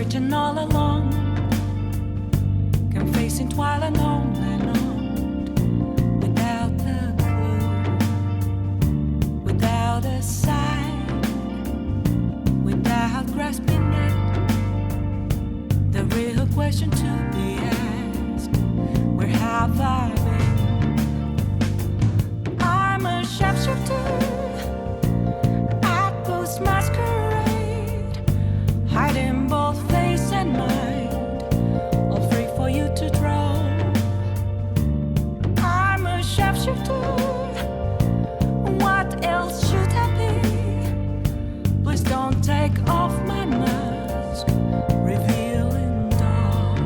searching all along, confessing twilight on and on, without a clue, without a sign, without grasping it. The real question to be asked: where have I been? I'm a sharpshooter at post masquerade, hiding both face and mind, all free for you to draw. I'm a sharpshooter. What else should I be? Please don't take off my mask, revealing dark.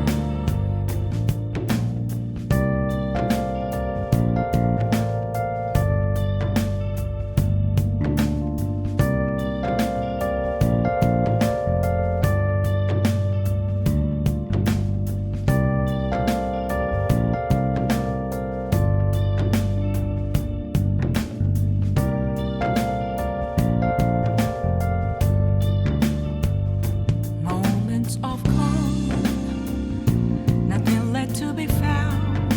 Moments of calm, nothing left to be found.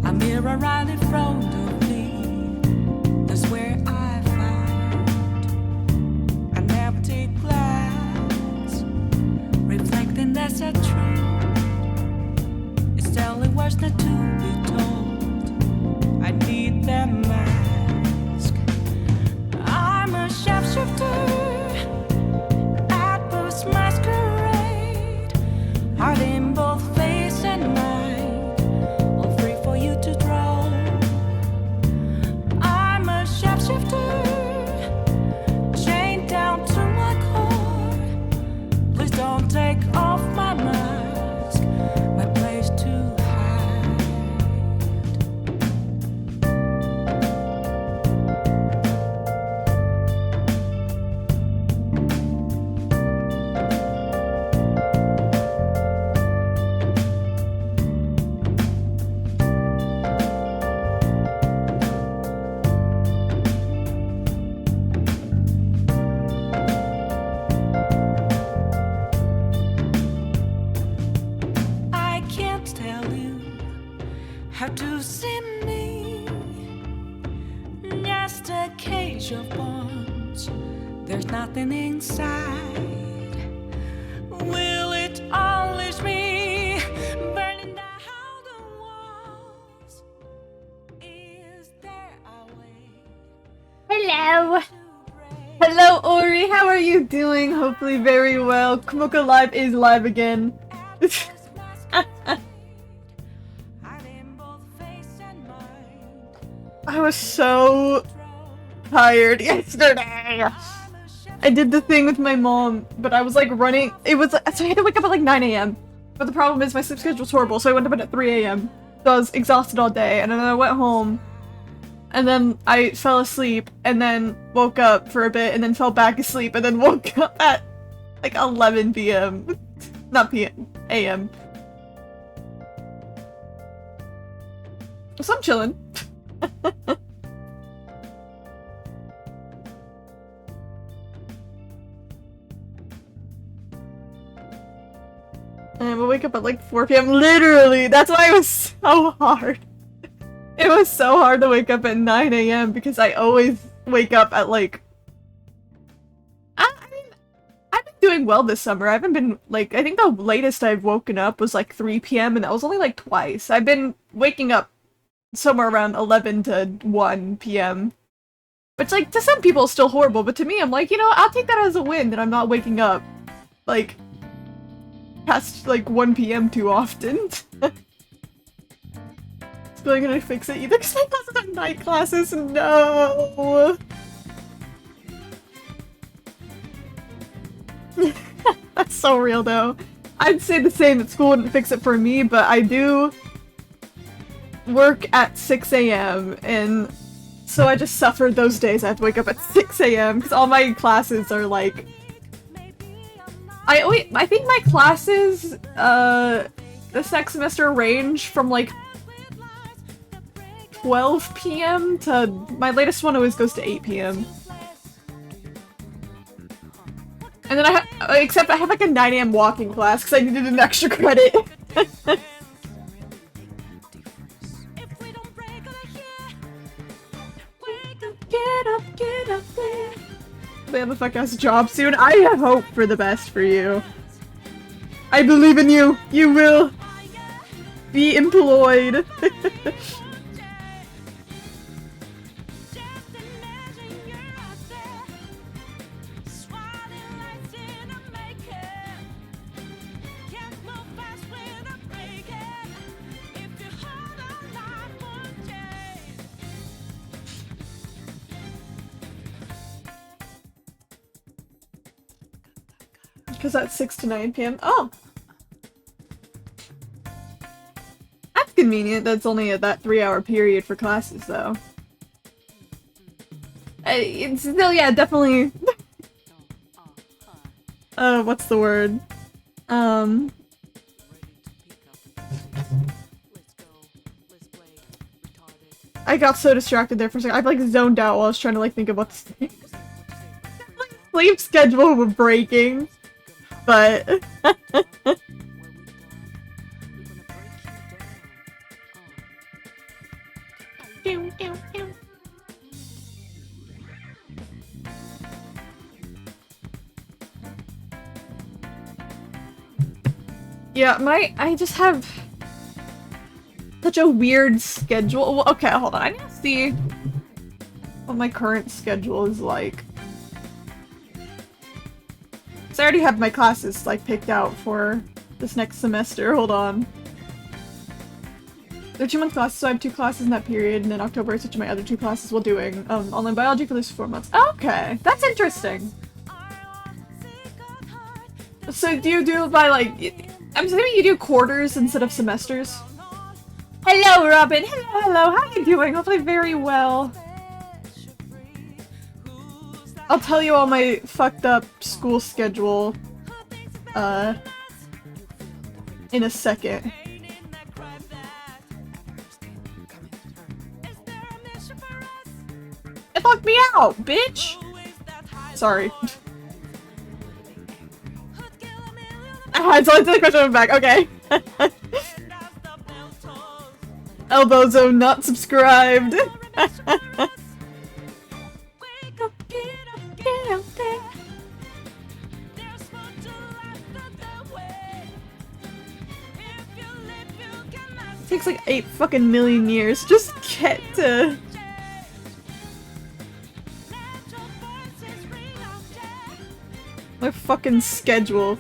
A mirror right in front of me, that's where I find an empty glass, reflecting that's a truth. It's telling words not to be told. I need that mask. I'm a sharpshooter at post masquerade, hiding both face and mind, all free for you to draw. I'm a sharpshooter, chained down to my core. Please don't take off my mask, my place to hide. I can't tell you how to see me, just a cage of bones. There's nothing inside. Will it unleash me, burning down the walls? Is there a way Hello. to break? Hello, Ori. How are you doing? Hopefully very well. Kumoko Live is live again. I was so tired yesterday. I did the thing with my mom, but I was like running. So I had to wake up at like 9 a.m. But the problem is my sleep schedule's horrible, so I went to bed at 3 a.m. So I was exhausted all day, and then I went home, and then I fell asleep, and then woke up for a bit, and then fell back asleep, and then woke up at like 11 p.m. Not p.m. a.m. So I'm chilling. And we'll wake up at like 4 p.m. Literally! That's why it was so hard. It was so hard to wake up at 9 a.m. because I always wake up at like... I mean, I've been doing well this summer. I haven't been like... I think the latest I've woken up was like 3 p.m. and that was only like twice. I've been waking up somewhere around 11 to 1 p.m. Which like to some people is still horrible, but to me I'm like, you know, I'll take that as a win that I'm not waking up like past like 1 p.m. too often. Still gonna fix it either because my classes are night classes. No. That's so real though. I'd say the same, that school wouldn't fix it for me, but I do work at 6 a.m. and so I just suffered those days. I have to wake up at 6 a.m. because all my classes are like... I think my classes, this next semester range from like 12 p.m. to... My latest one always goes to 8 p.m. And And then except I have like a 9 a.m. walking class because I needed an extra credit. Get up there. They have a fuck ass job soon. I have hope for the best for you. I believe in you. You will be employed. Because that's 6 to 9 p.m. Oh! That's convenient. That's only at that 3-hour period for classes, though. It's still, yeah, definitely... what's the word? I got so distracted there for a second. I like zoned out while I was trying to like think about the sleep schedule was breaking. But yeah, I just have such a weird schedule. Well, okay, hold on. I need to see what my current schedule is like. I already have my classes like picked out for this next semester. Hold on. They're 2-month classes, so I have 2 classes in that period, and in October I switch to my other 2 classes while doing online biology for those 4 months. Okay, that's interesting. So do you do by like, I'm assuming you do quarters instead of semesters? Hello, Robin. Hello. How are you doing? Hopefully very well. I'll tell you all my fucked up school schedule, in a second. It fucked me out, bitch! Sorry. I so I took the question back, okay. Elbozo not subscribed. Takes like 8 fucking million years just get to my fucking schedule.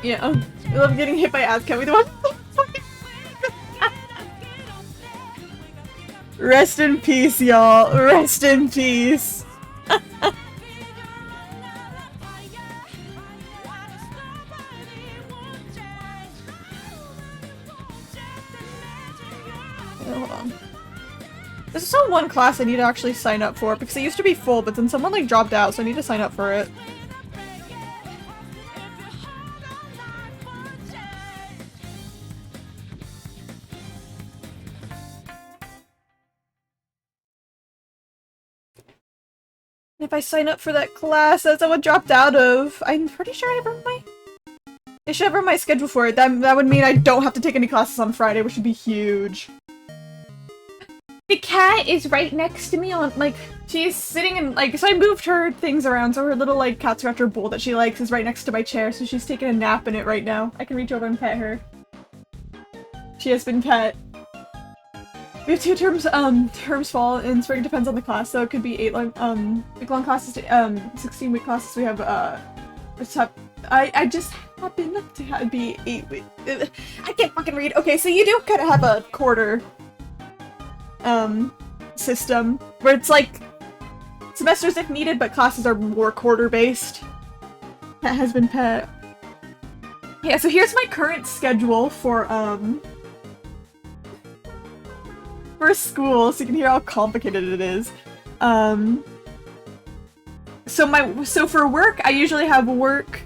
Yeah, I love getting hit by ads. Can we do one? Rest in peace, y'all. Rest in peace. Hold on. This is still one class I need to actually sign up for because it used to be full, but then someone like dropped out, so I need to sign up for it. If I sign up for that class that someone dropped out of, I'm pretty sure I should have my schedule for it. That would mean I don't have to take any classes on Friday, which would be huge. The cat is right next to me on, like, she's sitting in, like, so I moved her things around, so her little, like, cat scratcher bowl that she likes is right next to my chair, so she's taking a nap in it right now. I can reach over and pet her. She has been pet. We have 2 terms, terms fall in spring, depends on the class, so it could be 8 week-long classes, 16-week classes. We have, I just happen to be 8 weeks. I can't fucking read. Okay, so you do kind of have a quarter, system, where it's like, semesters if needed, but classes are more quarter-based. That has been pet. Yeah, so here's my current schedule for school, so you can hear how complicated it is. So for work, I usually have work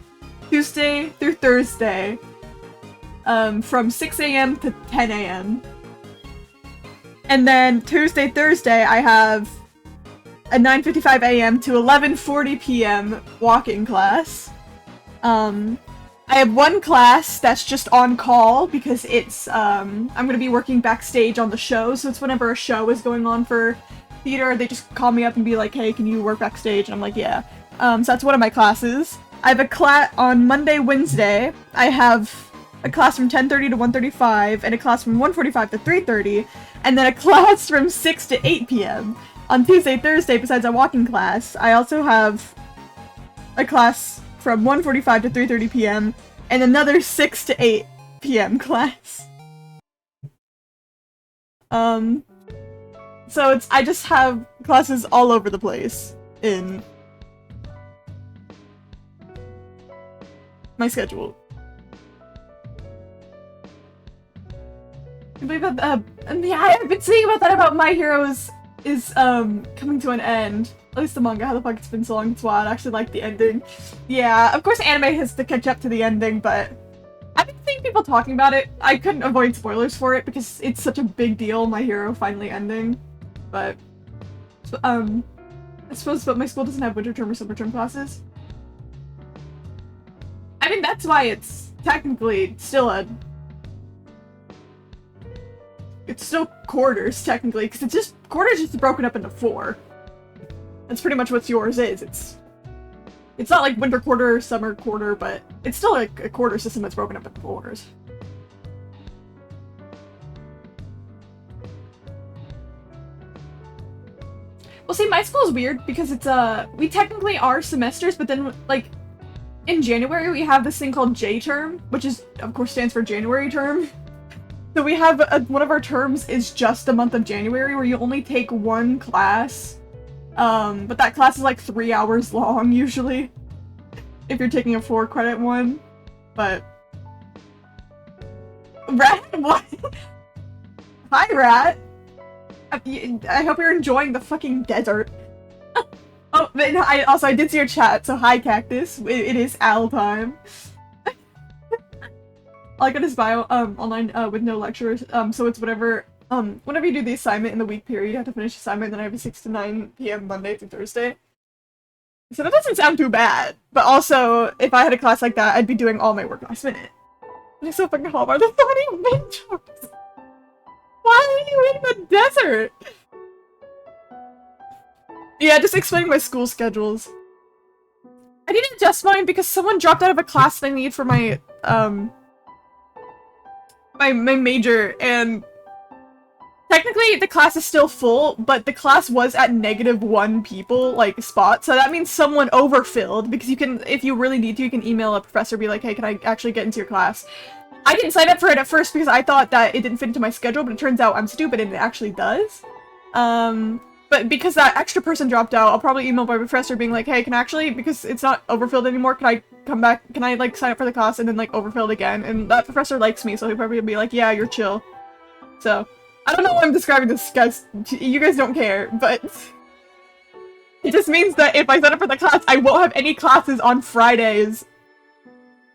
Tuesday through Thursday, from 6 a.m. to 10 a.m. And then Tuesday, Thursday, I have a 9:55 a.m. to 11:40 p.m. walking class. I have one class that's just on call because it's, I'm gonna be working backstage on the show, so it's whenever a show is going on for theater, they just call me up and be like, hey, can you work backstage? And I'm like, yeah. So that's one of my classes. I have a class on Monday, Wednesday. I have a class from 10:30 to 1:35, and a class from 1:45 to 3:30, and then a class from 6 to 8 p.m. On Tuesday, Thursday, besides a walking class, I also have a class from 1:45 to 3:30 p.m. and another 6 to 8 p.m. class. So I just have classes all over the place in my schedule. I believe that, yeah, I've been seeing about that about My Hero is coming to an end. At least the manga. How the fuck it's been so long? It's wild. I actually like the ending. Yeah, of course anime has to catch up to the ending, but I've been seeing people talking about it. I couldn't avoid spoilers for it because it's such a big deal, My Hero finally ending. But, I suppose, but my school doesn't have winter term or summer term classes. I mean, that's why it's technically still it's still quarters, technically, because it's just, quarters just broken up into 4. That's pretty much what yours is. It's not like winter quarter, summer quarter, but it's still like a quarter system that's broken up into 4s. Well, see, my school is weird because it's, we technically are semesters, but then, like, in January we have this thing called J-term, which is, of course, stands for January term. So we have, one of our terms is just the month of January, where you only take one class. But that class is like 3 hours long, usually. If you're taking a 4-credit one. But... Rat? What? Hi, Rat! I hope you're enjoying the fucking desert. Oh, but I did see your chat, so hi, Cactus. It is owl time. I got his bio, online, with no lectures, so it's whatever, whenever you do the assignment in the week period, you have to finish the assignment, then I have a 6 to 9 p.m. Monday through Thursday. So that doesn't sound too bad, but also, if I had a class like that, I'd be doing all my work last minute. It's so fucking hard. Are there so many mentors? Why are you in the desert? Yeah, just explaining my school schedules. I need to adjust mine because someone dropped out of a class that I need for my, my major, and technically the class is still full, but the class was at -1 people, like, spot, so that means someone overfilled, because you can, if you really need to, you can email a professor, be like, hey, can I actually get into your class? I didn't sign up for it at first because I thought that it didn't fit into my schedule, but it turns out I'm stupid and it actually does. But because that extra person dropped out, I'll probably email my professor being like, hey, can I actually, because it's not overfilled anymore, can I come back, can I, like, sign up for the class and then, like, overfilled again? And that professor likes me, so he'll probably be like, yeah, you're chill. So, I don't know why I'm describing this, guys. You guys don't care, but... It just means that if I sign up for the class, I won't have any classes on Fridays.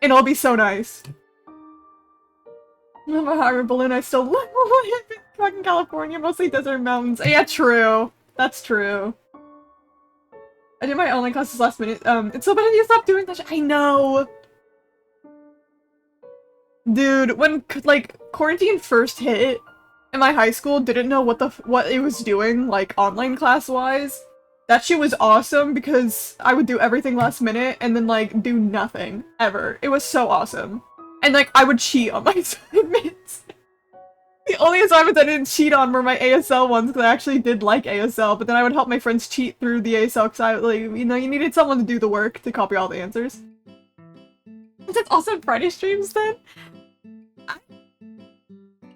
And it'll be so nice. I'm a higher balloon, I still live in California, mostly desert and mountains. Yeah, true. That's true. I did my online classes last minute. It's so bad you stop doing that shit. I know! Dude, when, like, quarantine first hit, and my high school didn't know what it was doing, like, online class-wise, that shit was awesome because I would do everything last minute and then, like, do nothing. Ever. It was so awesome. And, like, I would cheat on my assignments. The only assignments I didn't cheat on were my ASL ones, because I actually did like ASL, but then I would help my friends cheat through the ASL, because I, like, you know, you needed someone to do the work to copy all the answers. That's also Friday streams, then?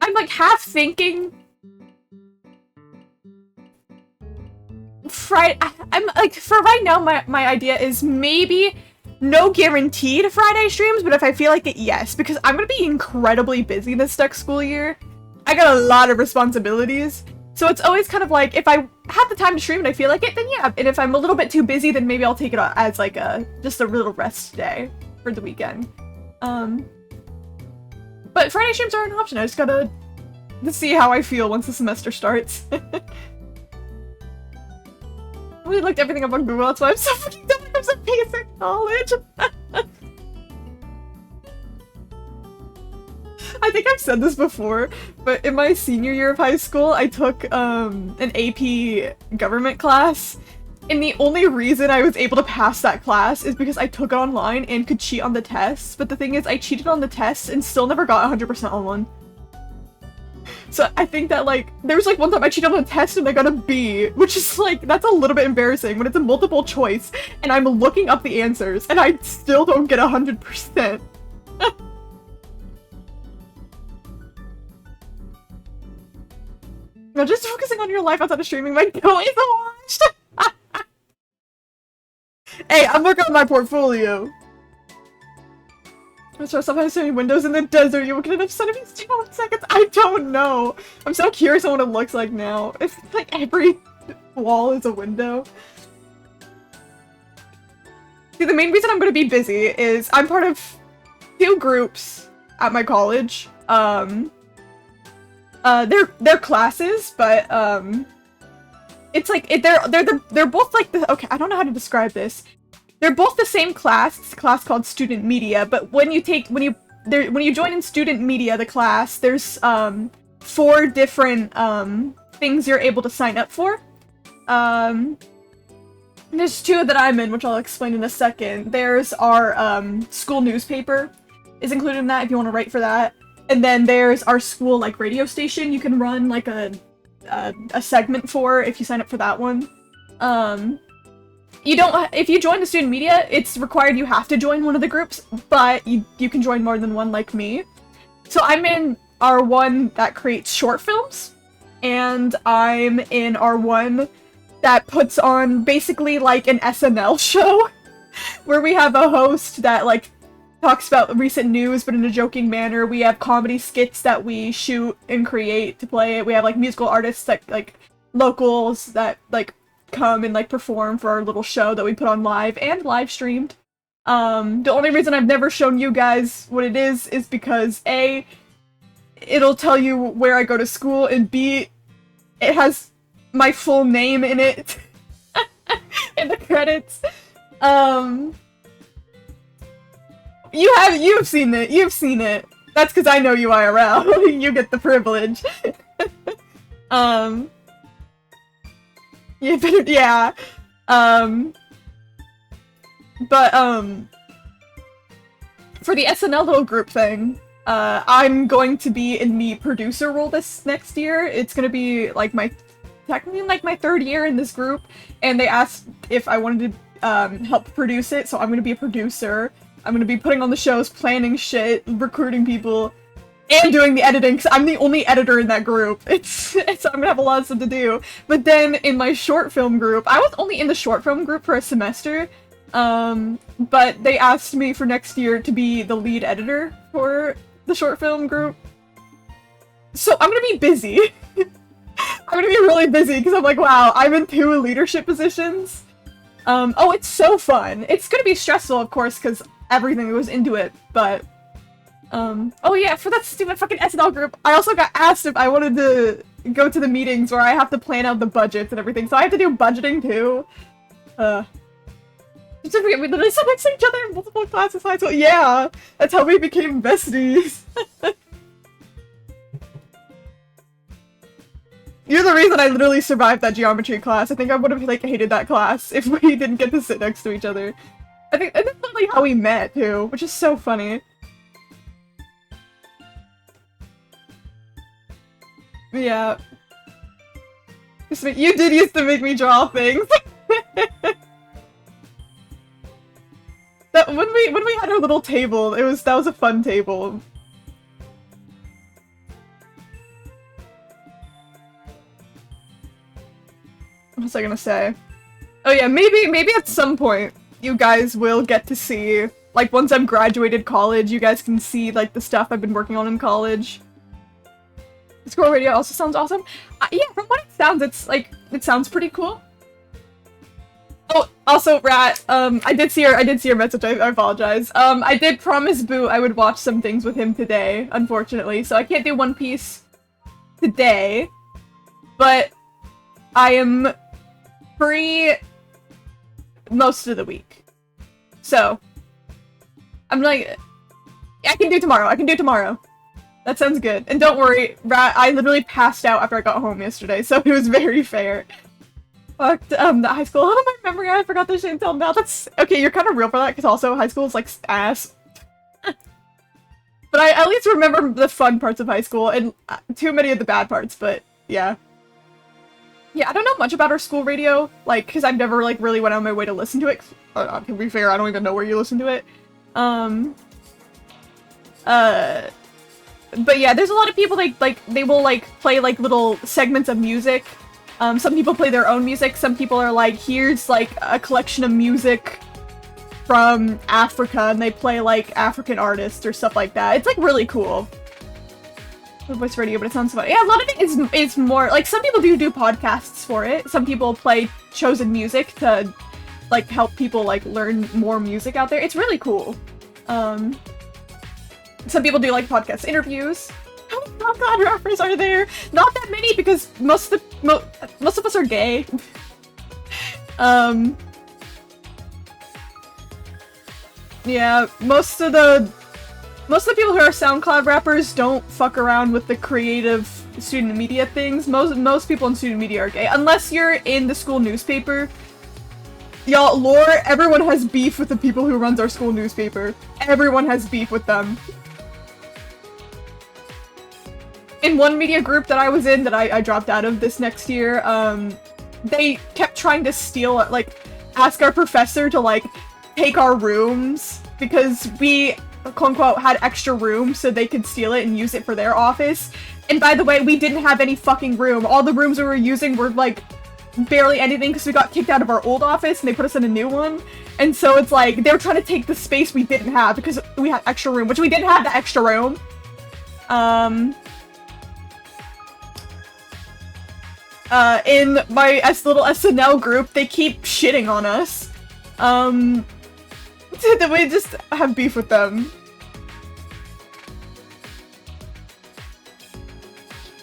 I'm, like, half thinking... I'm, like, for right now, my idea is maybe... No guaranteed Friday streams, but if I feel like it, yes, because I'm gonna be incredibly busy this next school year. I got a lot of responsibilities, so it's always kind of like, if I have the time to stream and I feel like it, then yeah, and if I'm a little bit too busy, then maybe I'll take it as, like, just a little rest day for the weekend. But Friday streams are an option, I just gotta to see how I feel once the semester starts. I really looked everything up on Google, that's why I'm so fucking dumb when it comes to basic knowledge. I think I've said this before, but in my senior year of high school, I took an AP government class, and the only reason I was able to pass that class is because I took it online and could cheat on the tests, but the thing is, I cheated on the tests and still never got 100% on one. So I think that, like, there was, like, one time I cheated on a test and I got a B, which is, like, that's a little bit embarrassing when it's a multiple choice, and I'm looking up the answers, and I still don't get 100%. No, just focusing on your life outside of streaming might go is watched. Hey, I'm working on my portfolio. So sometimes so many windows in the desert, you will get enough sun if you stay 1 seconds. I don't know. I'm so curious on what it looks like now. If like every wall is a window. See, the main reason I'm going to be busy is I'm part of 2 groups at my college. They're classes, but it's like they're both like the okay. I don't know how to describe this. They're both the same class. It's a class called Student Media, but when you join in Student Media, the class, there's 4 different things you're able to sign up for. There's 2 that I'm in, which I'll explain in a second. There's our school newspaper is included in that if you want to write for that. And then there's our school like radio station you can run like a segment for if you sign up for that one. You don't if you join the student media, it's required you have to join one of the groups, but you can join more than one like me. So I'm in our one that creates short films, and I'm in our one that puts on basically like an SNL show where we have a host that like talks about recent news but in a joking manner. We have comedy skits that we shoot and create to play it. We have like musical artists that like locals that like come and like perform for our little show that we put on live and live streamed. The only reason I've never shown you guys what it is because A, it'll tell you where I go to school, and B, it has my full name in it in the credits. You've seen it. That's because I know you IRL. You get the privilege. Yeah. But for the SNL little group thing, I'm going to be in the producer role this next year. It's gonna be like technically like my 3rd year in this group, and they asked if I wanted to help produce it, so I'm gonna be a producer. I'm gonna be putting on the shows, planning shit, recruiting people, and doing the editing, because I'm the only editor in that group. I'm gonna have a lot of stuff to do. But then in my short film group, I was only in the short film group for a semester, but they asked me for next year to be the lead editor for the short film group. So I'm gonna be busy. I'm gonna be really busy, because I'm like, wow, I'm in 2 leadership positions. Oh, it's so fun. It's gonna be stressful, of course, because everything goes into it, but oh yeah, for that stupid fucking SNL group, I also got asked if I wanted to go to the meetings where I have to plan out the budgets and everything, so I have to do budgeting too. Just to forget, we literally sat next to each other in multiple classes in high school. Yeah, that's how we became besties. You're the reason I literally survived that geometry class. I think I would have like hated that class if we didn't get to sit next to each other. I think that's literally how we met too, which is so funny. Yeah. You did used to make me draw things. That when we had our little table, that was a fun table. What was I gonna say? Oh yeah, maybe at some point you guys will get to see, like, once I'm graduated college, you guys can see like the stuff I've been working on in college. Squirrel Radio also sounds awesome. Yeah, from what it sounds, it sounds pretty cool. Oh, also, Rat, I did see your message, I apologize. I did promise Boo I would watch some things with him today, unfortunately, so I can't do One Piece. today, but I am free most of the week. So, I'm like, I can do tomorrow. That sounds good. And don't worry, I literally passed out after I got home yesterday, so it was very fair. Fucked, the high school. Out of my memory, I forgot this shit until now. That's okay. You're kind of real for that, because also high school is like ass. But I at least remember the fun parts of high school and too many of the bad parts. But yeah, yeah. I don't know much about our school radio, like, because I've never like really went on my way to listen to it. To be fair, I don't even know where you listen to it. But yeah, there's a lot of people they will like play like little segments of music. Some people play their own music, some people are like, here's like a collection of music from Africa, and they play like African artists or stuff like that. It's like really cool. Voice radio, but it sounds fun. Yeah, a lot of it is more like, some people do podcasts for it. Some people play chosen music to like help people like learn more music out there. It's really cool. Some people do like podcast interviews. How many God rappers are there? Not that many, because most of us are gay. Yeah, most of the people who are SoundCloud rappers don't fuck around with the creative student media things. Most people in student media are gay, unless you're in the school newspaper. Y'all, lore, everyone has beef with the people who runs our school newspaper. Everyone has beef with them. In one media group that I was in, that I dropped out of this next year, they kept trying to steal, like, ask our professor to, like, take our rooms, because we, quote-unquote, had extra room so they could steal it and use it for their office. And by the way, we didn't have any fucking room. All the rooms we were using were, like, barely anything, because we got kicked out of our old office and they put us in a new one. And so it's like, they were trying to take the space we didn't have, because we had extra room, which we didn't have the extra room. In my little SNL group, they keep shitting on us. We just have beef with them.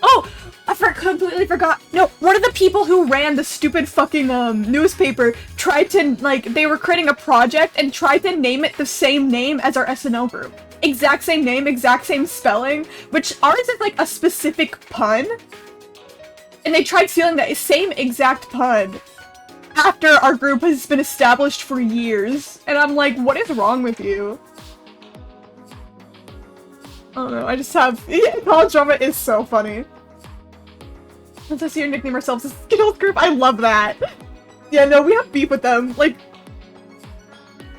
Oh! I completely forgot. No, one of the people who ran the stupid fucking, newspaper tried to, like, they were creating a project and tried to name it the same name as our SNL group. Exact same name, exact same spelling, which ours is, like, a specific pun. And they tried stealing that same exact pun after our group has been established for years. And I'm like, what is wrong with you? I don't know, I just have... Yeah, college drama is so funny. Let's just here nickname ourselves as Skittles Group. I love that. Yeah, no, we have beef with them. Like,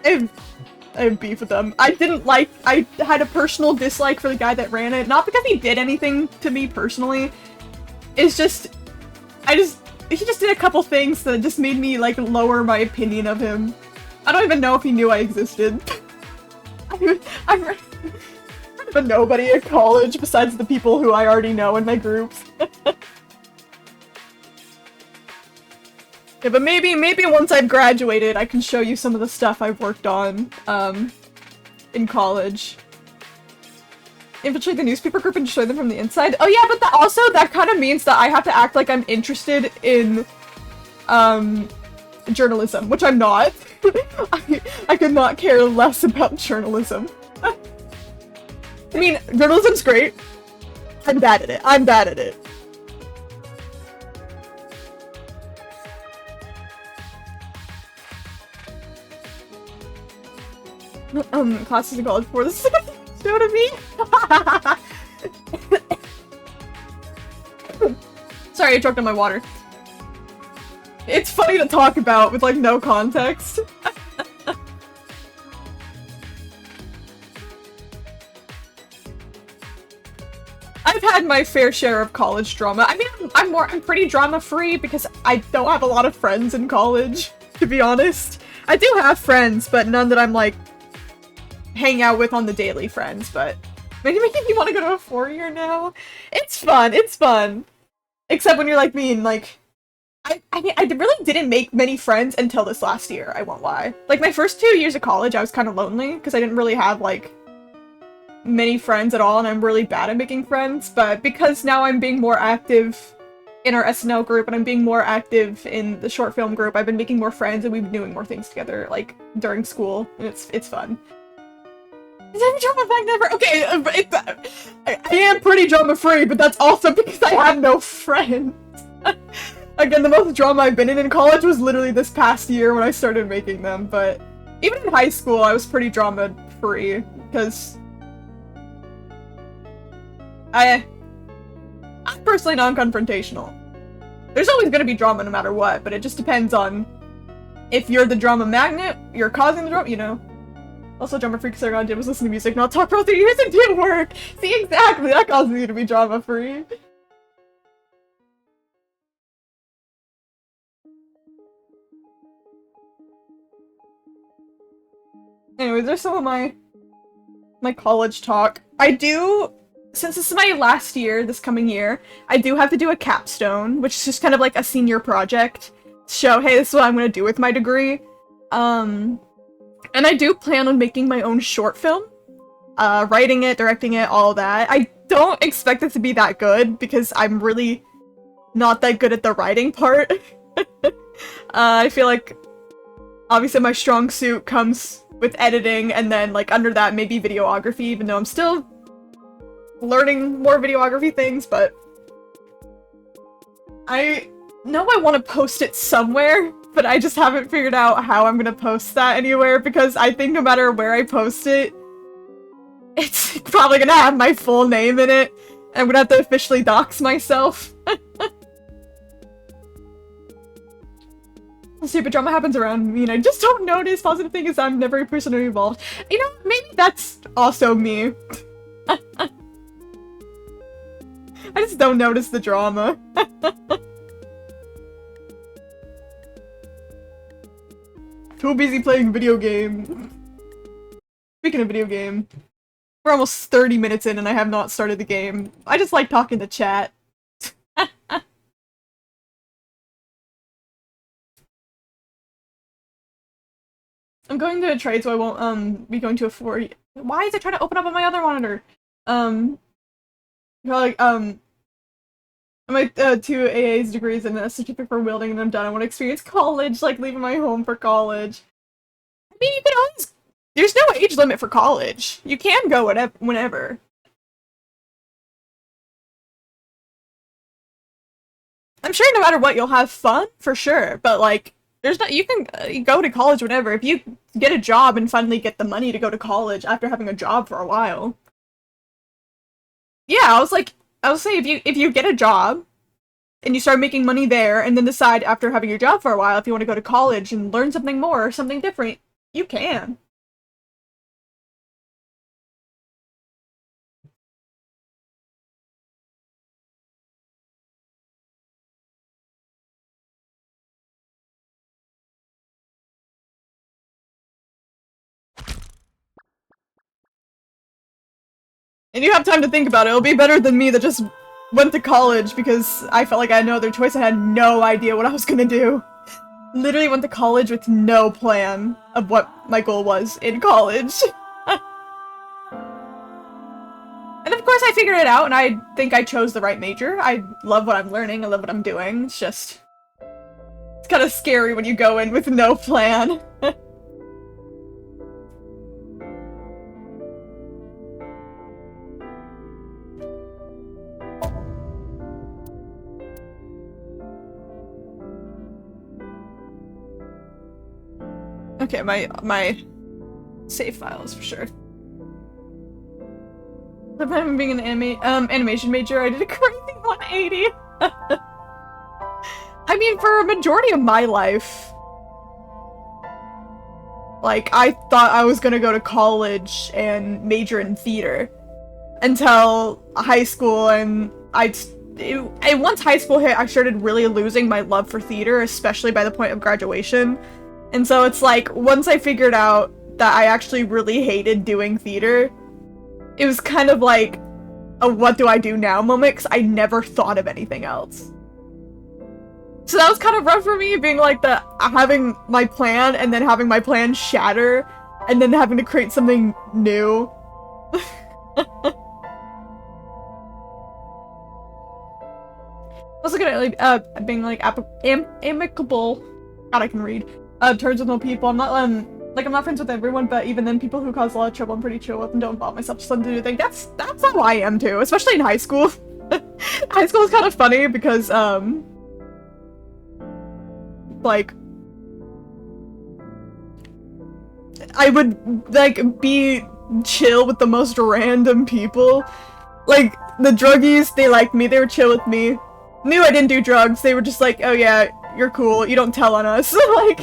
I have beef with them. I had a personal dislike for the guy that ran it. Not because he did anything to me personally. It's just, he just did a couple things that just made me, like, lower my opinion of him. I don't even know if he knew I existed. I'm a nobody at college besides the people who I already know in my groups. Yeah, but maybe once I've graduated, I can show you some of the stuff I've worked on, in college. Infiltrate the newspaper group and destroy them from the inside? Oh yeah, but that kind of means that I have to act like I'm interested in, journalism, which I'm not. I could not care less about journalism. I mean, journalism's great. I'm bad at it. Classes in college before. This is like a show to me. Sorry, I choked on my water. It's funny to talk about with, like, no context. I've had my fair share of college drama. I mean, I'm pretty drama-free because I don't have a lot of friends in college, to be honest. I do have friends, but none that I'm, like, hang out with on the daily friends, but maybe making me want to go to a 4-year now. It's fun. Except when you're like me and, like, I mean, I really didn't make many friends until this last year, I won't lie. Like, my first 2 years of college, I was kind of lonely, because I didn't really have, like, many friends at all, and I'm really bad at making friends, but because now I'm being more active in our SNL group and I'm being more active in the short film group, I've been making more friends and we've been doing more things together, like, during school, and it's fun. Is that a drama fact never? Okay, I am pretty drama-free, but that's also because I have no friends. Again, the most drama I've been in college was literally this past year when I started making them, but even in high school, I was pretty drama-free, because I'm personally non-confrontational. There's always gonna be drama no matter what, but it just depends on if you're the drama magnet, you're causing the drama, you know. Also, drama free because all I did was listen to music, not talk for all 3 years and do work! See, exactly, that causes you to be drama-free. Anyways, there's some of my college talk. I do, since this is my last year, this coming year, I do have to do a capstone, which is just kind of like a senior project to show, hey, this is what I'm gonna do with my degree. And I do plan on making my own short film. Writing it, directing it, all that. I don't expect it to be that good, because I'm really not that good at the writing part. I feel like, obviously my strong suit comes with editing, and then, like, under that, maybe videography, even though I'm still learning more videography things, but I know I want to post it somewhere, but I just haven't figured out how I'm gonna post that anywhere, because I think no matter where I post it, it's probably gonna have my full name in it, and I'm gonna have to officially dox myself. Stupid drama happens around me and I just don't notice. Positive thing is I'm never personally involved. You know, maybe that's also me. I just don't notice the drama. Too busy playing video game. Speaking of video game, we're almost 30 minutes in and I have not started the game. I just like talking to chat. I'm going to a trade, so I won't, be going to a 40. Why is it trying to open up on my other monitor? Like, I'm like, 2 AA's degrees and a certificate for wielding, and I'm done. I want to experience college, like, leaving my home for college. I mean, you can always... There's no age limit for college. You can go whenever. I'm sure no matter what, you'll have fun, for sure, but, like, there's not, you can go to college whenever. If you get a job and finally get the money to go to college after having a job for a while. Yeah, I was saying if you get a job and you start making money there and then decide after having your job for a while if you want to go to college and learn something more or something different, you can. And you have time to think about it. It'll be better than me that just went to college because I felt like I had no other choice. I had no idea what I was gonna do. Literally went to college with no plan of what my goal was in college. And of course I figured it out and I think I chose the right major. I love what I'm learning, I love what I'm doing. It's just... It's kind of scary when you go in with no plan. Okay, my save files for sure. If I'm being an animation major, I did a crazy 180. I mean, for a majority of my life, like, I thought I was gonna go to college and major in theater until high school, and once high school hit, I started really losing my love for theater, especially by the point of graduation. And so it's like, once I figured out that I actually really hated doing theater, it was kind of like a what do I do now moment, because I never thought of anything else. So that was kind of rough for me, being like having my plan and then having my plan shatter and then having to create something new. Also good at like being like amicable. God, I can read. Turns with no people. I'm not like I'm not friends with everyone, but even then, people who cause a lot of trouble, I'm pretty chill with and don't involve myself. Just let them do their thing. That's how I am too, especially in high school. High school is kind of funny because like I would like be chill with the most random people. Like the druggies, they liked me. They were chill with me. Knew I didn't do drugs. They were just like, "Oh yeah, you're cool. You don't tell on us." Like,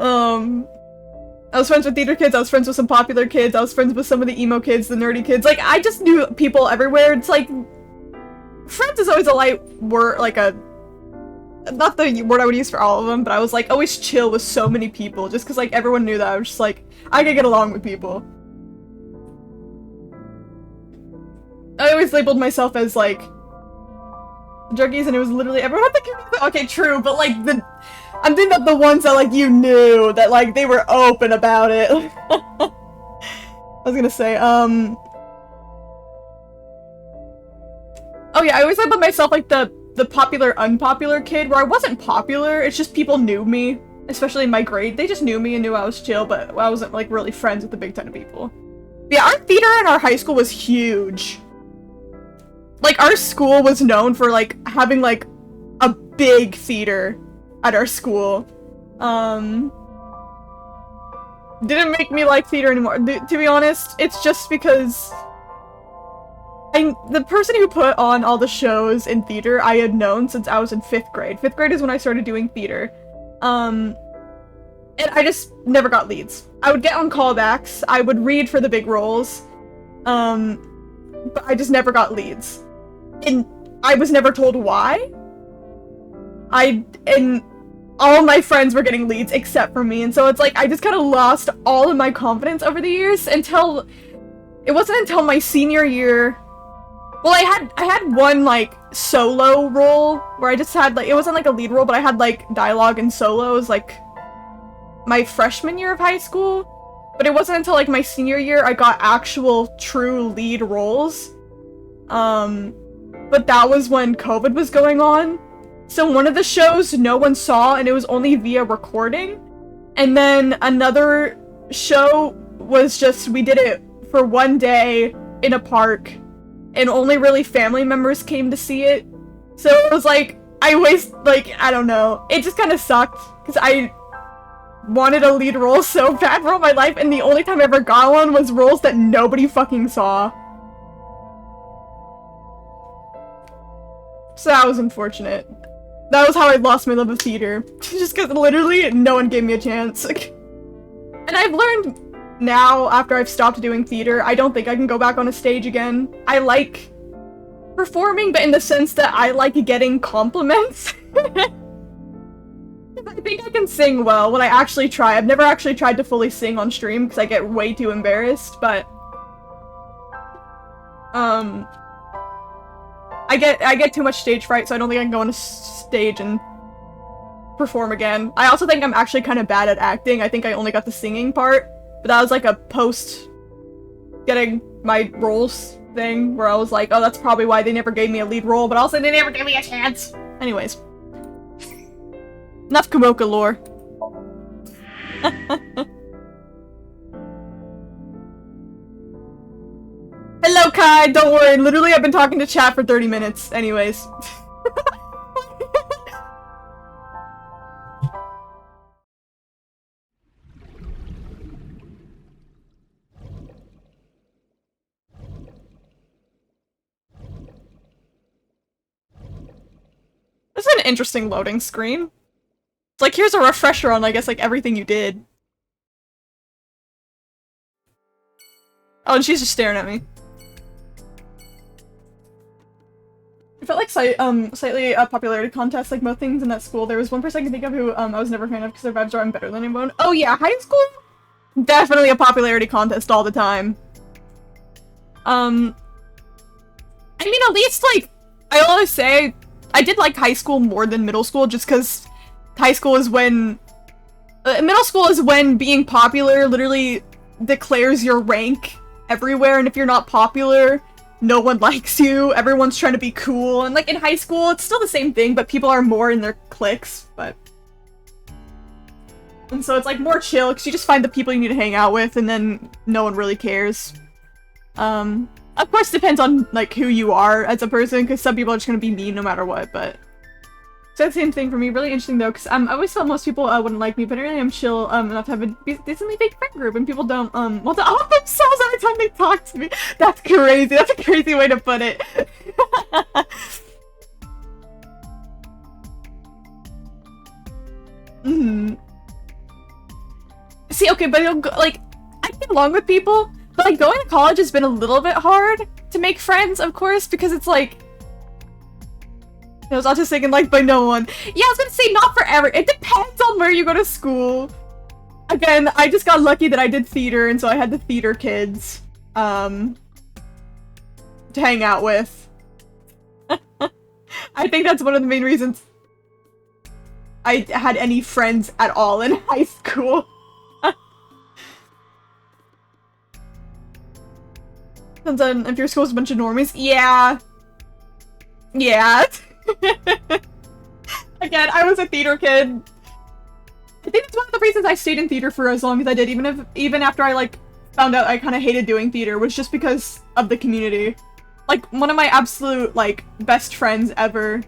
I was friends with theater kids. I was friends with some popular kids. I was friends with some of the emo kids, the nerdy kids. Like, I just knew people everywhere. It's like, friends is always a light word, like a, not the word I would use for all of them, but I was like always chill with so many people, just because like everyone knew that I was just like, I could get along with people. I always labeled myself as like druggies, and it was literally everyone had the community. Okay, true, but like I'm thinking about the ones that like you knew that like they were open about it. I was gonna say, oh yeah, I always labeled myself like the popular unpopular kid, where I wasn't popular. It's just people knew me, especially in my grade. They just knew me and knew I was chill, but I wasn't like really friends with a big ton of people. Yeah, our theater in our high school was huge. Like, our school was known for, like, having, like, a big theater at our school. Didn't make me like theater anymore. To be honest, it's just because the person who put on all the shows in theater I had known since I was in 5th grade. 5th grade is when I started doing theater. And I just never got leads. I would get on callbacks, I would read for the big roles, but I just never got leads. And I was never told why. And all my friends were getting leads except for me, and so it's like I just kind of lost all of my confidence over the years until it wasn't until my senior year. Well, I had one like solo role where I just had like, it wasn't like a lead role, but I had like dialogue and solos like my freshman year of high school. But it wasn't until like my senior year I got actual true lead roles. But that was when COVID was going on. So one of the shows no one saw, and it was only via recording. And then another show was just, we did it for one day in a park, and only really family members came to see it. So it was like, I don't know. It just kind of sucked, because I wanted a lead role so bad for all my life, and the only time I ever got one was roles that nobody fucking saw. So that was unfortunate. That was how I lost my love of theater. Just because literally no one gave me a chance. And I've learned now, after I've stopped doing theater, I don't think I can go back on a stage again. I like performing, but in the sense that I like getting compliments. I think I can sing well when I actually try. I've never actually tried to fully sing on stream because I get way too embarrassed, but I get too much stage fright, so I don't think I can go on a stage and perform again. I also think I'm actually kind of bad at acting. I think I only got the singing part, but that was like a post getting my roles thing where I was like, oh, that's probably why they never gave me a lead role, but also they never gave me a chance. Anyways. Enough Kumoka lore. Hello, Kai! Don't worry, literally I've been talking to chat for 30 minutes. Anyways. This is an interesting loading screen. It's like, here's a refresher on, I guess, like, everything you did. Oh, and she's just staring at me. It felt like slightly a popularity contest, like most things in that school. There was one person I can think of who I was never a fan of because their vibes are I'm better than anyone. Oh yeah, high school? Definitely a popularity contest all the time. I mean, at least, like, I always say, I did like high school more than middle school just because high school is when... middle school is when being popular literally declares your rank everywhere, and if you're not popular, no one likes you. Everyone's trying to be cool, and like in high school, it's still the same thing, but people are more in their cliques, and so it's like more chill, because you just find the people you need to hang out with, and then no one really cares. Of course, depends on like who you are as a person, because some people are just gonna be mean no matter what, but... So that's the same thing for me. Really interesting though, because I always felt most people wouldn't like me, but I really am chill enough to have a decently big friend group, and people don't want to off themselves every time they talk to me. That's crazy. That's a crazy way to put it. See, okay, but it'll go, like, I get along with people, but like going to college has been a little bit hard to make friends, of course, because it's like. I was also thinking, like, by no one. Yeah, I was gonna say not forever. It depends on where you go to school. Again, I just got lucky that I did theater, and so I had the theater kids, to hang out with. I think that's one of the main reasons I had any friends at all in high school. Depends on if your school's a bunch of normies. Yeah. Yeah. Again, I was a theater kid. I think that's one of the reasons I stayed in theater for as long as I did, even after I like found out I kind of hated doing theater, was just because of the community. Like one of my absolute like best friends ever.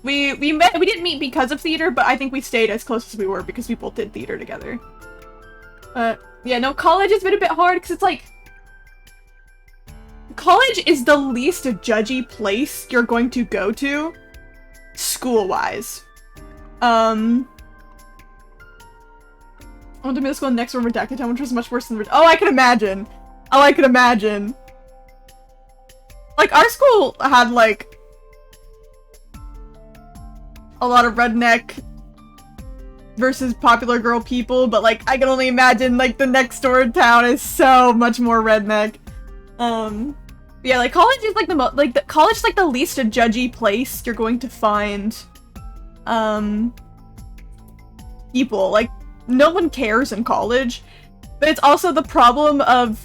We didn't meet because of theater, but I think we stayed as close as we were because we both did theater together. Yeah, no, college has been a bit hard because it's like college is the least judgy place you're going to go to, school-wise. I went to middle school next door redacted town, which was much worse than oh, I can imagine. Oh, I can imagine. Like, our school had, like, a lot of redneck versus popular girl people, but, like, I can only imagine, like, the next door town is so much more redneck. Yeah, like, college is, like, college is, like, the least judgy place you're going to find, people. Like, no one cares in college, but it's also the problem of,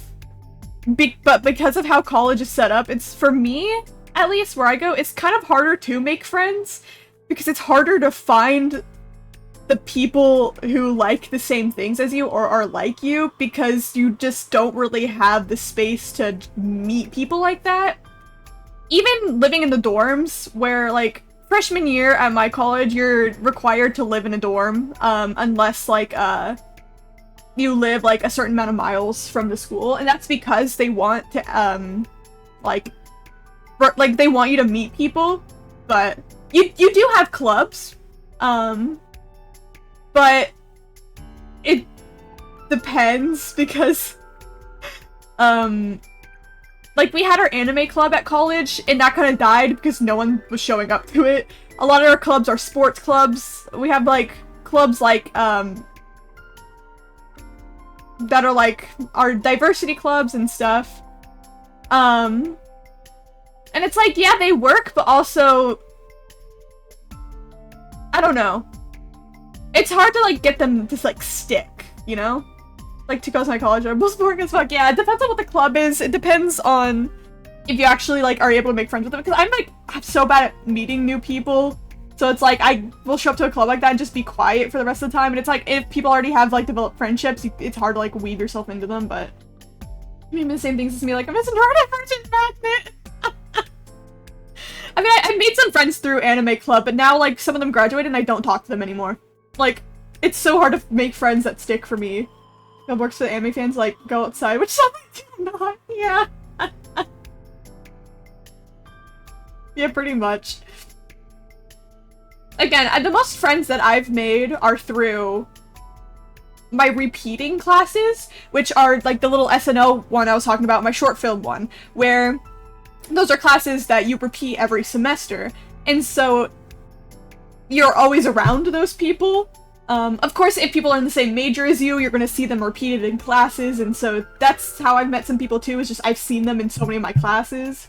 but because of how college is set up, it's, for me, at least, where I go, it's kind of harder to make friends, because it's harder to find the people who like the same things as you or are like you, because you just don't really have the space to meet people like that. Even living in the dorms, where like freshman year at my college, you're required to live in a dorm, unless like you live like a certain amount of miles from the school, and that's because they want to like they want you to meet people, but you do have clubs, but it depends, because like we had our anime club at college, and that kind of died because no one was showing up to it. A lot of our clubs are sports clubs. We have like clubs like that are like our diversity clubs and stuff. And it's like, yeah, they work, but also I don't know. It's hard to like get them to like stick, you know? Like 2 girls in my college are most boring as fuck. Yeah, it depends on what the club is. It depends on if you actually like are able to make friends with them. Because I'm so bad at meeting new people. So it's like I will show up to a club like that and just be quiet for the rest of the time. And it's like if people already have like developed friendships, it's hard to like weave yourself into them. But I mean the same things as me. Like I'm just an virgin magnet. I mean, I made some friends through anime club, but now like some of them graduated and I don't talk to them anymore. Like it's so hard to make friends that stick for me. It works for the anime fans, like, go outside, which some do not. Yeah. Yeah, pretty much. Again, the most friends that I've made are through my repeating classes, which are, like, the little SNO one I was talking about, my short film one, where those are classes that you repeat every semester. And so, you're always around those people. Of course, if people are in the same major as you, you're going to see them repeated in classes, and so that's how I've met some people too, is just I've seen them in so many of my classes.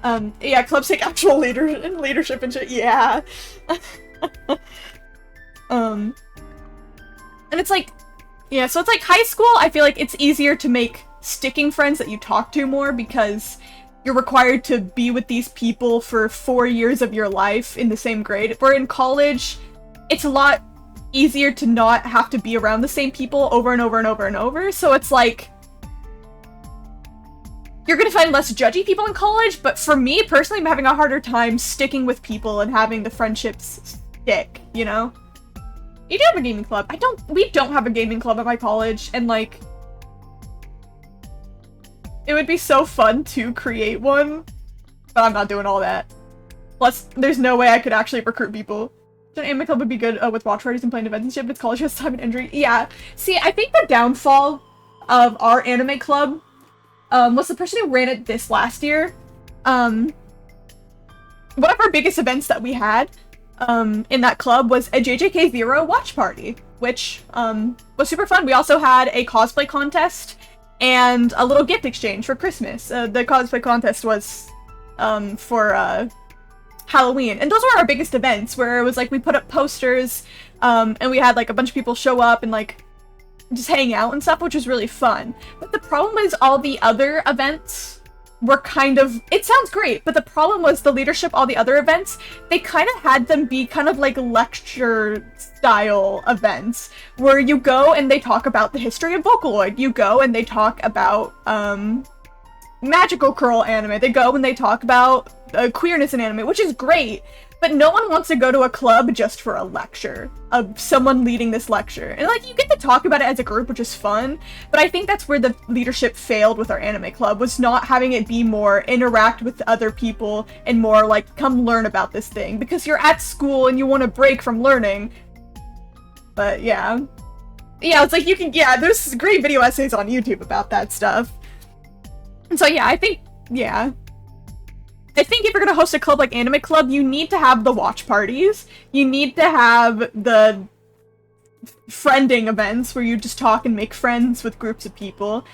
Yeah, clubs take actual leadership and shit, yeah. And it's like, yeah, so it's like high school, I feel like it's easier to make sticking friends that you talk to more because you're required to be with these people for 4 years of your life in the same grade. Where in college, it's a lot easier to not have to be around the same people over and over and over and over. So it's like, you're gonna find less judgy people in college, but for me personally, I'm having a harder time sticking with people and having the friendships stick, you know? You do have a gaming club. We don't have a gaming club at my college, and like, it would be so fun to create one, but I'm not doing all that. Plus, there's no way I could actually recruit people. An anime club would be good with watch parties and playing events and shit, but it's college has time and injury. Yeah. See, I think the downfall of our anime club was the person who ran it this last year. One of our biggest events that we had in that club was a JJK0 watch party, which was super fun. We also had a cosplay contest and a little gift exchange for Christmas. The cosplay contest was for Halloween, and those were our biggest events, where it was like we put up posters and we had like a bunch of people show up and like just hang out and stuff, which was really fun. But the problem is all the other events were kind of, it sounds great, but the problem was the leadership, all the other events, they kind of had them be kind of like lecture style events, where you go and they talk about the history of Vocaloid, you go and they talk about magical girl anime, they go and they talk about queerness in anime, which is great, but no one wants to go to a club just for a lecture of someone leading this lecture. And like, you get to talk about it as a group, which is fun, but I think that's where the leadership failed with our anime club, was not having it be more interact with other people and more like, come learn about this thing, because you're at school and you want to break from learning. But yeah, it's like you can, there's great video essays on YouTube about that stuff. And so yeah, I think if you're gonna host a club like Anime Club, you need to have the watch parties. You need to have the friending events where you just talk and make friends with groups of people.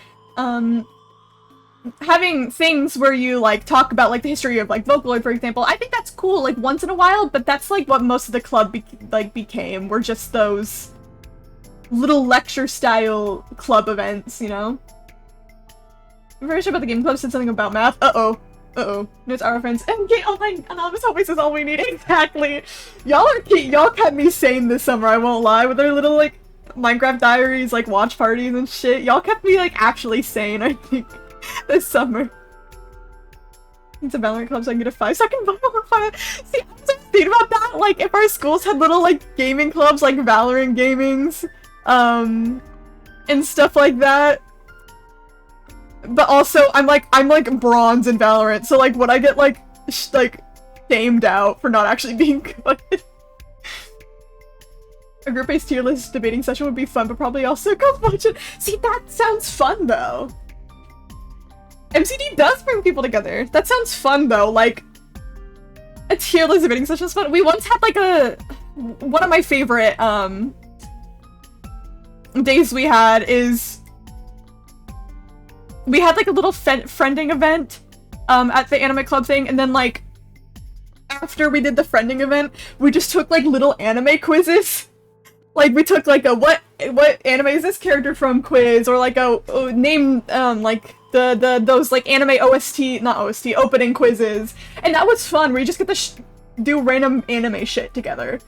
Having things where you like talk about like the history of like Vocaloid, for example, I think that's cool like once in a while, but that's like what most of the club became, were just those little lecture style club events, you know? I'm very sure about the game club said something about math. Uh-oh. No, it's our friends. And get online anonymous hobbies is all we need. Exactly. Y'all kept me sane this summer, I won't lie, with their little like Minecraft diaries, like watch parties and shit. Y'all kept me like actually sane, I think, this summer. It's a Valorant club so I can get a 5-second Valorant fire. See, I was thinking about that, like if our schools had little like gaming clubs, like Valorant gamings, and stuff like that. But also, I'm like bronze in Valorant, so like would I get like shamed out for not actually being good? A group-based tier list debating session would be fun, but probably also compulsion. See, that sounds fun though. MCD does bring people together. That sounds fun though. Like a tier list debating session is fun. We once had like one of my favorite days we had is. We had like a little friending event at the anime club thing, and then like after we did the friending event, we just took like little anime quizzes. Like we took like a what anime is this character from quiz, or like a name like those like anime opening quizzes, and that was fun. We just get to do random anime shit together.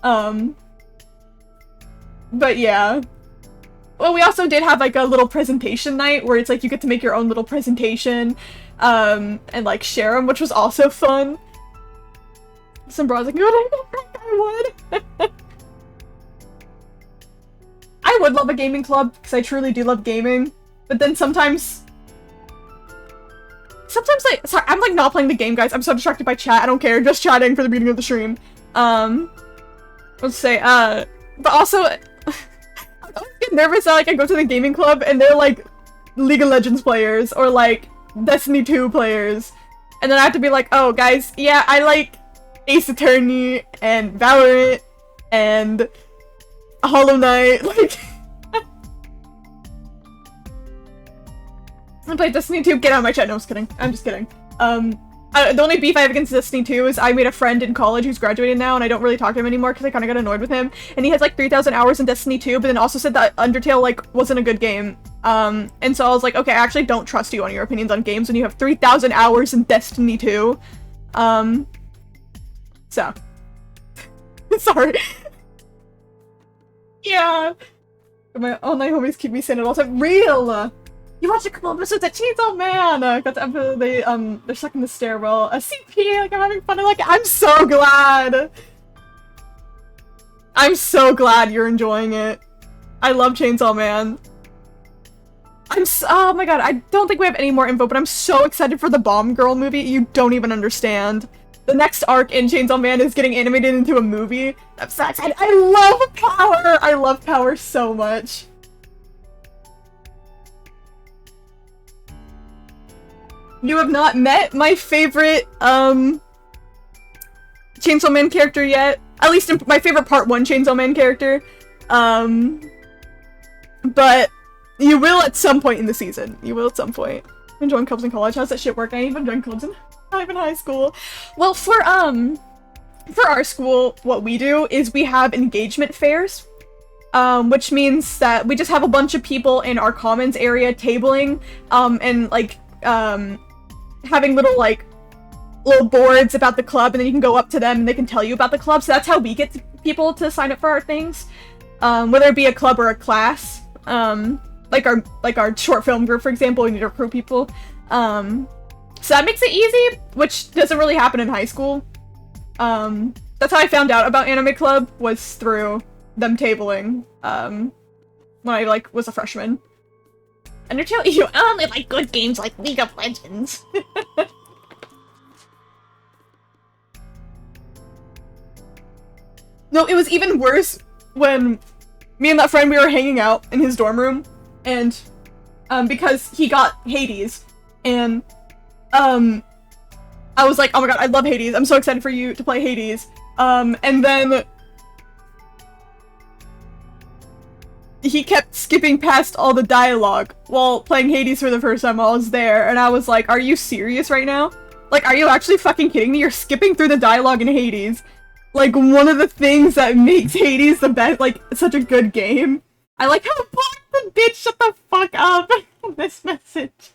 But yeah. Well, we also did have like a little presentation night where it's like you get to make your own little presentation and like share them, which was also fun. Some bros like, I would. I would love a gaming club because I truly do love gaming, but then sometimes like, sorry, I'm like not playing the game, guys. I'm so distracted by chat. I don't care. Just chatting for the beginning of the stream. Let's say, but also. I always get nervous that like I go to the gaming club and they're like League of Legends players or like Destiny 2 players, and then I have to be like, oh guys, yeah, I like Ace Attorney and Valorant and Hollow Knight, like I play Destiny 2, get out of my chat. No, I'm just kidding. The only beef I have against Destiny 2 is I made a friend in college who's graduated now, and I don't really talk to him anymore because I kind of got annoyed with him. And he has like 3,000 hours in Destiny 2, but then also said that Undertale like wasn't a good game. And so I was like, okay, I actually don't trust you on your opinions on games when you have 3,000 hours in Destiny 2. So. Sorry. Yeah. My online homies keep me saying it all the time. Real! You watched a couple episodes of Chainsaw Man! Got the episode, they're stuck in the stairwell. A CP, like, I'm having fun. I'm so glad! I'm so glad you're enjoying it. I love Chainsaw Man. Oh my god, I don't think we have any more info, but I'm so excited for the Bomb Girl movie, you don't even understand. The next arc in Chainsaw Man is getting animated into a movie. I'm so excited. I love Power! I love Power so much. You have not met my favorite, Chainsaw Man character yet. At least in my favorite Part 1 Chainsaw Man character. But you will at some point in the season. You will at some point. I'm joining clubs in college. How's that shit work? I ain't even joined clubs in high school. Well, for our school, what we do is we have engagement fairs. Which means that we just have a bunch of people in our commons area tabling, and like, having little boards about the club, and then you can go up to them and they can tell you about the club. So that's how we get people to sign up for our things. Whether it be a club or a class. Like our short film group, for example, we need to recruit people. So that makes it easy, which doesn't really happen in high school. That's how I found out about Anime Club, was through them tabling, when I, was a freshman. Undertale, you only like good games like League of Legends. No, it was even worse when me and that friend, we were hanging out in his dorm room, and, because he got Hades, and, I was like, oh my god, I love Hades, I'm so excited for you to play Hades, and then he kept skipping past all the dialogue while playing Hades for the first time while I was there, and I was like, are you serious right now? Like, are you actually fucking kidding me? You're skipping through the dialogue in Hades. Like, one of the things that makes Hades the best, such a good game. I like how the bitch shut the fuck up this message.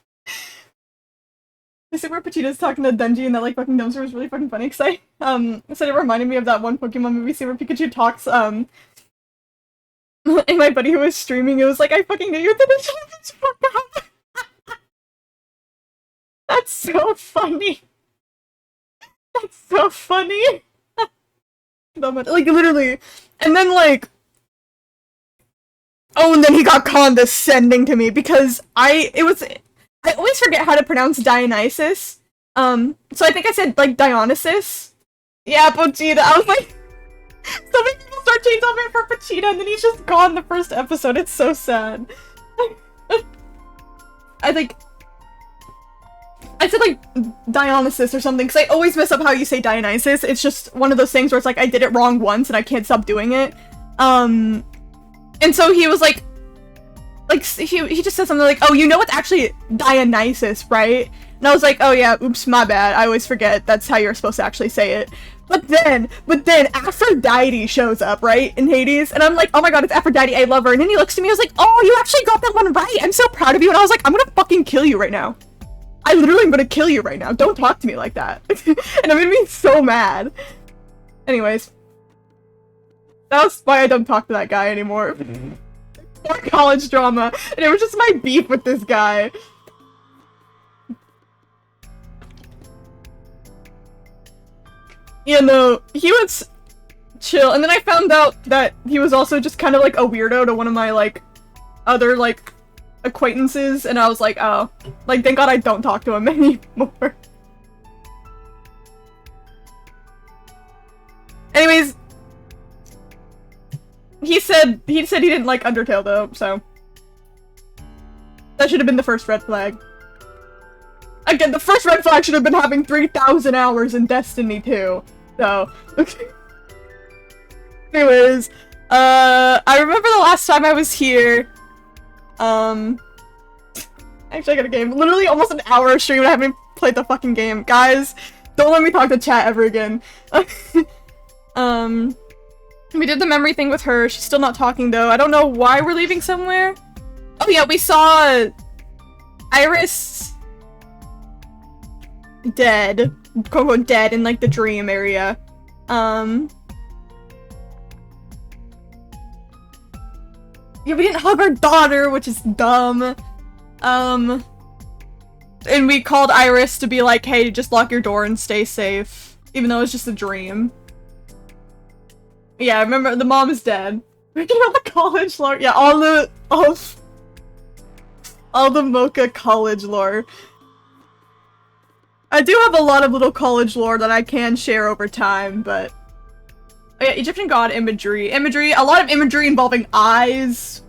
I see where Pachita's talking to Denji and that, fucking dumpster was really fucking funny, because I said it reminded me of that one Pokemon movie scene where Pikachu talks, and my buddy who was streaming, it was like, I fucking knew you didn't shut the fuck up. That's so funny. That's so funny. Literally. And then, oh, and then he got condescending to me, because I always forget how to pronounce Dionysus. So I think I said, Dionysus. Yeah, Pochita. I was like, so many people start Chainsaw Man for Pochita, and then he's just gone the first episode. It's so sad. I said, Dionysus or something, because I always mess up how you say Dionysus. It's just one of those things where it's I did it wrong once, and I can't stop doing it. And so he was he just said something like, oh, you know it's actually Dionysus, right? And I was like, oh yeah, oops, my bad. I always forget that's how you're supposed to actually say it. But then Aphrodite shows up, right, in Hades, and I'm like, oh my god, it's Aphrodite, I love her. And then he looks at me, I was like, oh, you actually got that one right. I'm so proud of you. And I was like, I'm gonna fucking kill you right now. I literally am gonna kill you right now. Don't talk to me like that. And I'm gonna be so mad. Anyways. That's why I don't talk to that guy anymore. More college drama. And it was just my beef with this guy. You know, he was chill. And then I found out that he was also just kind of a weirdo to one of my, other, acquaintances, and I was like, oh, thank god I don't talk to him anymore. Anyways, he said he didn't like Undertale though, so that should have been the first red flag. Again, the first red flag should have been having 3,000 hours in Destiny 2. So, okay. Anyways, I remember the last time I was here. Actually, I got a game. Literally almost an hour of stream and I haven't played the fucking game. Guys, don't let me talk to chat ever again. We did the memory thing with her. She's still not talking, though. I don't know why we're leaving somewhere. Oh yeah, we saw Iris dead, quote unquote dead in like the dream area. Yeah, we didn't hug our daughter, which is dumb. And we called Iris to be like, hey, just lock your door and stay safe. Even though it was just a dream. Yeah, remember, the mom is dead. We're getting all the college lore. Yeah, all the Mocha college lore. I do have a lot of little college lore that I can share over time, but... Oh yeah, Egyptian god imagery. A lot of imagery involving eyes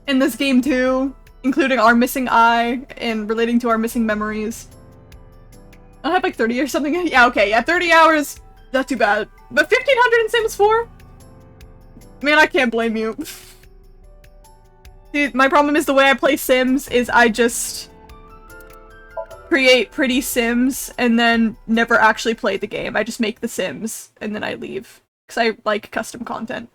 in this game too, including our missing eye and relating to our missing memories. I have like 30 or something. Yeah, okay, yeah, 30 hours, not too bad. But 1500 in Sims 4? Man, I can't blame you. Dude, my problem is the way I play Sims is I just create pretty Sims and then never actually play the game. I just make the Sims and then I leave. Because I like custom content.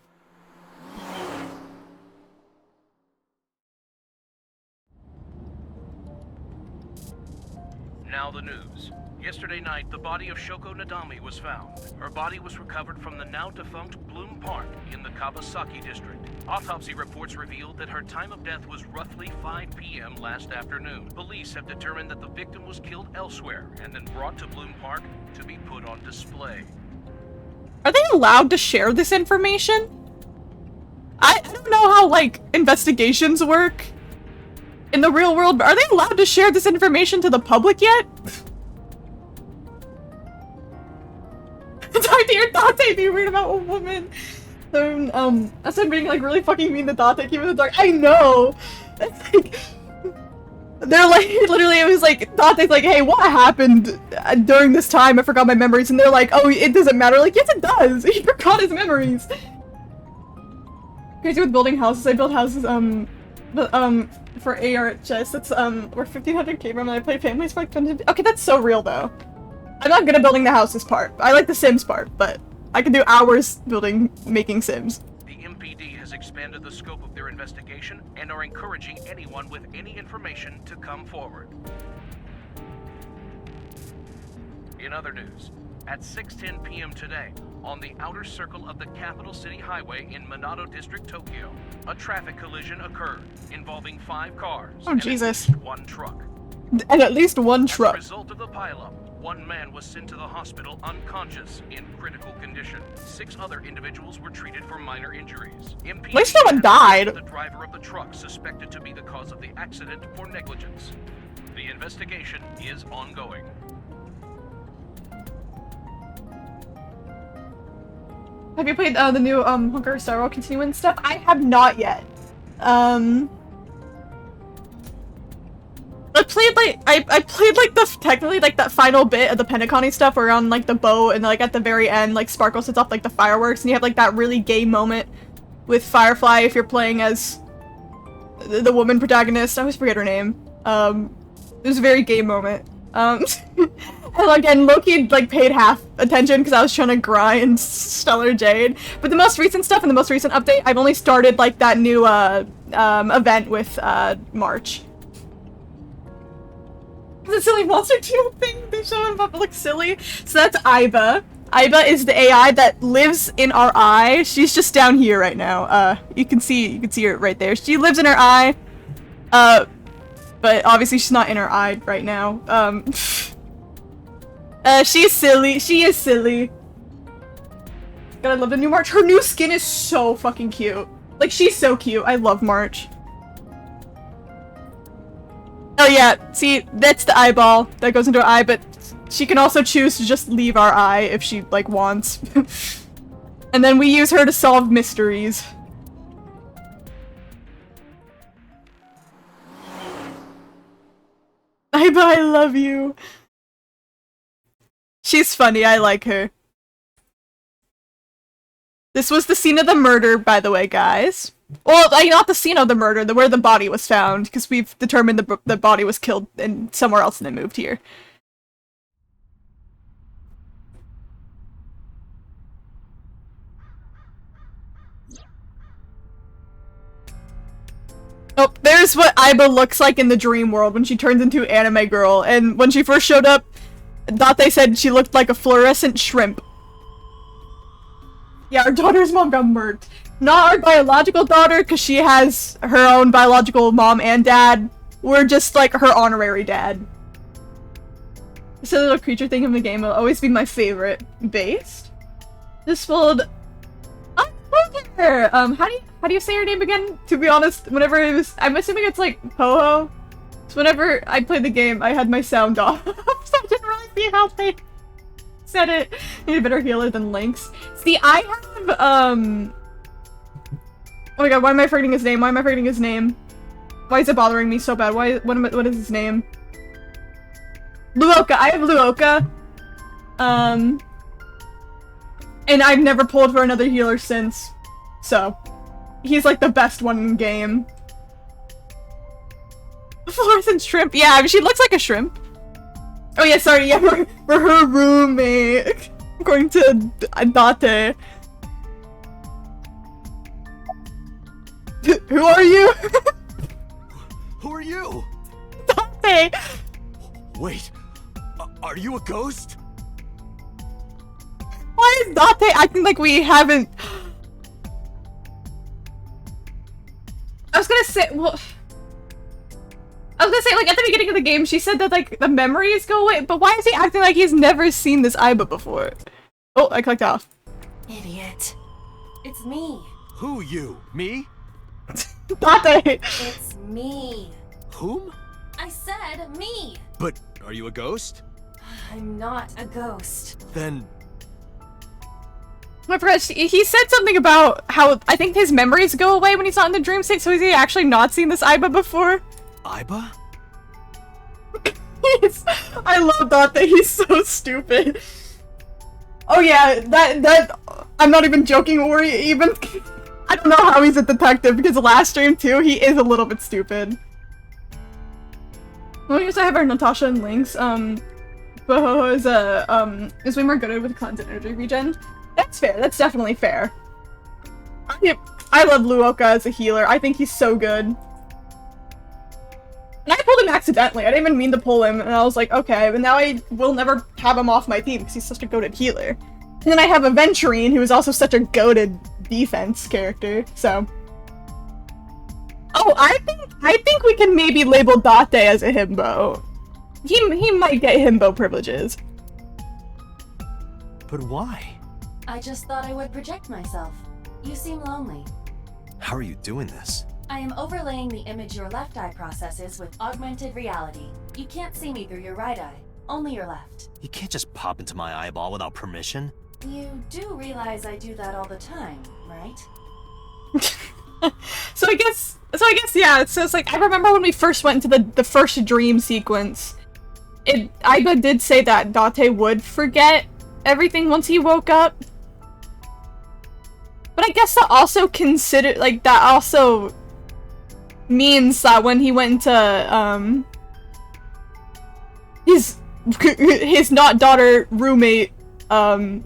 Now the news. Yesterday night, the body of Shoko Nadami was found. Her body was recovered from the now-defunct Bloom Park in the Kawasaki district. Autopsy reports revealed that her time of death was roughly 5 p.m. last afternoon. Police have determined that the victim was killed elsewhere and then brought to Bloom Park to be put on display. Are they allowed to share this information? I don't know how, like, investigations work in the real world, but are they allowed to share this information to the public yet? Talk to your Date, be weird about a woman. That's I'm being, like, really fucking mean to Date, even in the dark. I know! It's like... They're like, literally, it was like, Date's like, hey, what happened during this time? I forgot my memories. And they're like, oh, it doesn't matter. Like, yes, it does. He forgot his memories. Crazy with building houses. I build houses, for ARHS. That's, we're 1500k from and I play families for like 20. Okay, that's so real, though. I'm not good at building the houses part. I like the Sims part, but I can do hours making Sims. The MPD has expanded the scope of their investigation and are encouraging anyone with any information to come forward. In other news, at 6:10 p.m. today, on the outer circle of the capital city highway in Minato District, Tokyo, a traffic collision occurred involving 5 cars and Jesus. At least 1 truck. And at least 1 truck. As a result of the pileup, 1 man was sent to the hospital unconscious in critical condition. 6 other individuals were treated for minor injuries. MPD at least no one died. The driver of the truck suspected to be the cause of the accident for negligence. The investigation is ongoing. Have you played the new Hunger Star Rail Continuing stuff? I have not yet. I played like the technically like that final bit of the Pentacon stuff where you're on like the boat and like at the very end like Sparkle sets off like the fireworks and you have like that really gay moment with Firefly if you're playing as the woman protagonist. I always forget her name. It was a very gay moment. And again, Loki like paid half attention because I was trying to grind Stellar Jade. But the most recent stuff and the most recent update, I've only started like that new event with March. The silly monster 2 thing they show in public silly. So that's Aiba. Aiba is the AI that lives in our eye. She's just down here right now. You can see her right there. She lives in her eye. But obviously she's not in her eye right now. She's silly. She is silly. God, I love the new March. Her new skin is so fucking cute. Like, she's so cute. I love March. Oh yeah, see, that's the eyeball that goes into her eye, but she can also choose to just leave our eye if she, like, wants. And then we use her to solve mysteries. Aiba, I love you. She's funny, I like her. This was the scene of the murder, by the way, guys. Well, not the scene of the murder, where the body was found, because we've determined the body was killed in somewhere else and then moved here. Oh, there's is what Aiba looks like in the dream world when she turns into anime girl. And when she first showed up, Date said she looked like a fluorescent shrimp. Yeah, our daughter's mom got murked. Not our biological daughter, because she has her own biological mom and dad. We're just like her honorary dad. This little creature thing in the game will always be my favorite. Based? This fold. Oh, there. How do you say her name again? To be honest, whenever it was, I'm assuming it's like Poho. So whenever I played the game, I had my sound off, so I didn't really see how they said it. Need a better healer than Lynx. See, I have oh my god, why am I forgetting his name? Why am I forgetting his name? Why is it bothering me so bad? What is his name? Luoka. I have Luoka. And I've never pulled for another healer since. So, he's like the best one in game. Fluorescent shrimp. Yeah, I mean, she looks like a shrimp. Oh yeah, sorry. Yeah, we're her roommate. According to Date. Who are you? Who are you? Date. Wait, are you a ghost? Why is Date acting like we haven't? I was gonna say, well, like at the beginning of the game, she said that like the memories go away, but why is he acting like he's never seen this Aiba before? Oh, I clicked off. Idiot. It's me. Who you? Me? Date. It's me. Whom? I said me. But are you a ghost? I'm not a ghost. Then I forgot, he said something about how I think his memories go away when he's not in the dream state, so has he actually not seen this Aiba before? Aiba? I love that he's so stupid. Oh yeah, that I'm not even joking, or even I don't know how he's a detective, because last stream too, he is a little bit stupid. Well, I guess I have our Natasha and Lynx. Boho is way more good with constant energy regen. That's fair. That's definitely fair. I love Luoka as a healer. I think he's so good. And I pulled him accidentally. I didn't even mean to pull him, and I was like, okay, but now I will never have him off my team because he's such a goated healer. And then I have Aventurine, who is also such a goated defense character, so... Oh, I think we can maybe label Date as a himbo. He might get himbo privileges. But why? I just thought I would project myself. You seem lonely. How are you doing this? I am overlaying the image your left eye processes with augmented reality. You can't see me through your right eye, only your left. You can't just pop into my eyeball without permission. You do realize I do that all the time, right? So I guess yeah, so it's like, I remember when we first went into the first dream sequence, Aiba did say that Date would forget everything once he woke up. But I guess that also that also means that when he went into, his not daughter roommate, or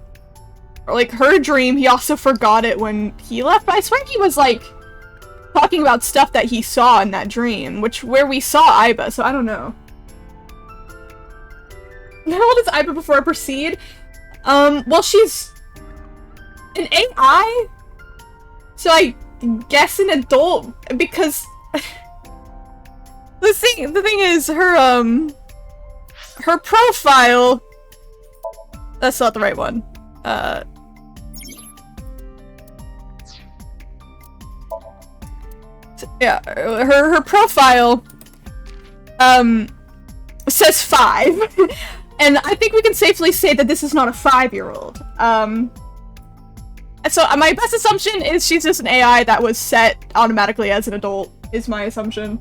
like her dream, he also forgot it when he left. But I swear he was like talking about stuff that he saw in that dream, where we saw Aiba, so I don't know. How old is Aiba before I proceed? Well, she's an AI, so I guess an adult, because the thing is, her profile, that's not the right one. Yeah, her profile, says 5. And I think we can safely say that this is not a 5-year-old. So my best assumption is she's just an AI that was set automatically as an adult, is my assumption.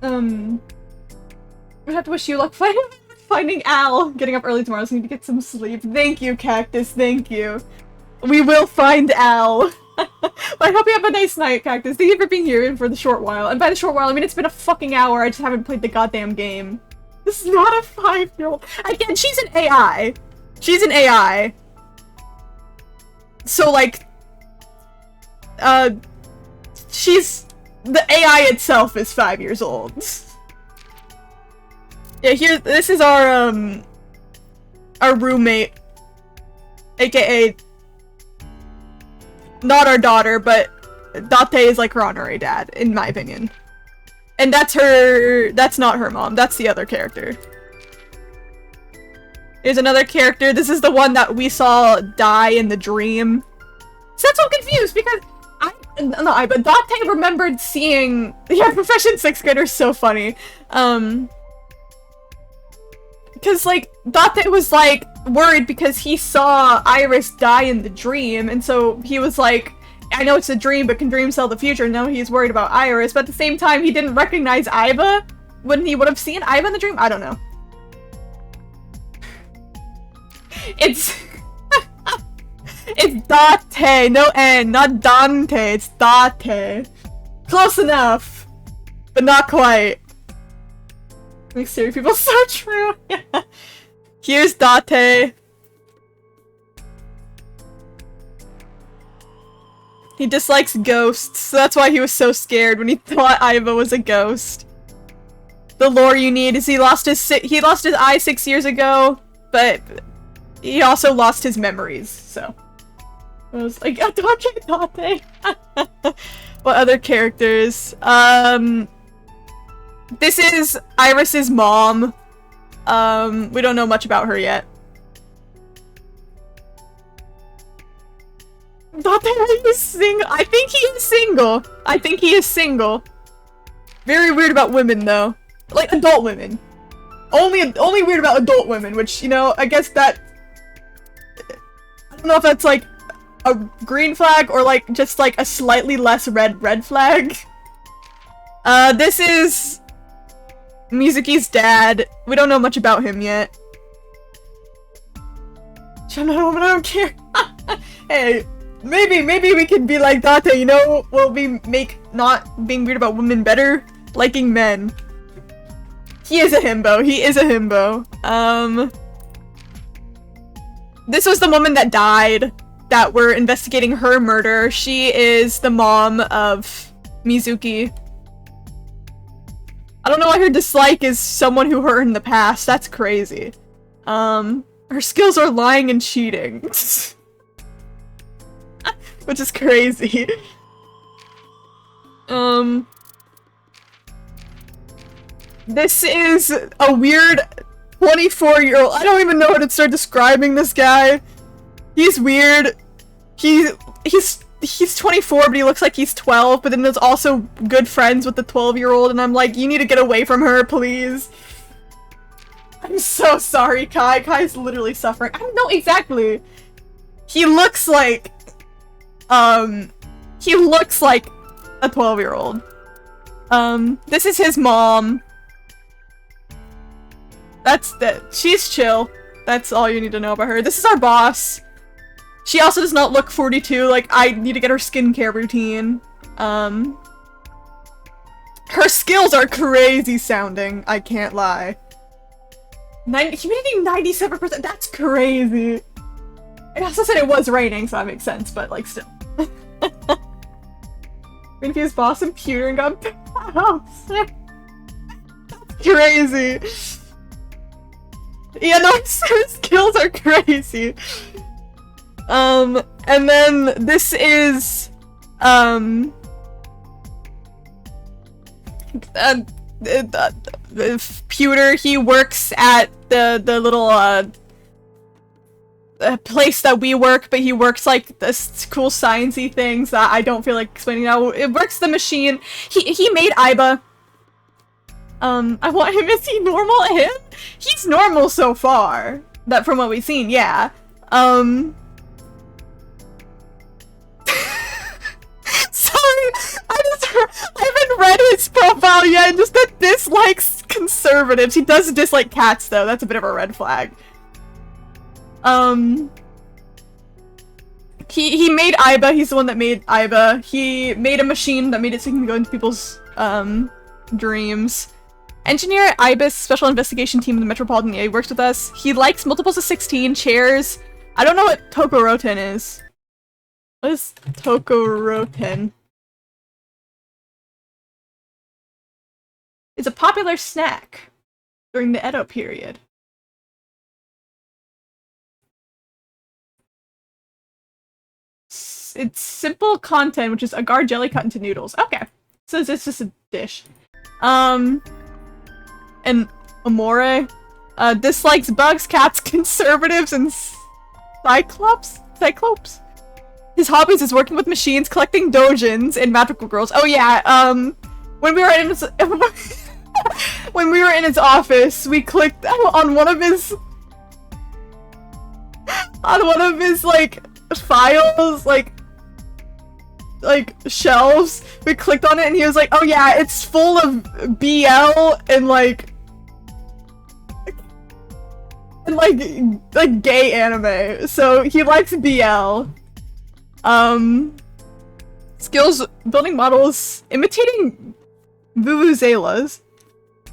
I have to wish you luck finding Al. Getting up early tomorrow, so I need to get some sleep. Thank you, Cactus, thank you. We will find Al. I hope you have a nice night, Cactus. Thank you for being here for the short while. And by the short while, I mean it's been a fucking hour, I just haven't played the goddamn game. This is not a 5-year-old. Again, she's an AI. She's an AI. So, like, the AI itself is 5 years old. Yeah, this is our roommate, aka not our daughter, but Date is like her honorary dad, in my opinion. And that's not her mom, that's the other character. Here's another character, this is the one that we saw die in the dream. So that's so confused, because but Date remembered seeing, yeah, Profession 6th grader is so funny. Because, like, Date was, like, worried because he saw Iris die in the dream, and so he was like, I know it's a dream, but can dreams tell the future? And now he's worried about Iris, but at the same time, he didn't recognize Aiba when he would have seen Aiba in the dream? I don't know. It's... it's Date, no N, not Dante, it's Date. Close enough, but not quite. Makes Siri people so true. Yeah. Here's Date. He dislikes ghosts, so that's why he was so scared when he thought Aiba was a ghost. The lore you need is he lost his eye 6 years ago, but he also lost his memories, so. I was like, oh, Date. What other characters? This is Iris's mom. We don't know much about her yet. Date is single. I think he is single. I think he is single. Very weird about women, though. Like, adult women. Only weird about adult women, which, you know, I guess that... I don't know if that's, like, a green flag or, like, just, like, a slightly less red flag. This is... Mizuki's dad. We don't know much about him yet. I don't care. Hey, maybe we could be like Date, you know? We'll make not being weird about women better, liking men. He is a himbo. This was the woman that died, that we're investigating her murder. She is the mom of Mizuki. I don't know why her dislike is someone who hurt her in the past. That's crazy. Her skills are lying and cheating. Which is crazy. This is a weird 24-year-old. I don't even know how to start describing this guy. He's weird. He's 24, but he looks like he's 12, but then there's also good friends with the 12-year-old, and I'm like, you need to get away from her, please. I'm so sorry, Kai. Kai's literally suffering. I don't know exactly. He looks like a 12-year-old. This is his mom. She's chill. That's all you need to know about her. This is our boss. She also does not look 42, like, I need to get her skincare routine. Her skills are crazy sounding, I can't lie. Humidity 97%, that's crazy! I also said it was raining, so that makes sense, but, like, still. Confused boss and pewter and got house. That's crazy! Yeah, no, her skills are crazy. And then this is, Pewter. He works at the little, place that we work, but he works, like, this cool sciencey things that I don't feel like explaining now. It works the machine. He made Aiba. I want him, is he normal? Him? He's normal so far. That from what we've seen, yeah. Sorry, I haven't read his profile yet, just that dislikes conservatives. He does dislike cats, though. That's a bit of a red flag. He made Aiba. He's the one that made Aiba. He made a machine that made it so he can go into people's, dreams. Engineer at Aiba's Special Investigation Team in the Metropolitan area works with us. He likes multiples of 16, chairs. I don't know what Tokoroten is. What is Tokoroten? is a popular snack during the Edo period. It's simple content, which is agar jelly cut into noodles. Okay. So it's just a dish. And Amore dislikes bugs, cats, conservatives, and cyclops? His hobbies is working with machines, collecting dojins, and magical girls. Oh yeah, when we were in his when we were in his office, we clicked on one of his like files, like shelves. We clicked on it and he was like, oh yeah, it's full of BL and like gay anime. So he likes BL. Skills building models, imitating vuvuzelas.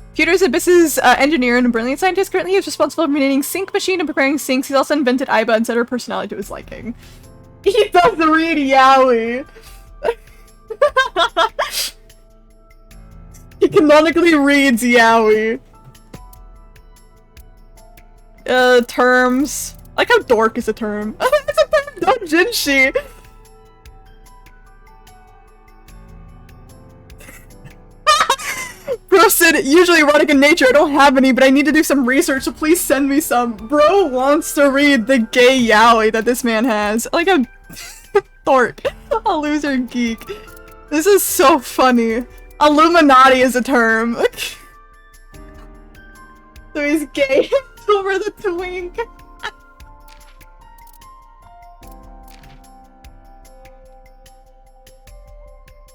Computers Abyss's engineer and a brilliant scientist. Currently he is responsible for maintaining sync machine and preparing sinks. He's also invented Aiba and set her personality to his liking. He does read yaoi. He canonically reads yaoi. Terms. I like how dork is a term. It's a term, doujinshi. Bro said, usually erotic in nature, I don't have any, but I need to do some research, so please send me some. Bro wants to read the gay yaoi that this man has. Like a dork. A loser geek. This is so funny. Illuminati is a term. So he's gay over the twink.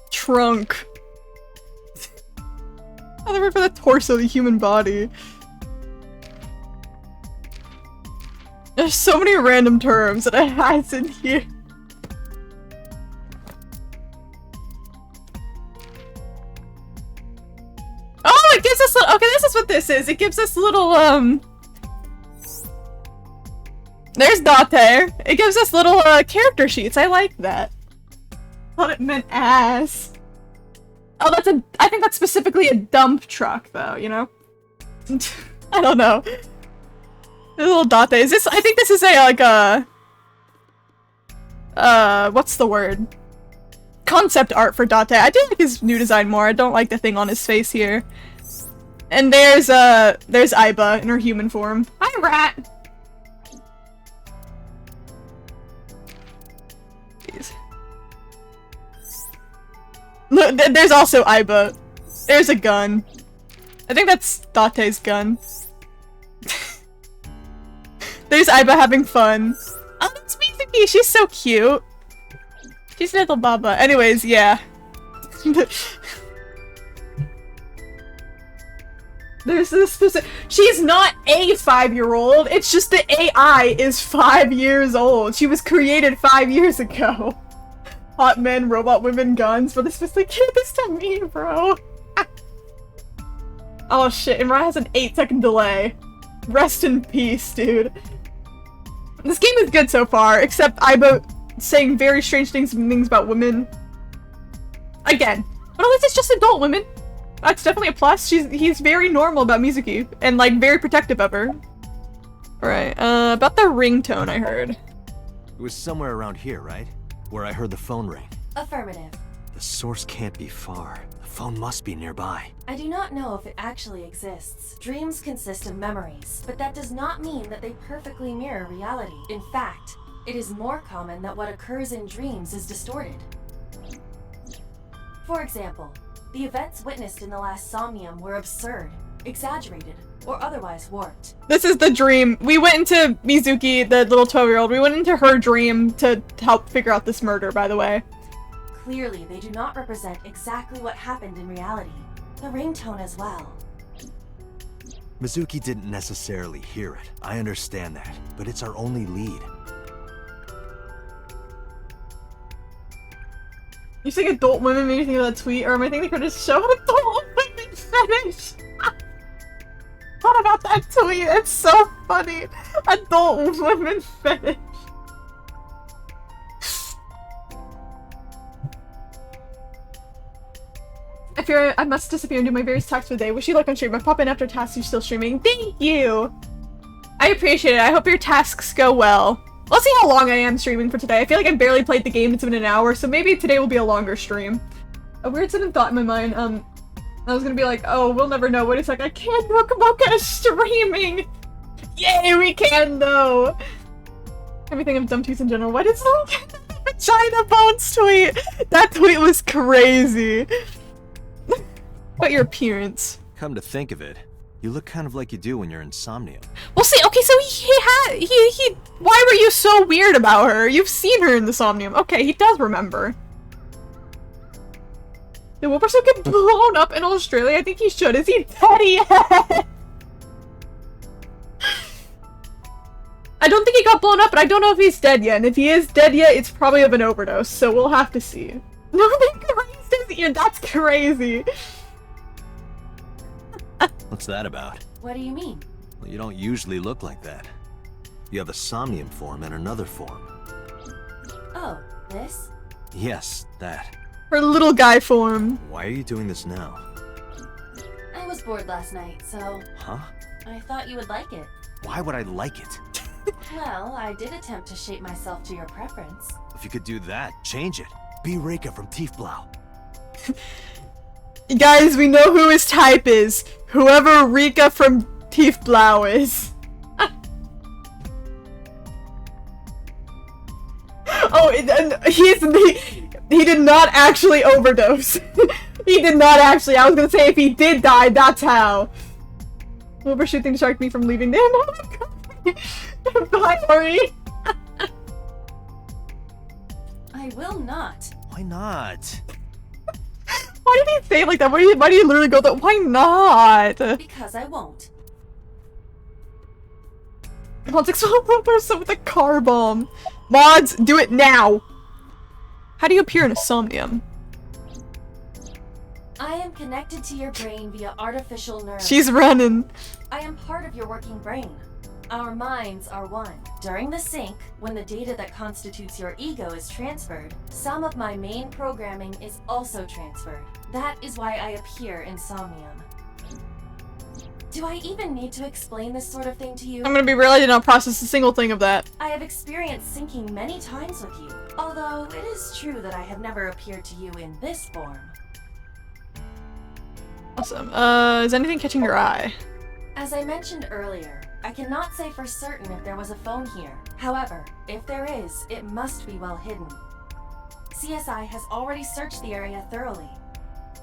Trunk. I never for the torso, the human body. There's so many random terms that it has in here. Oh, it gives us okay, this is what this is. It gives us little there's Date. It gives us little character sheets. I like that. Thought it meant ass. Oh, I think that's specifically a dump truck, though, you know? I don't know. There's a little Date. Is this- I think this is a, like a... what's the word? Concept art for Date. I do like his new design more. I don't like the thing on his face here. And there's Aiba in her human form. Hi, rat! Jeez. Look, there's also Aiba. There's a gun. I think that's Date's gun. There's Aiba having fun. Oh, that's Mizuki! She's so cute! She's a little baba. Anyways, yeah. There's this specific- She's not a 5-year-old! It's just the AI is 5 years old! She was created 5 years ago! Hot men, robot women, guns, but this was like, give this to me, bro! Oh shit, Imra has an 8-second delay. Rest in peace, dude. This game is good so far, except Aiba saying very strange things about women. Again. But at least it's just adult women. That's definitely a plus. He's very normal about Mizuki, and like very protective of her. Alright, about the ringtone I heard. It was somewhere around here, right? Where I heard the phone ring. Affirmative. The source can't be far. The phone must be nearby. I do not know if it actually exists. Dreams consist of memories, but that does not mean that they perfectly mirror reality. In fact, it is more common that what occurs in dreams is distorted. For example, the events witnessed in the last Somnium were absurd, exaggerated, or otherwise warped. This is the dream. We went into Mizuki, the little 12-year-old, we went into her dream to help figure out this murder, by the way. Clearly, they do not represent exactly what happened in reality. The ringtone as well. Mizuki didn't necessarily hear it. I understand that, but it's our only lead. You saying adult women made me think of that tweet, or am I thinking they could just show adult women fetish? What about that tweet? It's so funny. Adult women fetish. I must disappear and do my various tasks for the day. Wish you luck on stream. I pop in after tasks. You're still streaming. Thank you. I appreciate it. I hope your tasks go well. Let's see how long I am streaming for today. I feel like I barely played the game. It's been an hour, so maybe today will be a longer stream. A weird sudden thought in my mind. I was gonna be like, oh, we'll never know. Wait a sec. I can't. Mocha is streaming. Yay, we can though. Everything of dumb tweets in general. What is the Vagina Bones tweet? That tweet was crazy. About your appearance. Come to think of it, you look kind of like you do when you're in Somnium. Well, see, okay, so he why were you so weird about her? You've seen her in the Somnium. Okay, he does remember. Did Wilburson get blown up in Australia? I think he should. Is he dead yet? I don't think he got blown up, but I don't know if he's dead yet. And if he is dead yet, it's probably of an overdose, so we'll have to see. No, they grazed his ear. That's crazy. What's that about? What do you mean? Well, you don't usually look like that. You have a Somnium form and another form. Oh, this? Yes, that. Her little guy form. Why are you doing this now? I was bored last night, so Huh? I thought you would like it. Why would I like it? Well, I did attempt to shape myself to your preference. If you could do that, change it. Be Reika from Tiefblau. Guys, we know who his type is. Whoever Rika from Tiefblau is. Oh, he did not actually overdose. He did not actually. I was gonna say if he did die, that's how. Overshooting distracted me from leaving. Oh my god. Bye, Ori. I will not. Why not? Why did he say it like that? Why do you literally go that? Why not? Because I won't. Mods explode one person with a car bomb. Mods, do it now. How do you appear in a Somnium? I am connected to your brain via artificial nerves. She's running. I am part of your working brain. Our minds are one. During the sync, when the data that constitutes your ego is transferred, some of my main programming is also transferred. That is why I appear in Somnium. Do I even need to explain this sort of thing to you? I'm gonna be real, I did not process a single thing of that. I have experienced syncing many times with you, although it is true that I have never appeared to you in this form. Awesome. Is anything catching your eye? As I mentioned earlier, I cannot say for certain if there was a phone here. However, if there is, it must be well hidden. CSI has already searched the area thoroughly,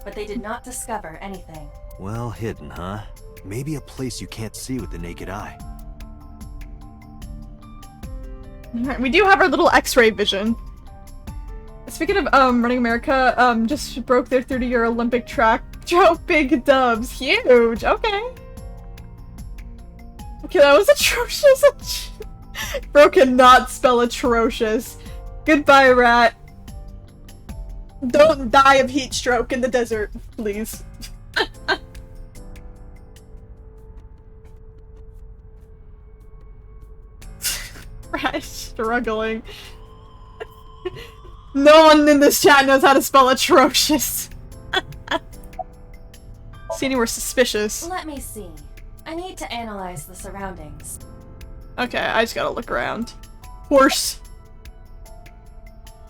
but they did not discover anything. Well hidden, huh? Maybe a place you can't see with the naked eye. Alright, we do have our little X-ray vision. Speaking of Running America, just broke their 30-year Olympic track. Joe Big Dubs. Huge. Okay. Okay, that was atrocious. Bro cannot spell atrocious. Goodbye, rat. Don't die of heat stroke in the desert, please. Rat struggling. No one in this chat knows how to spell atrocious. See anywhere suspicious? Let me see. I need to analyze the surroundings. Okay, I just gotta look around. Horse.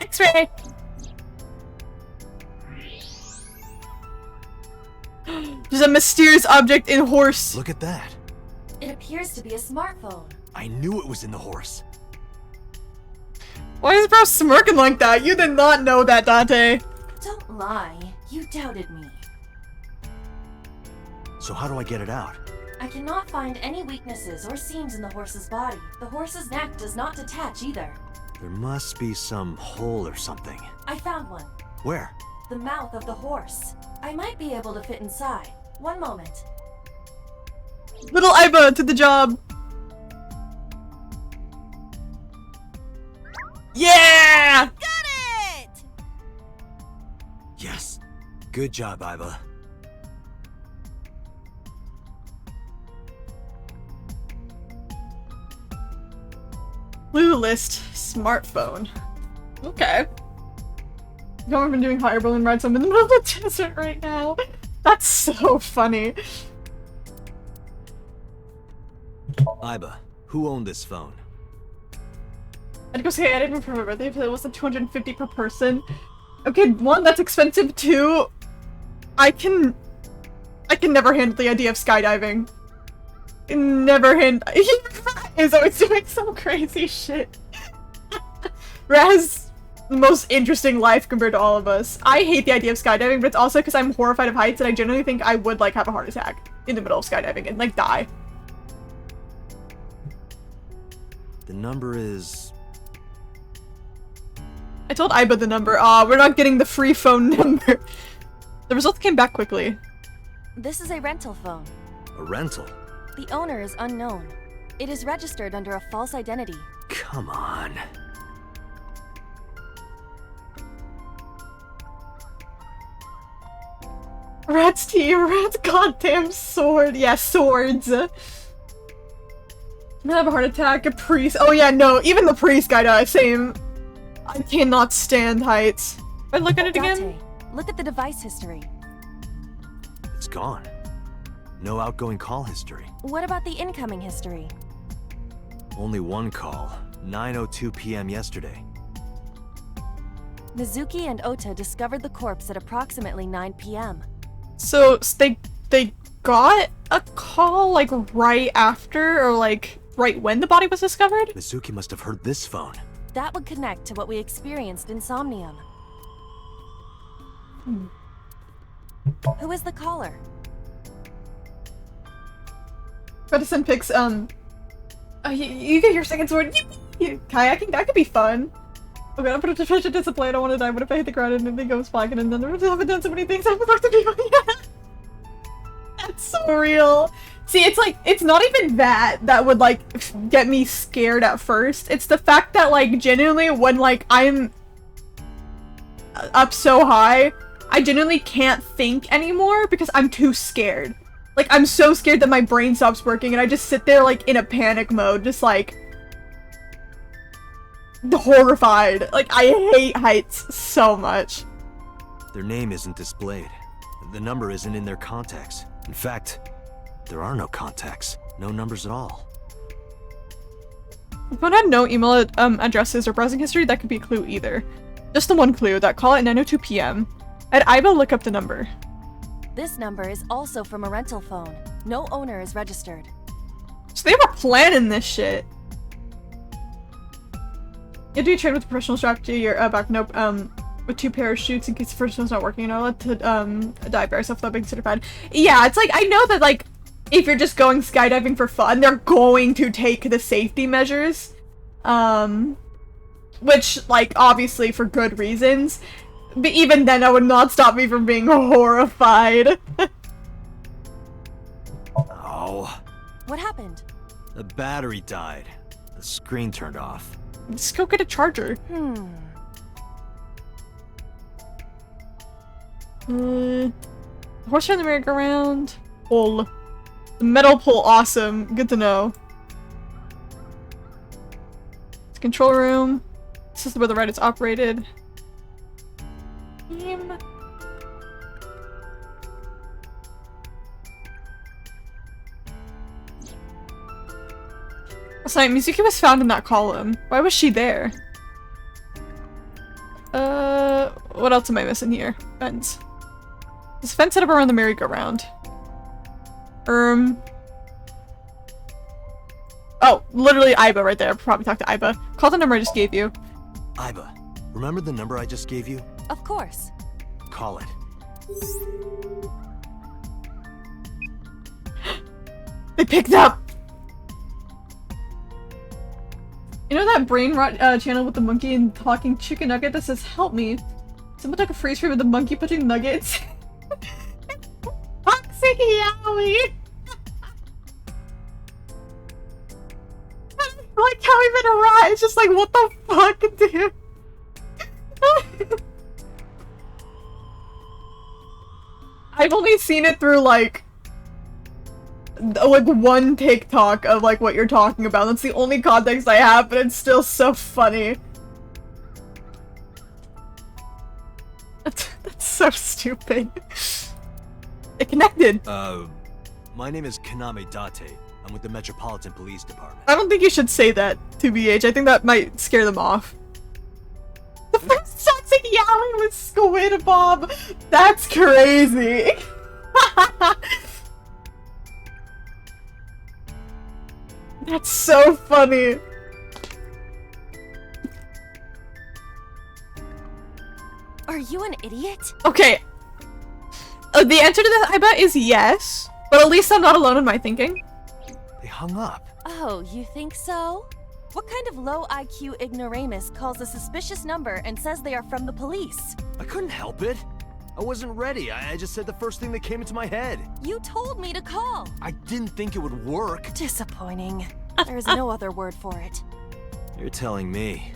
X-ray! There's a mysterious object in horse. Look at that. It appears to be a smartphone. I knew it was in the horse. Why is bro smirking like that? You did not know that, Dante. Don't lie. You doubted me. So how do I get it out? I cannot find any weaknesses or seams in the horse's body. The horse's neck does not detach either. There must be some hole or something. I found one. Where? The mouth of the horse. I might be able to fit inside. One moment. Little Iba to the job. Yeah! Got it! Yes. Good job, Iba. Blue list smartphone. Okay. I've been doing higher balloon rides, so I'm in the middle of the desert right now. That's so funny. Iba, who owned this phone? I'd go say I didn't remember my birthday, but it wasn't 250 per person. Okay, one, that's expensive. Two, I can never handle the idea of skydiving. Never handle. Is always doing some crazy shit. Raz, the most interesting life compared to all of us. I hate the idea of skydiving, but it's also because I'm horrified of heights, and I genuinely think I would like have a heart attack in the middle of skydiving and like die. The number is... I told Iba the number. We're not getting the free phone number. The results came back quickly. This is a rental phone. a rental. The owner is unknown. It is registered under a false identity. Come on. Rat's team, Rat's goddamn sword. Yeah, swords. I'm gonna have a heart attack, a priest. Oh yeah, no, even the priest guy died. Same. I cannot stand heights. I look at it again. Date, look at the device history. It's gone. No outgoing call history. What about the incoming history? Only one call. 9:02 p.m. yesterday. Mizuki and Ota discovered the corpse at approximately 9 p.m. So they got a call like right after or like right when the body was discovered? Mizuki must have heard this phone. That would connect to what we experienced in Somnium. Who is the caller? Gotta send pics, you get your second sword. Kayaking, that could be fun. Oh god, I'm gonna try to discipline. I don't want to die. What if I hit the ground and anything goes flying and then I haven't done so many things I would like to do yet? That's so real. See, it's like, it's not even that would like get me scared at first. It's the fact that like genuinely when like I'm up so high, I genuinely can't think anymore because I'm too scared. Like, I'm so scared that my brain stops working and I just sit there, like, in a panic mode, just, like, horrified. Like, I hate heights so much. Their name isn't displayed. The number isn't in their contacts. In fact, there are no contacts. No numbers at all. If one had no email addresses or browsing history, that could be a clue either. Just the one clue, that call at 9:02 p.m. I'd Iba look up the number. This number is also from a rental phone. No owner is registered. So they were planning this shit. You do train with a professional strategy, you're back, nope, with 2 parachutes in case the first one's not working, you're not allowed to, dive by yourself without being certified. Yeah, it's like, I know that, like, if you're just going skydiving for fun, they're going to take the safety measures. Which, like, obviously for good reasons. But even then, that would not stop me from being horrified. Oh. What happened? The battery died. The screen turned off. Just go get a charger. Horse in the merry-go-round. Pull. The metal pull, awesome. Good to know. It's control room. This is where the ride is operated. Last night, Mizuki was found in that column. Why was she there? What else am I missing here? Fence. There's a fence set up around the merry-go-round. Oh, literally Iba right there. Probably talk to Iba. Call the number I just gave you. Iba, remember the number I just gave you? Of course. Call it. They picked up! You know that brain rot channel with the monkey and talking chicken nugget that says, "Help me"? Someone took a freeze frame of the monkey punching nuggets. Toxic Yowie! I like how even a rat is just like, what the fuck, dude? I've only seen it through like one TikTok of like what you're talking about. That's the only context I have, but it's still so funny. so stupid. It connected. My name is Kaname Date. I'm with the Metropolitan Police Department. I don't think you should say that to BH. I think that might scare them off. The first toxic yaoi was Squid Bob. That's crazy. That's so funny. Are you an idiot? Okay. The answer to that, I bet, is yes. But at least I'm not alone in my thinking. They hung up. Oh, you think so? What kind of low IQ ignoramus calls a suspicious number and says they are from the police? I couldn't help it. I wasn't ready. I just said the first thing that came into my head. You told me to call. I didn't think it would work. Disappointing. There is no other word for it. You're telling me.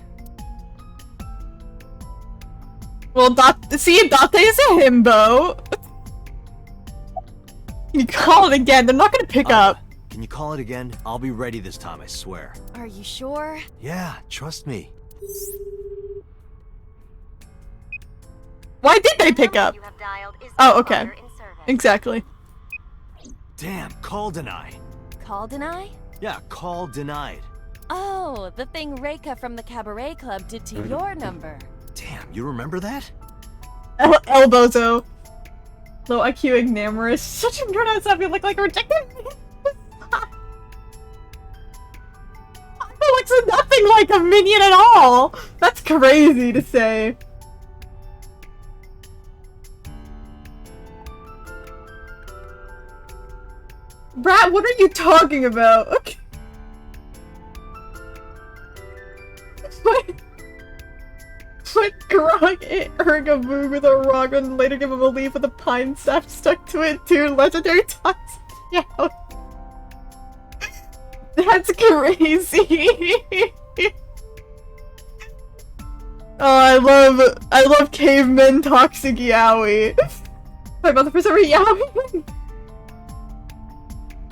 Well, Date is a himbo. You call it again. They're not gonna pick up. Can you call it again? I'll be ready this time, I swear. Are you sure? Yeah, trust me. Why did they pick up? Oh, okay. Exactly. Damn, call deny. Call deny? Yeah, call denied. Oh, the thing Reika from the Cabaret Club did to your number. Damn, you remember that? Elbozo. Low IQ ignoramus. Such a nerd ass. I feel like a rejected. I feel like so nothing like a minion at all. That's crazy to say. Brat, what are you talking about? Okay. What Grog ate Ergaboo with a rock and later give him a leaf with a pine staff stuck to it too. Legendary toxic. Yeah. That's crazy. Oh, I love cavemen toxic yaoi. Talk about the first ever yaoi.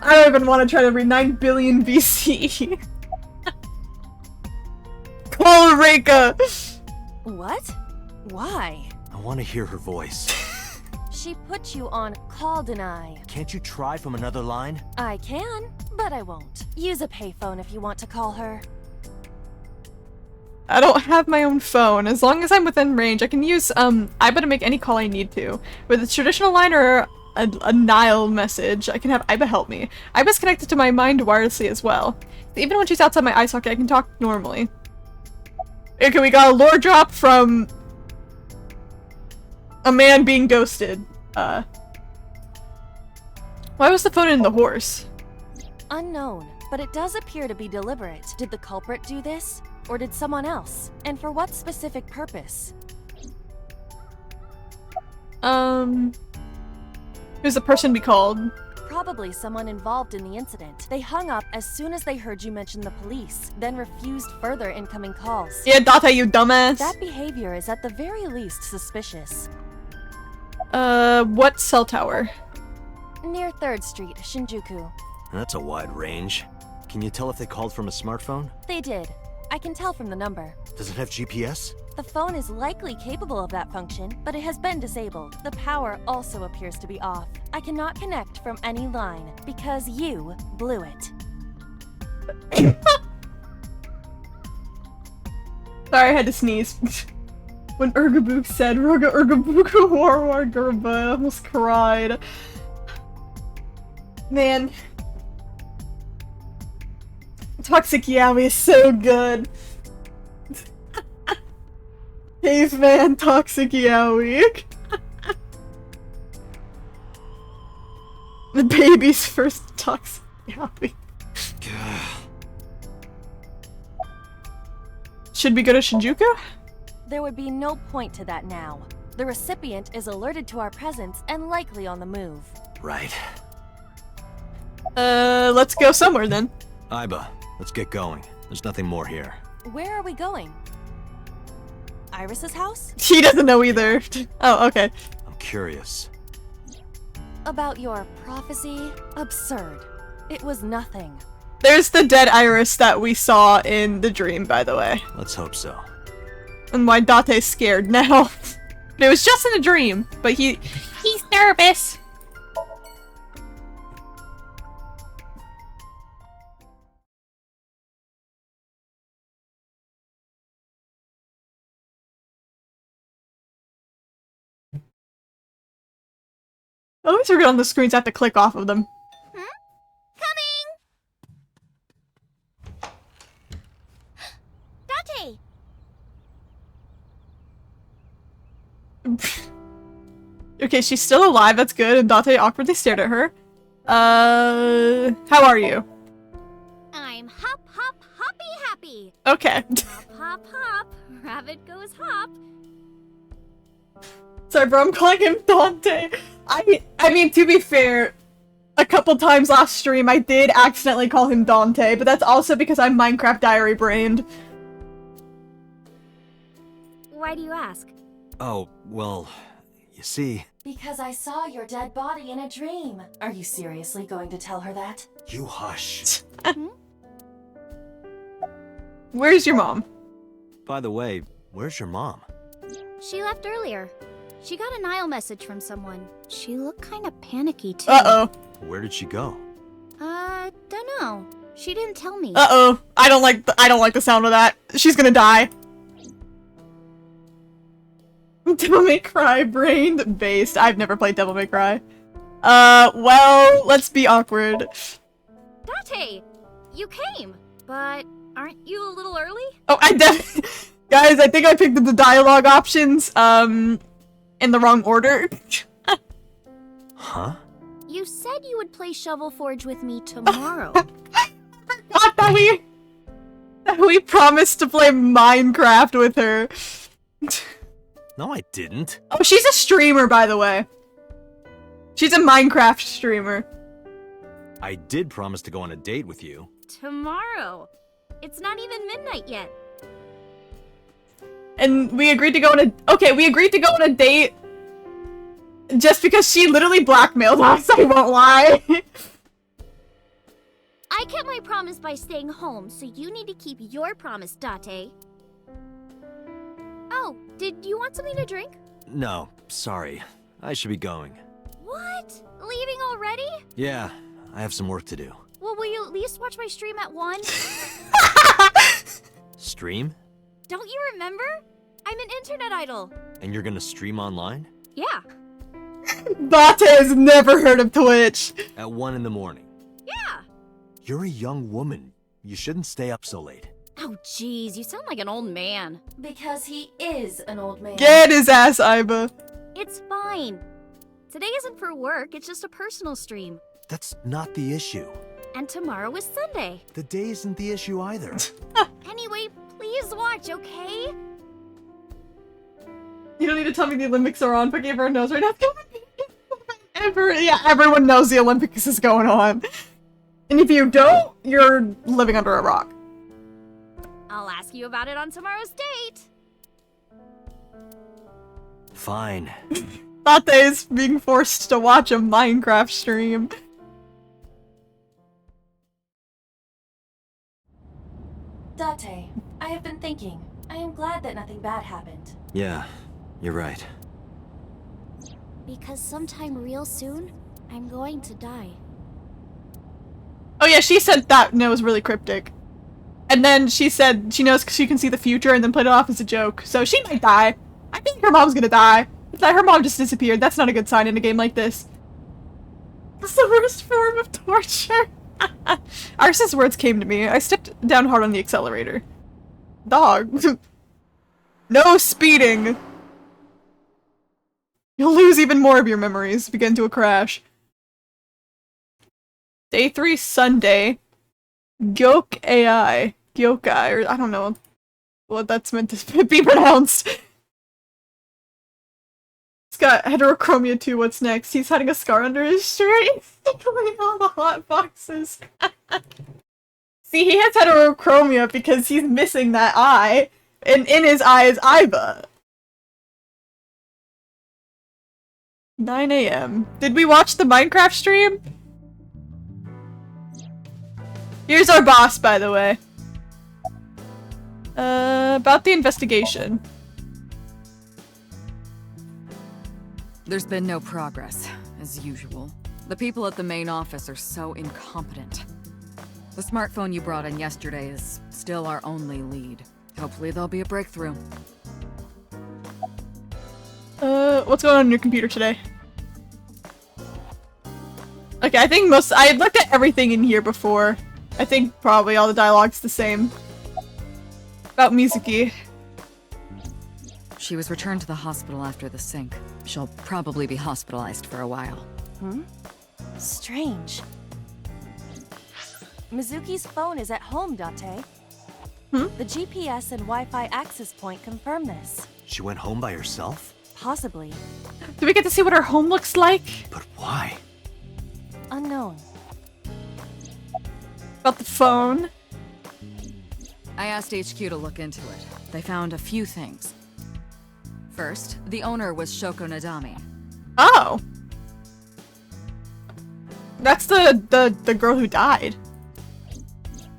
I don't even want to try to read 9 billion BC. Call Reika. What? Why? I want to hear her voice. She put you on call deny. Can't you try from another line? I can, but I won't. Use a payphone if you want to call her. I don't have my own phone. As long as I'm within range, I can use Aiba to make any call I need to. With a traditional line or a Nile message, I can have Aiba help me. Aiba's connected to my mind wirelessly as well. Even when she's outside my eye socket, I can talk normally. Okay, we got a lore drop from a man being ghosted. Why was the phone in the horse? Unknown, but it does appear to be deliberate. Did the culprit do this? Or did someone else? And for what specific purpose? Who's the person we called? Probably someone involved in the incident. They hung up as soon as they heard you mention the police, then refused further incoming calls. Yeah, Date, you dumbass. That behavior is at the very least suspicious. What cell tower? Near 3rd Street, Shinjuku. That's a wide range. Can you tell if they called from a smartphone? They did. I can tell from the number. Does it have GPS? The phone is likely capable of that function, but it has been disabled. The power also appears to be off. I cannot connect from any line, because you blew it. Sorry, I had to sneeze. When Ergabook said Ruga Ergabuku War Gerba, I almost cried. Man. Toxic Yaoi is so good. Caveman Toxic Yaoi. The baby's first Toxic Yaoi. Should we go to Shinjuku? There would be no point to that now. The recipient is alerted to our presence and likely on the move. Right. Let's go somewhere then. Aiba, let's get going. There's nothing more here. Where are we going? Iris's house? He doesn't know either. Oh, okay. I'm curious. About your prophecy? Absurd. It was nothing. There's the dead Iris that we saw in the dream, by the way. Let's hope so. And why Date's scared now. But it was just in a dream. But he's nervous. I always forget on the screens I have to click off of them. Coming! Date! Okay, she's still alive, that's good, and Date awkwardly stared at her. How are you? I'm hop, hop, hoppy happy. Okay. Hop, hop, hop. Rabbit goes hop. Sorry, bro, I'm calling him Dante. I mean, to be fair, a couple times last stream I did accidentally call him Dante, but that's also because I'm Minecraft Diary brained. Why do you ask? Oh, well, you see... Because I saw your dead body in a dream. Are you seriously going to tell her that? You hush. Where's your mom? By the way, where's your mom? She left earlier. She got a Nile message from someone. She looked kind of panicky, too. Uh-oh. Where did she go? Don't know. She didn't tell me. Uh-oh. I don't like the sound of that. She's gonna die. Devil May Cry brained based. I've never played Devil May Cry. Well, let's be awkward. Date! You came, but aren't you a little early? Oh, guys, I think I picked the dialogue options, in the wrong order. Huh? You said you would play Shovel Forge with me tomorrow. Not that we promised to play Minecraft with her. No, I didn't. Oh, she's a streamer, by the way. She's a Minecraft streamer. I did promise to go on a date with you. Tomorrow. It's not even midnight yet. And we agreed to go on we agreed to go on a date just because she literally blackmailed us, I won't lie. I kept my promise by staying home, so you need to keep your promise, Date. Oh, did you want something to drink? No, sorry. I should be going. What? Leaving already? Yeah, I have some work to do. Well, will you at least watch my stream at 1? Stream? Don't you remember? I'm an internet idol. And you're gonna stream online? Yeah. Bate has never heard of Twitch. At 1 in the morning. Yeah. You're a young woman. You shouldn't stay up so late. Oh, jeez, you sound like an old man. Because he is an old man. Get his ass, Iba. It's fine. Today isn't for work, it's just a personal stream. That's not the issue. And tomorrow is Sunday. The day isn't the issue either. Anyway, please watch, okay? You don't need to tell me the Olympics are on, but everyone knows right now. Everyone knows the Olympics is going on. And if you don't, you're living under a rock. I'll ask you about it on tomorrow's date. Fine. Tate is being forced to watch a Minecraft stream. Date, I have been thinking. I am glad that nothing bad happened. Yeah, you're right. Because sometime real soon, I'm going to die. Oh yeah, she said that, and it was really cryptic. And then she said she knows she can see the future and then played it off as a joke. So she might die. I think her mom's gonna die. It's that her mom just disappeared. That's not a good sign in a game like this. That's the worst form of torture. Arceus' words came to me. I stepped down hard on the accelerator. Dog. No speeding. You'll lose even more of your memories if you get into a crash. Day 3 Sunday. Gyok AI. Gyokai, or I don't know what that's meant to be pronounced. He's got heterochromia too, what's next? He's hiding a scar under his shirt. He's tickling all the hot boxes. See, he has heterochromia because he's missing that eye, and in his eye is Iba. 9 AM. Did we watch the Minecraft stream? Here's our boss, by the way. About the investigation. There's been no progress, as usual. The people at the main office are so incompetent. The smartphone you brought in yesterday is still our only lead. Hopefully there'll be a breakthrough. What's going on your computer today? Okay, I think I looked at everything in here before. I think probably all the dialogue's the same. About Mizuki. She was returned to the hospital after the sync. She'll probably be hospitalized for a while. Strange. Mizuki's phone is at home, Date. The GPS and Wi-Fi access point confirm this. She went home by herself? Possibly. Do we get to see what her home looks like? But why? Unknown. About the phone? I asked HQ to look into it. They found a few things. First, the owner was Shoko Nadami. Oh. That's the girl who died.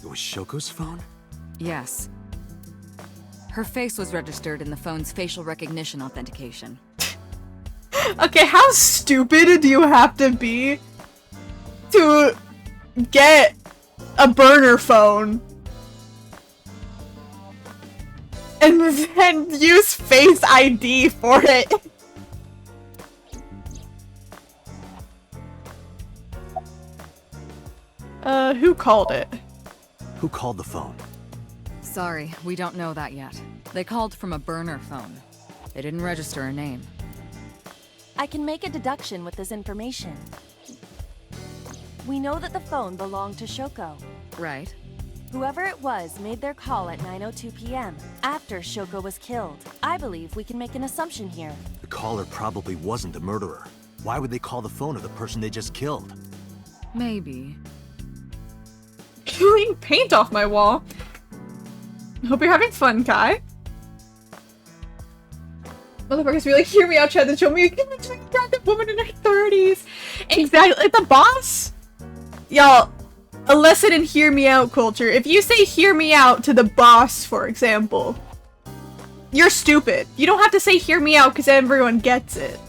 It was Shoko's phone? Yes. Her face was registered in the phone's facial recognition authentication. Okay, how stupid do you have to be to get a burner phone and then use Face ID for it? Who called it? Who called the phone? Sorry, we don't know that yet. They called from a burner phone. They didn't register a name. I can make a deduction with this information. We know that the phone belonged to Shoko. Right. Whoever it was made their call at 9:02 p.m. after Shoko was killed. I believe we can make an assumption here. The caller probably wasn't the murderer. Why would they call the phone of the person they just killed? Maybe. Peeling paint off my wall. Hope you're having fun, Kai. Motherfuckers be like, hear me out, Chad, and show me a attractive woman in her 30s. Exactly, like the boss. Y'all, a lesson in hear me out culture. If you say hear me out to the boss, for example, you're stupid. You don't have to say hear me out because everyone gets it.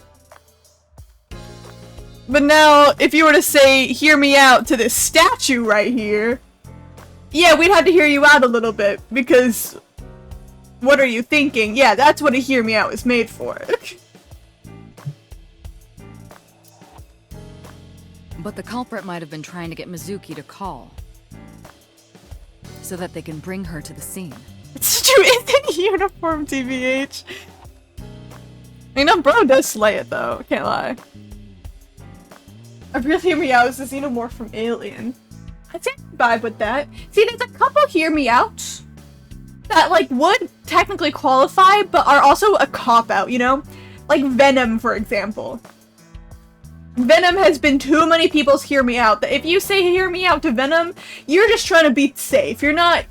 But now, if you were to say hear me out to this statue right here, yeah, we'd have to hear you out a little bit because what are you thinking? Yeah, that's what a hear me out is made for. But the culprit might have been trying to get Mizuki to call, so that they can bring her to the scene. It's true, it's in uniform, TBH. I know, bro does slay it though, can't lie. A real hear me out is the xenomorph from Alien. I'd say I vibe with that. See, there's a couple hear me outs that like would technically qualify, but are also a cop-out, you know? Like Venom, for example. Venom has been too many people's hear me out, that if you say hear me out to Venom, you're just trying to be safe. You're not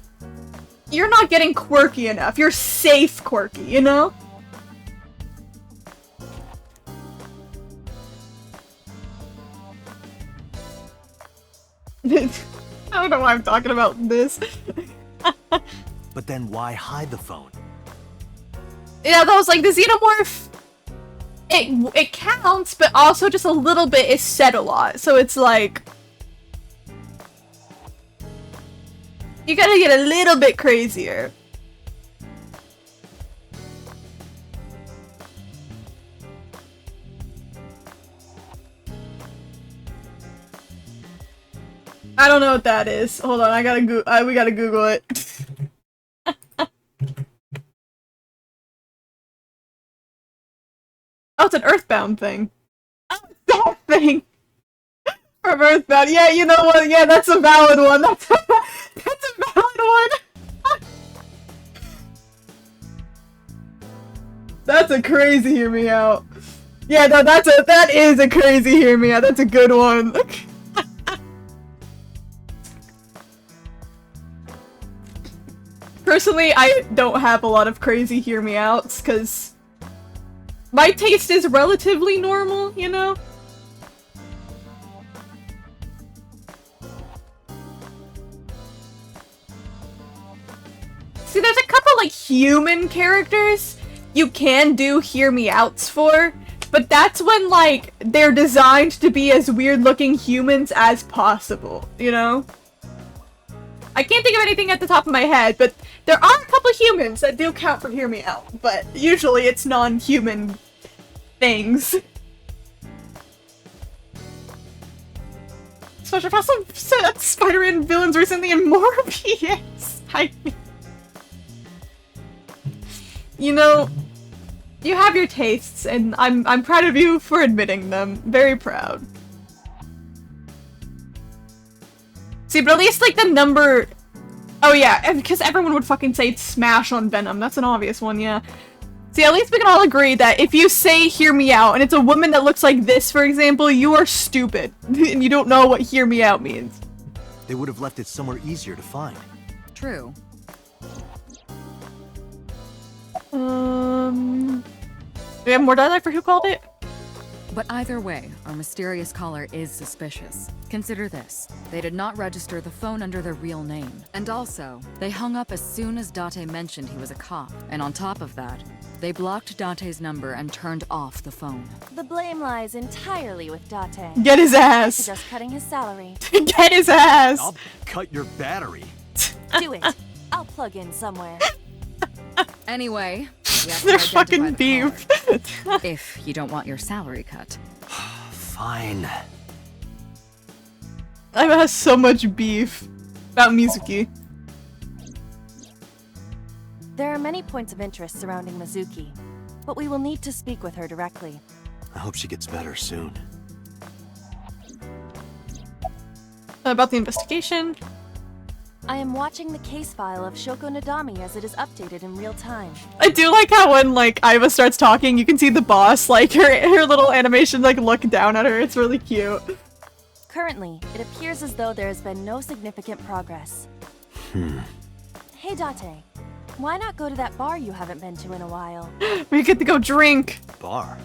getting quirky enough. You're safe quirky, you know? I don't know why I'm talking about this. But then why hide the phone? Yeah, that was like the xenomorph. It counts, but also just a little bit is said a lot. So it's like you gotta get a little bit crazier. I don't know what that is. Hold on, I gotta we gotta Google it. Oh, it's an Earthbound thing. Oh, it's that thing from Earthbound. Yeah, you know what? Yeah, that's a valid one. That's a valid one. That's a crazy hear me out. Yeah, no, that is a crazy hear me out. That's a good one. Personally, I don't have a lot of crazy hear me outs because my taste is relatively normal, you know? See, there's a couple like human characters you can do hear me outs for, but that's when, like, they're designed to be as weird-looking humans as possible, you know? I can't think of anything at the top of my head, but there are a couple humans that do count for Hear Me Out, but usually it's non-human things. Especially if I some Spider-Man villains recently in Morbius. You know, you have your tastes, and I'm proud of you for admitting them. Very proud. See, but at least, like, the number... Oh, yeah, because everyone would fucking say smash on Venom. That's an obvious one, yeah. See, at least we can all agree that if you say hear me out, and it's a woman that looks like this, for example, you are stupid. And you don't know what hear me out means. They would have left it somewhere easier to find. True. We have more dialogue for who called it? But either way, our mysterious caller is suspicious. Consider this. They did not register the phone under their real name. And also, they hung up as soon as Date mentioned he was a cop. And on top of that, they blocked Date's number and turned off the phone. The blame lies entirely with Date. Get his ass! Just cutting his salary. Get his ass! I'll cut your battery. Do it. I'll plug in somewhere. Anyway, we have to They're identify fucking the beef. caller, if you don't want your salary cut. Fine. I have so much beef about Mizuki. There are many points of interest surrounding Mizuki, but we will need to speak with her directly. I hope she gets better soon. About the investigation. I am watching the case file of Shoko Nadami as it is updated in real time. I do like how when, like, Aiba starts talking, you can see the boss, like, her little animation, like, look down at her. It's really cute. Currently, it appears as though there has been no significant progress. Hey Date, why not go to that bar you haven't been to in a while? We get to go drink. Bar.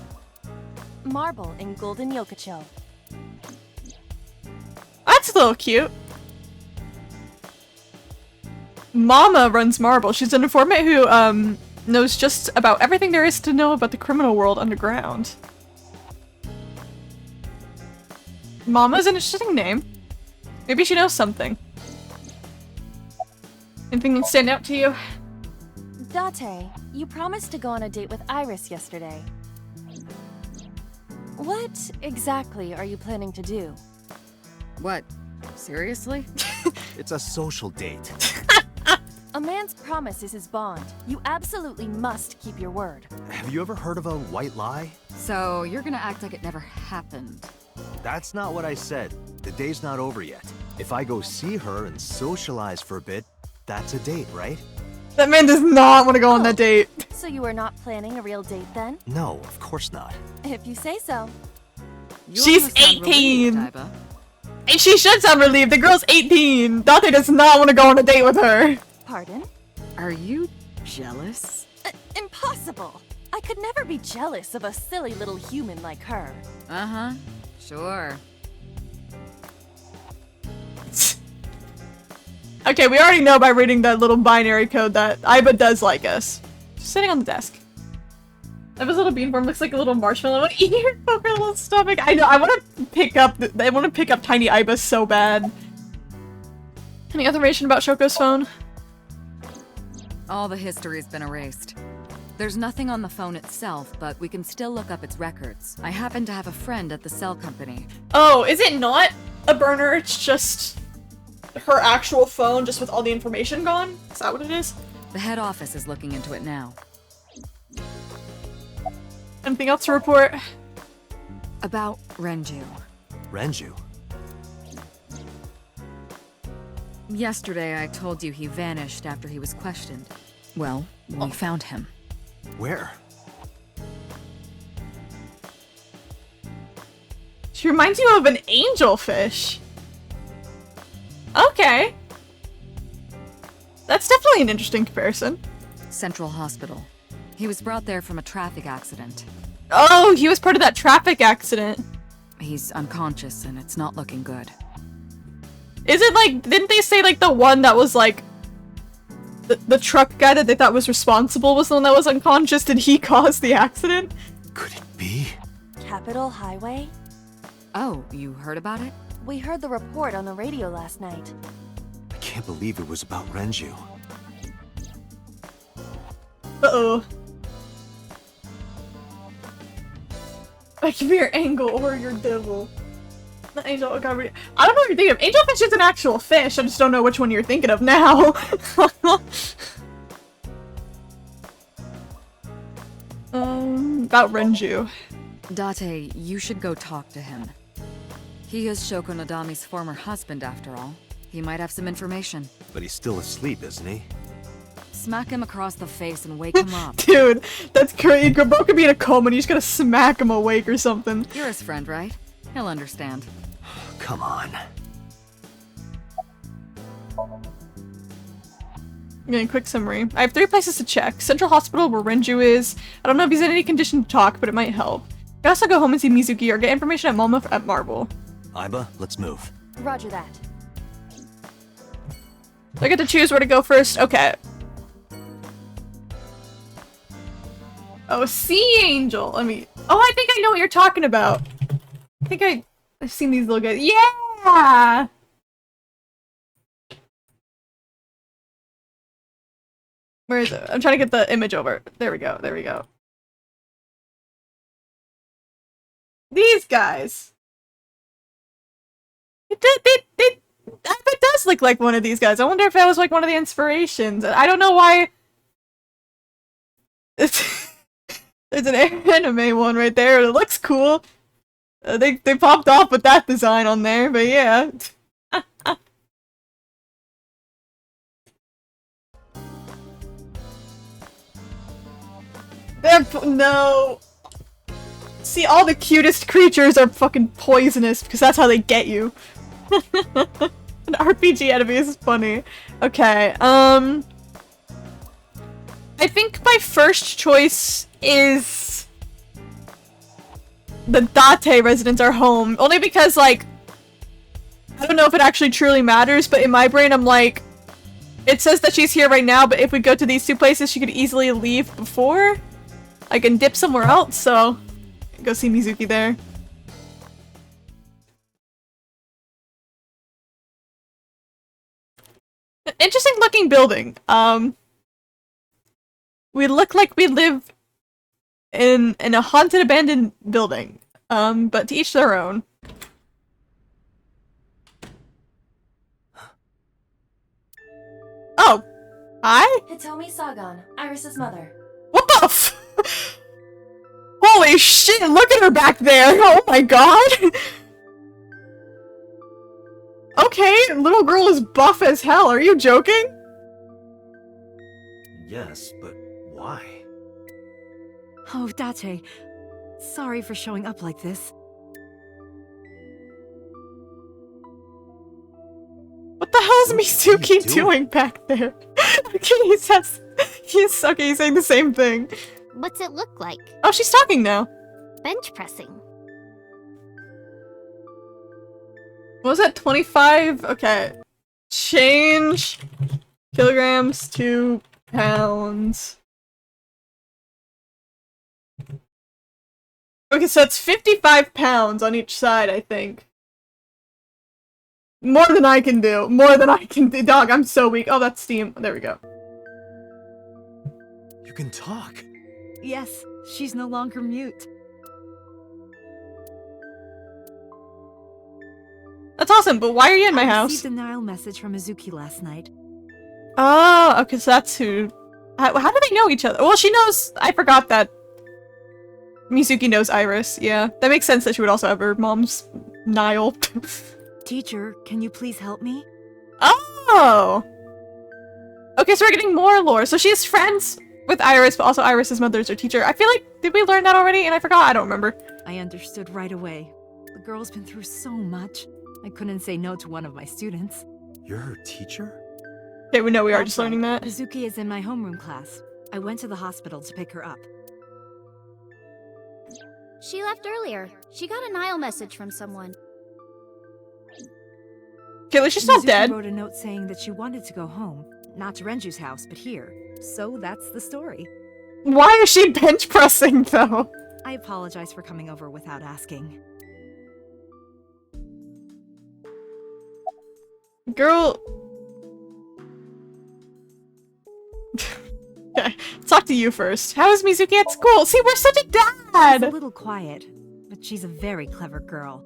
Marble in Golden Yokocho. That's a little cute. Mama runs Marble. She's an informant who, knows just about everything there is to know about the criminal world underground. Mama's an interesting name. Maybe she knows something. Anything stand out to you? Date, you promised to go on a date with Iris yesterday. What exactly are you planning to do? What? Seriously? It's a social date. A man's promise is his bond. You absolutely must keep your word. Have you ever heard of a white lie? So, you're gonna act like it never happened. That's not what I said. The day's not over yet. If I go see her and socialize for a bit, that's a date, right? That man does not want to go on that date. So you are not planning a real date then? No, of course not. If you say so. You She's almost sound 18. relieved, Aiba. And she should sound relieved. The girl's 18. Date does not want to go on a date with her. Pardon? Are you jealous? Impossible! I could never be jealous of a silly little human like her. Uh-huh. Sure. Okay, we already know by reading that little binary code that Aiba does like us. She's sitting on the desk. Aiba's little beanform looks like a little marshmallow with ear over her little stomach. I know, I want to pick up tiny Aiba so bad. Any other information about Shoko's phone? All the history's been erased. There's nothing on the phone itself, but we can still look up its records. I happen to have a friend at the cell company. Oh, is it not a burner? It's just her actual phone, just with all the information gone? Is that what it is? The head office is looking into it now. Anything else to report? About Renju. Renju? Yesterday, I told you he vanished after he was questioned. Well, we found him. Where? She reminds you of an angelfish. Okay. That's definitely an interesting comparison. Central Hospital. He was brought there from a traffic accident. Oh, he was part of that traffic accident. He's unconscious and it's not looking good. Is it like, didn't they say like the one that was like, the truck guy that they thought was responsible was the one that was unconscious? Did he cause the accident? Could it be? Capitol Highway? Oh, you heard about it? We heard the report on the radio last night. I can't believe it was about Renju. Uh-oh. I can be your angel or your devil. The angel got I don't know what you're thinking of. Angelfish is an actual fish. I just don't know which one you're thinking of now. About Renju. Date, you should go talk to him. He is Shoko Nadami's former husband, after all. He might have some information. But he's still asleep, isn't he? Smack him across the face and wake him up. Dude, that's crazy. Grabo could be in a coma and you just gotta smack him awake or something. You're his friend, right? He'll understand. Come on. Getting a quick summary. I have 3 places to check. Central Hospital, where Renju is. I don't know if he's in any condition to talk, but it might help. I can also go home and see Mizuki or get information at Mama at Marble. Aiba, let's move. Roger that. So I get to choose where to go first. Okay. Oh, Sea Angel. Let me... Oh, I think I know what you're talking about. I think I've seen these little guys. Yeah! Where is it? I'm trying to get the image over. There we go. There we go. These guys. It does look like one of these guys. I wonder if that was like one of the inspirations. I don't know why. There's an anime one right there. It looks cool. They popped off with that design on there, but yeah. No. See, all the cutest creatures are fucking poisonous because that's how they get you. An RPG enemy is funny. Okay, I think my first choice is the Date residence, our home. Only because, like, I don't know if it actually truly matters, but in my brain I'm like, it says that she's here right now, but if we go to these 2 places, she could easily leave before I can dip somewhere else, so go see Mizuki there. Interesting looking building. We look like we live in a haunted abandoned building. But to each their own. Oh. Hi? Hitomi Sagan, Iris's mother. What the f- Holy shit, look at her back there! Oh my god! Okay, little girl is buff as hell, are you joking? Yes, but why? Oh, Date. Sorry for showing up like this. What the hell is What are you Mizuki doing back there? Okay, he's saying the same thing. What's it look like? Oh, she's talking now. Bench pressing. What was that, 25? Okay. Change kilograms to pounds. Okay, so it's 55 pounds on each side, I think. More than I can do. More than I can do. Dog, I'm so weak. Oh, that's Steam. There we go. You can talk. Yes, she's no longer mute. That's awesome, but why are you in my I house? received a Nile message from Mizuki last night. Oh, okay, so that's who... How do they know each other? Well, she knows... I forgot that Mizuki knows Iris, yeah. That makes sense that she would also have her mom's Nile. Teacher, can you please help me? Oh! Okay, so we're getting more lore. So she's friends with Iris, but also Iris's mother is her teacher. I feel like, did we learn that already? And I forgot, I don't remember. I understood right away. The girl's been through so much. I couldn't say no to one of my students. You're her teacher? Okay, we know we are That's just learning right. that. Mizuki is in my homeroom class. I went to the hospital to pick her up. She left earlier. She got a Nile message from someone. Okay, well, she's not Mizuki dead. wrote a note saying that she wanted to go home. Not to Renju's house, but here. So that's the story. Why is she bench pressing, though? I apologize for coming over without asking. Girl. Okay, let's talk to you first. How is Mizuki at school? See, we're such a She's a dad! little quiet, but she's a very clever girl.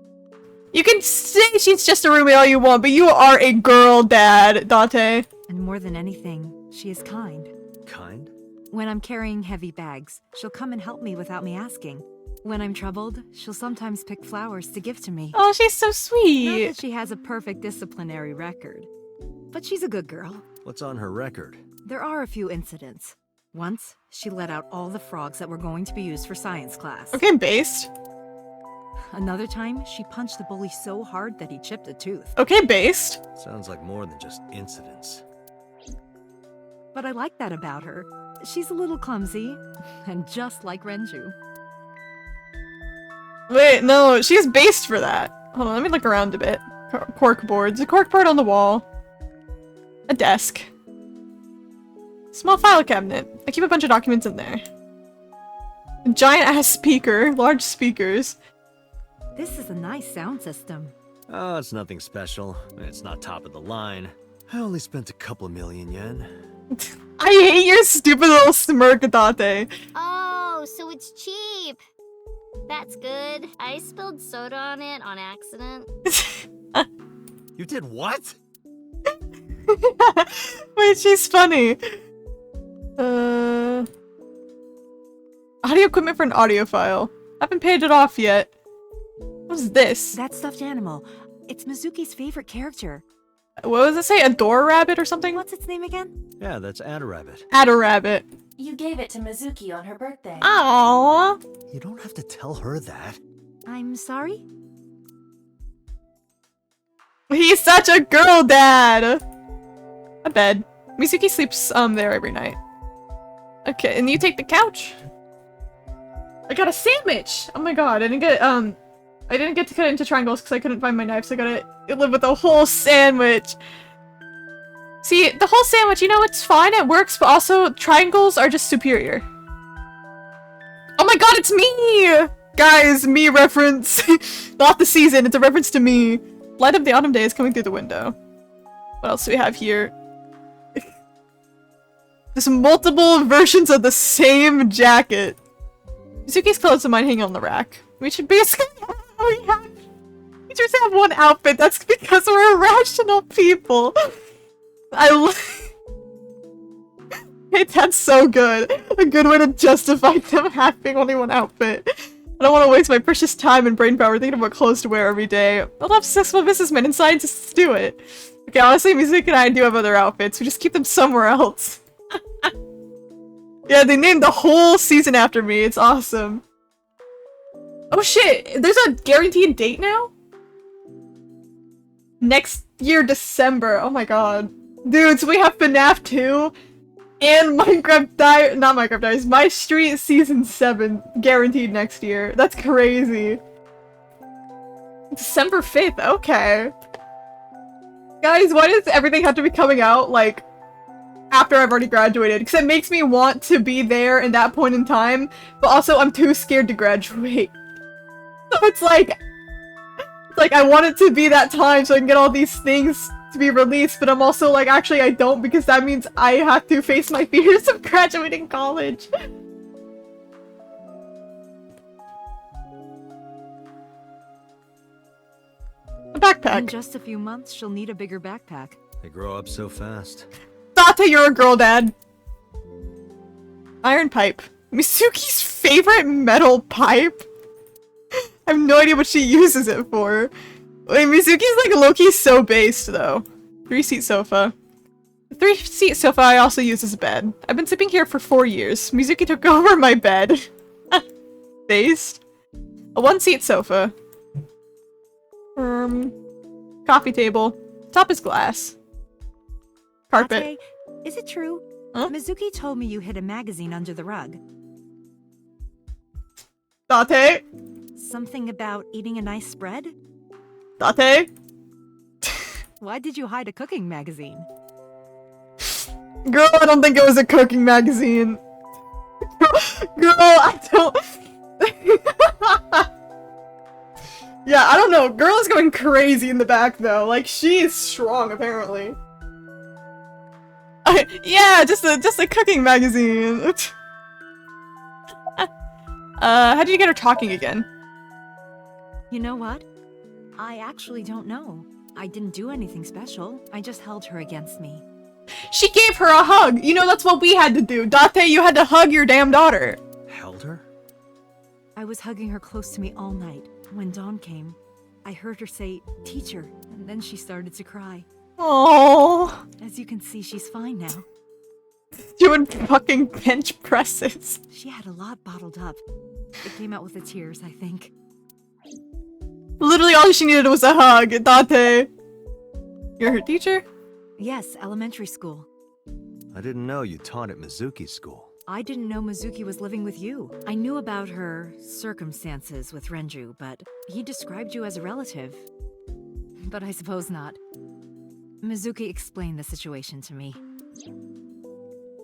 You can say she's just a roommate all you want, but you are a girl dad, Date. And more than anything, she is kind. Kind? When I'm carrying heavy bags, she'll come and help me without me asking. When I'm troubled, she'll sometimes pick flowers to give to me. Oh, she's so Not sweet. that she has a perfect disciplinary record, but she's a good girl. What's on her record? There are a few incidents. Once, she let out all the frogs that were going to be used for science class. Okay, based. Another time, she punched the bully so hard that he chipped a tooth. Okay, based. Sounds like more than just incidents. But I like that about her. She's a little clumsy, and just like Renju. Wait, no, she's based for that. Hold on, let me look around a bit. Cork boards. A cork board on the wall. A desk. Small file cabinet. I keep a bunch of documents in there. A giant-ass speaker. Large speakers. This is a nice sound system. Oh, it's nothing special. It's not top of the line. I only spent a couple million yen. I hate your stupid little smirk, Date. Oh, so it's cheap. That's good. I spilled soda on it on accident. You did what? Wait, she's funny. Audio equipment for an audio file. Haven't paid it off yet. What's this? That stuffed animal. It's Mizuki's favorite character. What was it say? Adore rabbit or something? What's its name again? Yeah, that's Adarabbit. Adore rabbit. You gave it to Mizuki on her birthday. Aww. You don't have to tell her that. I'm sorry? He's such a girl dad. A bed. Mizuki sleeps there every night. Okay, and you take the couch. I got a sandwich. Oh my god, I didn't get to cut it into triangles because I couldn't find my knife, so I gotta live with a whole sandwich. See, the whole sandwich, you know, it's fine, it works, but also triangles are just superior. Oh my god, it's me! Guys, me reference. Not the season, it's a reference to me. Light of the autumn day is coming through the window. What else do we have here? There's multiple versions of the same jacket. Mizuki's clothes and mine hang on the rack. We should basically we just have one outfit. That's because we're irrational people. Hey, that's so good. A good way to justify them having only one outfit. I don't want to waste my precious time and brain power thinking about clothes to wear every day. A lot of successful businessmen and scientists do it. Okay, honestly, Mizuki and I do have other outfits. We just keep them somewhere else. Yeah, they named the whole season after me. It's awesome. Oh shit! There's a guaranteed date now? Next year, December. Oh my god. Dudes, we have FNAF 2 and not Minecraft Diaries, My Street Season 7 guaranteed next year. That's crazy. December 5th, okay. Guys, why does everything have to be coming out, like, after I've already graduated? Because it makes me want to be there in that point in time, but also I'm too scared to graduate. So it's like I want it to be that time so I can get all these things to be released, but I'm also like, actually I don't, because that means I have to face my fears of graduating college. A backpack. In just a few months, she'll need a bigger backpack. They grow up so fast. Date, you're a girl dad. Iron pipe. Mizuki's favorite metal pipe? I have no idea what she uses it for. Wait, Mizuki's like low-key so based though. 3-seat sofa. The 3-seat sofa I also use as a bed. I've been sleeping here for 4 years. Mizuki took over my bed. Based. A 1-seat sofa. Coffee table. Top is glass. Carpet. Ate, is it true? Huh? Mizuki told me you hid a magazine under the rug. Date? Something about eating a nice spread? Date? Why did you hide a cooking magazine? Girl, I don't think it was a cooking magazine. Girl, I don't... Yeah, I don't know. Girl is going crazy in the back though. Like, she is strong apparently. Yeah, just a cooking magazine. How did you get her talking again? You know what? I actually don't know. I didn't do anything special. I just held her against me. She gave her a hug! You know, that's what we had to do. Date, you had to hug your damn daughter. Held her? I was hugging her close to me all night. When dawn came, I heard her say, "Teacher," and then she started to cry. Oh, As you can see, she's fine now. doing fucking bench presses. She had a lot bottled up. It came out with the tears, I think. Literally all she needed was a hug, Date. You're her teacher? Yes, elementary school. I didn't know you taught at Mizuki School. I didn't know Mizuki was living with you. I knew about her circumstances with Renju, but he described you as a relative. But I suppose not. Mizuki explained the situation to me.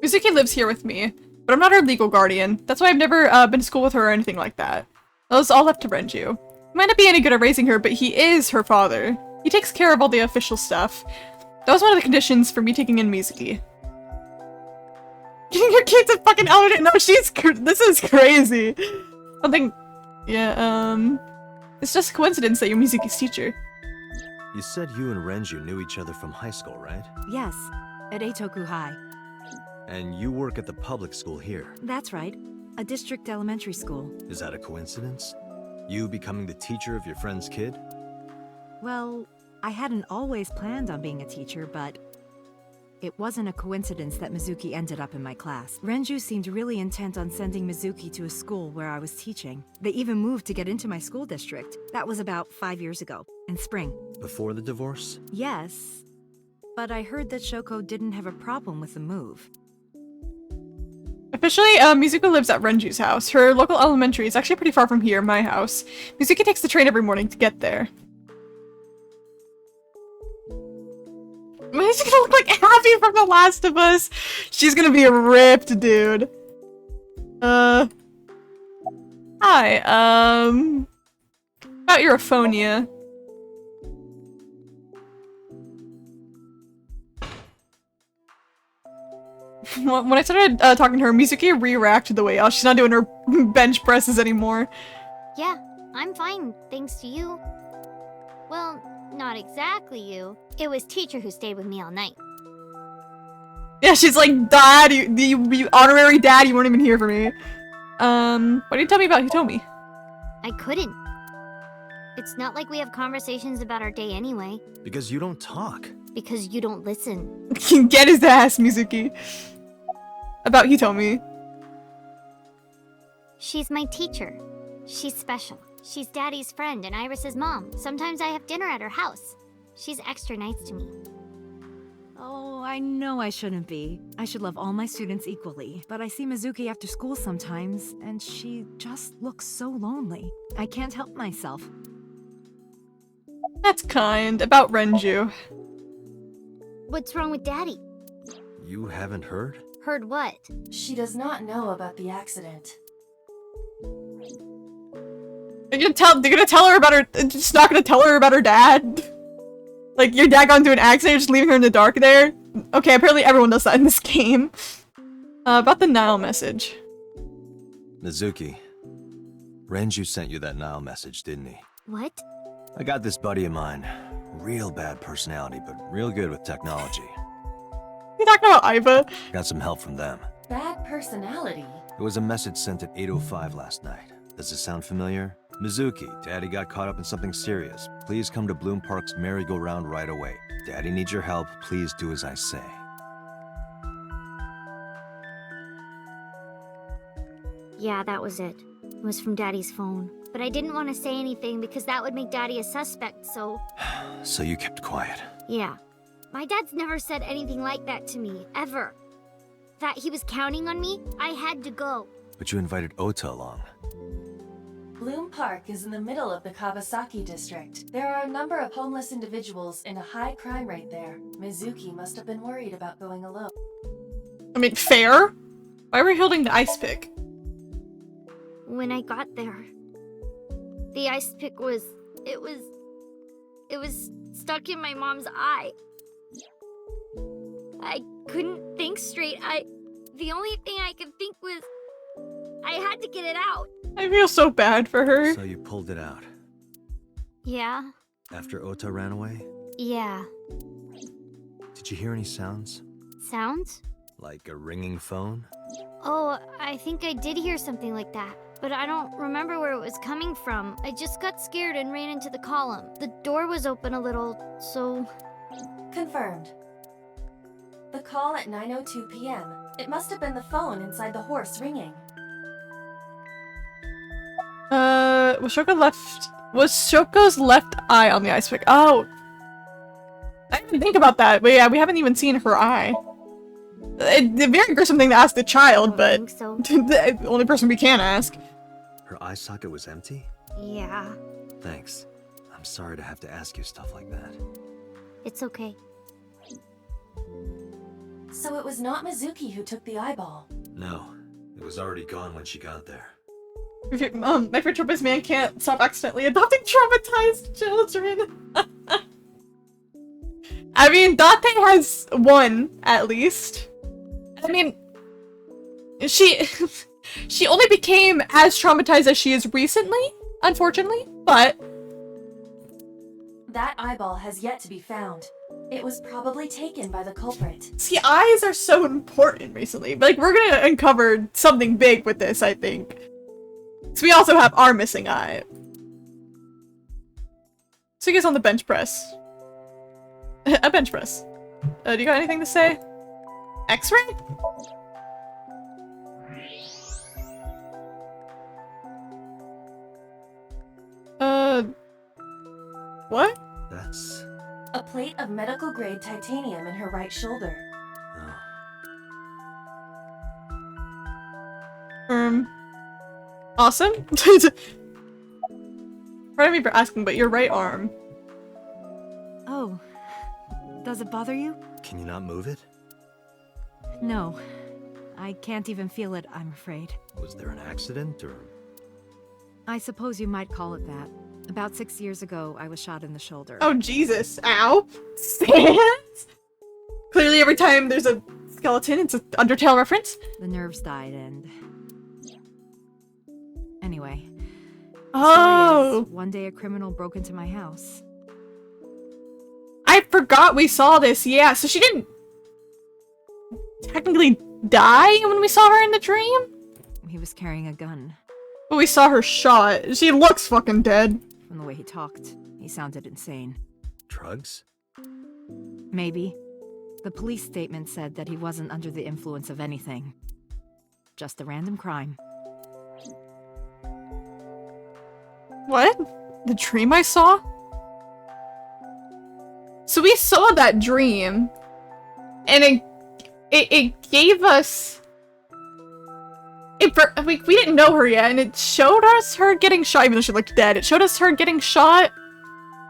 Mizuki lives here with me, but I'm not her legal guardian. That's why I've never been to school with her or anything like that. That was all left to Renju. He might not be any good at raising her, but he is her father. He takes care of all the official stuff. That was one of the conditions for me taking in Mizuki. Getting your kids a fucking elder? No, this is crazy. Something, yeah, it's just a coincidence that you're Mizuki's teacher. You said you and Renju knew each other from high school, right? Yes, at Eitoku High. And you work at the public school here. That's right. A district elementary school. Is that a coincidence? You becoming the teacher of your friend's kid? Well, I hadn't always planned on being a teacher, but it wasn't a coincidence that Mizuki ended up in my class. Renju seemed really intent on sending Mizuki to a school where I was teaching. They even moved to get into my school district. That was about 5 years ago, in spring. Before the divorce? Yes, but I heard that Shoko didn't have a problem with the move. Officially, Mizuki lives at Renju's house. Her local elementary is actually pretty far from here, my house. Mizuki takes the train every morning to get there. She's gonna look like Abby from The Last of Us. She's gonna be ripped, dude. Hi, about your aphonia. When I started talking to her, Mizuki reacted the way, oh, she's not doing her bench presses anymore. Yeah, I'm fine, thanks to you. Well, not exactly you. It was teacher who stayed with me all night. Yeah, she's like, Dad, you honorary dad, you weren't even here for me. What did you tell me about Hitomi? I couldn't. It's not like we have conversations about our day anyway. Because you don't talk. Because you don't listen. Get his ass, Mizuki. About Hitomi. She's my teacher. She's special. She's Daddy's friend and Iris's mom. Sometimes I have dinner at her house. She's extra nice to me. Oh, I know I shouldn't be. I should love all my students equally. But I see Mizuki after school sometimes, and she just looks so lonely. I can't help myself. That's kind. About Renju. What's wrong with Daddy? You haven't heard? Heard what? She does not know about the accident. They're gonna tell her about her, just not gonna tell her about her dad? Like, your dad got into an accident, you're just leaving her in the dark there? Okay, apparently everyone does that in this game. About the Nile message. Mizuki, Renju sent you that Nile message, didn't he? What? I got this buddy of mine. Real bad personality, but real good with technology. You talking about Aiba? Got some help from them. Bad personality? It was a message sent at 8:05 last night. Does it sound familiar? Mizuki, Daddy got caught up in something serious. Please come to Bloom Park's merry-go-round right away. Daddy needs your help. Please do as I say. Yeah, that was it. It was from Daddy's phone. But I didn't want to say anything because that would make Daddy a suspect, so... So you kept quiet. Yeah. My dad's never said anything like that to me, ever. That he was counting on me, I had to go. But you invited Ota along. Bloom Park is in the middle of the Kawasaki district. There are a number of homeless individuals and a high crime rate there. Mizuki must have been worried about going alone. I mean, fair? Why were we holding the ice pick? when I got there. The ice pick was... It was stuck in my mom's eye. I couldn't think straight. The only thing I could think was... I had to get it out. I feel so bad for her. So you pulled it out. Yeah? After Ota ran away? Yeah. Did you hear any sounds? Sounds? Like a ringing phone? Oh, I think I did hear something like that. But I don't remember where it was coming from. I just got scared and ran into the column. The door was open a little, so... Confirmed. The call at 9:02 p.m. It must have been the phone inside the horse ringing. Was Shoko's left eye on the ice pick? Oh! I didn't think about that, but yeah, we haven't even seen her eye. It's a very gruesome thing to ask the child, I but don't think the only person we can ask. Her eye socket was empty? so. Yeah, Thanks. I'm sorry to have to ask you stuff like that. it's okay. So it was not Mizuki who took the eyeball. No, it was already gone when she got there. My favorite trope is man can't stop accidentally adopting traumatized children. I mean, Date has one, at least. I mean, she only became as traumatized as she is recently, unfortunately, but... That eyeball has yet to be found. It was probably taken by the culprit. See, eyes are so important recently. Like, we're gonna uncover something big with this, I think. So we also have our missing eye. So he gets on the bench press. A bench press. Do you got anything to say? X-ray? What? That's... A plate of medical-grade titanium in her right shoulder. oh. Awesome. Pardon me for asking, but your right arm. Oh. Does it bother you? Can you not move it? No. I can't even feel it, I'm afraid. Was there an accident, or... I suppose you might call it that. About 6 years ago, I was shot in the shoulder. Oh, Jesus. Ow. Sans? Clearly every time there's a skeleton, it's an Undertale reference. The nerves died and... Anyway. Oh. One day a criminal broke into my house. I forgot we saw this. Yeah, so she didn't technically die when we saw her in the dream? He was carrying a gun. But we saw her shot. She looks fucking dead. From the way he talked, he sounded insane. Drugs? Maybe. The police statement said that he wasn't under the influence of anything. Just a random crime. What? The dream I saw? So we saw that dream, and it gave us... we didn't know her yet, and it showed us her getting shot, even though she looked dead. It showed us her getting shot,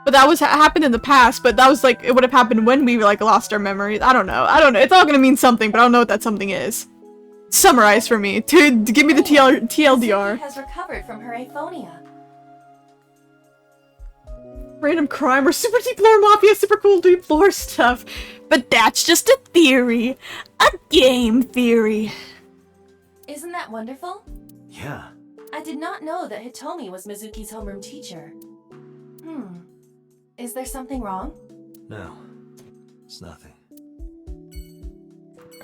but that was happened in the past, but that was like, it would have happened when we like lost our memories. I don't know. It's all gonna mean something, but I don't know what that something is. Summarize for me, to give me the TLDR. Mizuki has recovered from her aphonia. Random crime or super deep lore mafia, super cool deep lore stuff. But that's just a theory. A game theory. Isn't that wonderful? Yeah. I did not know that Hitomi was Mizuki's homeroom teacher. Is there something wrong? No. It's nothing.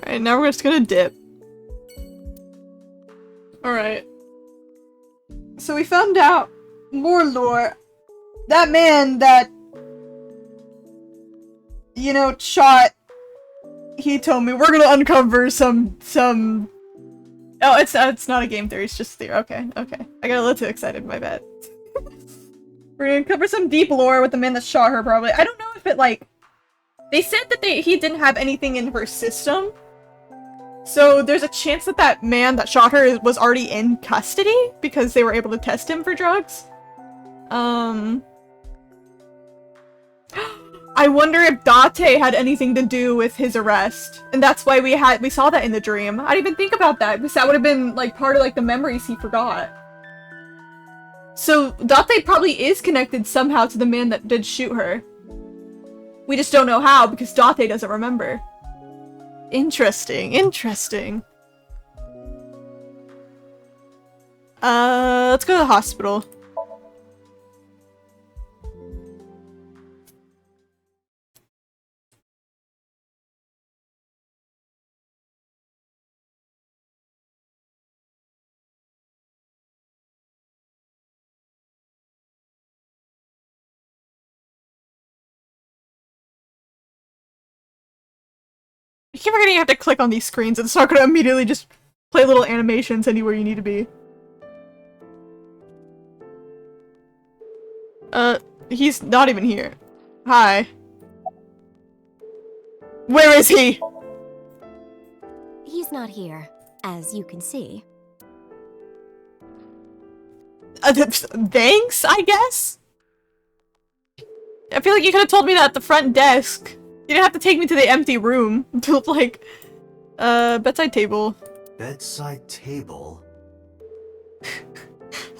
Alright, now we're just gonna dip. Alright. So we found out more lore. That man that, you know, shot, he told me we're gonna uncover some... Oh, it's not a game theory, it's just theory. Okay. I got a little too excited, my bad. We're gonna uncover some deep lore with the man that shot her, probably. I don't know if it, like... They said that he didn't have anything in her system. So there's a chance that that man that shot her was already in custody, because they were able to test him for drugs. I wonder if Date had anything to do with his arrest, and that's why we saw that in the dream. I didn't even think about that, because that would have been like part of like the memories he forgot. So Date probably is connected somehow to the man that did shoot her. We just don't know how because Date doesn't remember. Interesting, interesting. Let's go to the hospital. I keep forgetting you have to click on these screens and it's not gonna immediately just play little animations anywhere you need to be. He's not even here. Hi. Where is he? He's not here, as you can see. Thanks, I guess? I feel like you could have told me that at the front desk. You didn't have to take me to the empty room. To, like, bedside table. Bedside table?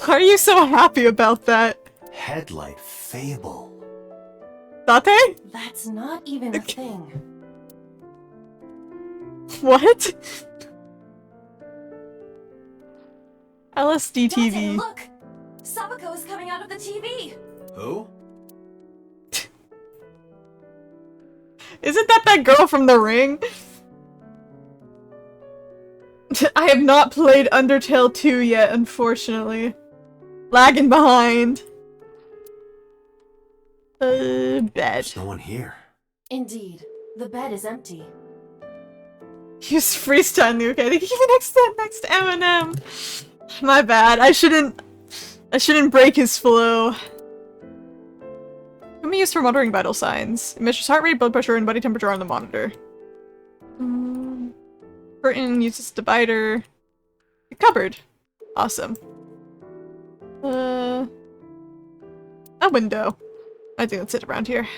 Why are you so happy about that? Headlight fable. Date? That's not even a thing. What? LSD Date, TV. look! Sabako is coming out of the TV! Who? Isn't that girl from The Ring? I have not played Undertale 2 yet, unfortunately. Lagging behind. Bed. There's no one here. Indeed, the bed is empty. He's freestyling, okay? They keep it next to Eminem. My bad. I shouldn't break his flow. Can be used for monitoring vital signs. It measures heart rate, blood pressure, and body temperature on the monitor. Curtain uses divider. A cupboard. Awesome. A window. I think that's it around here.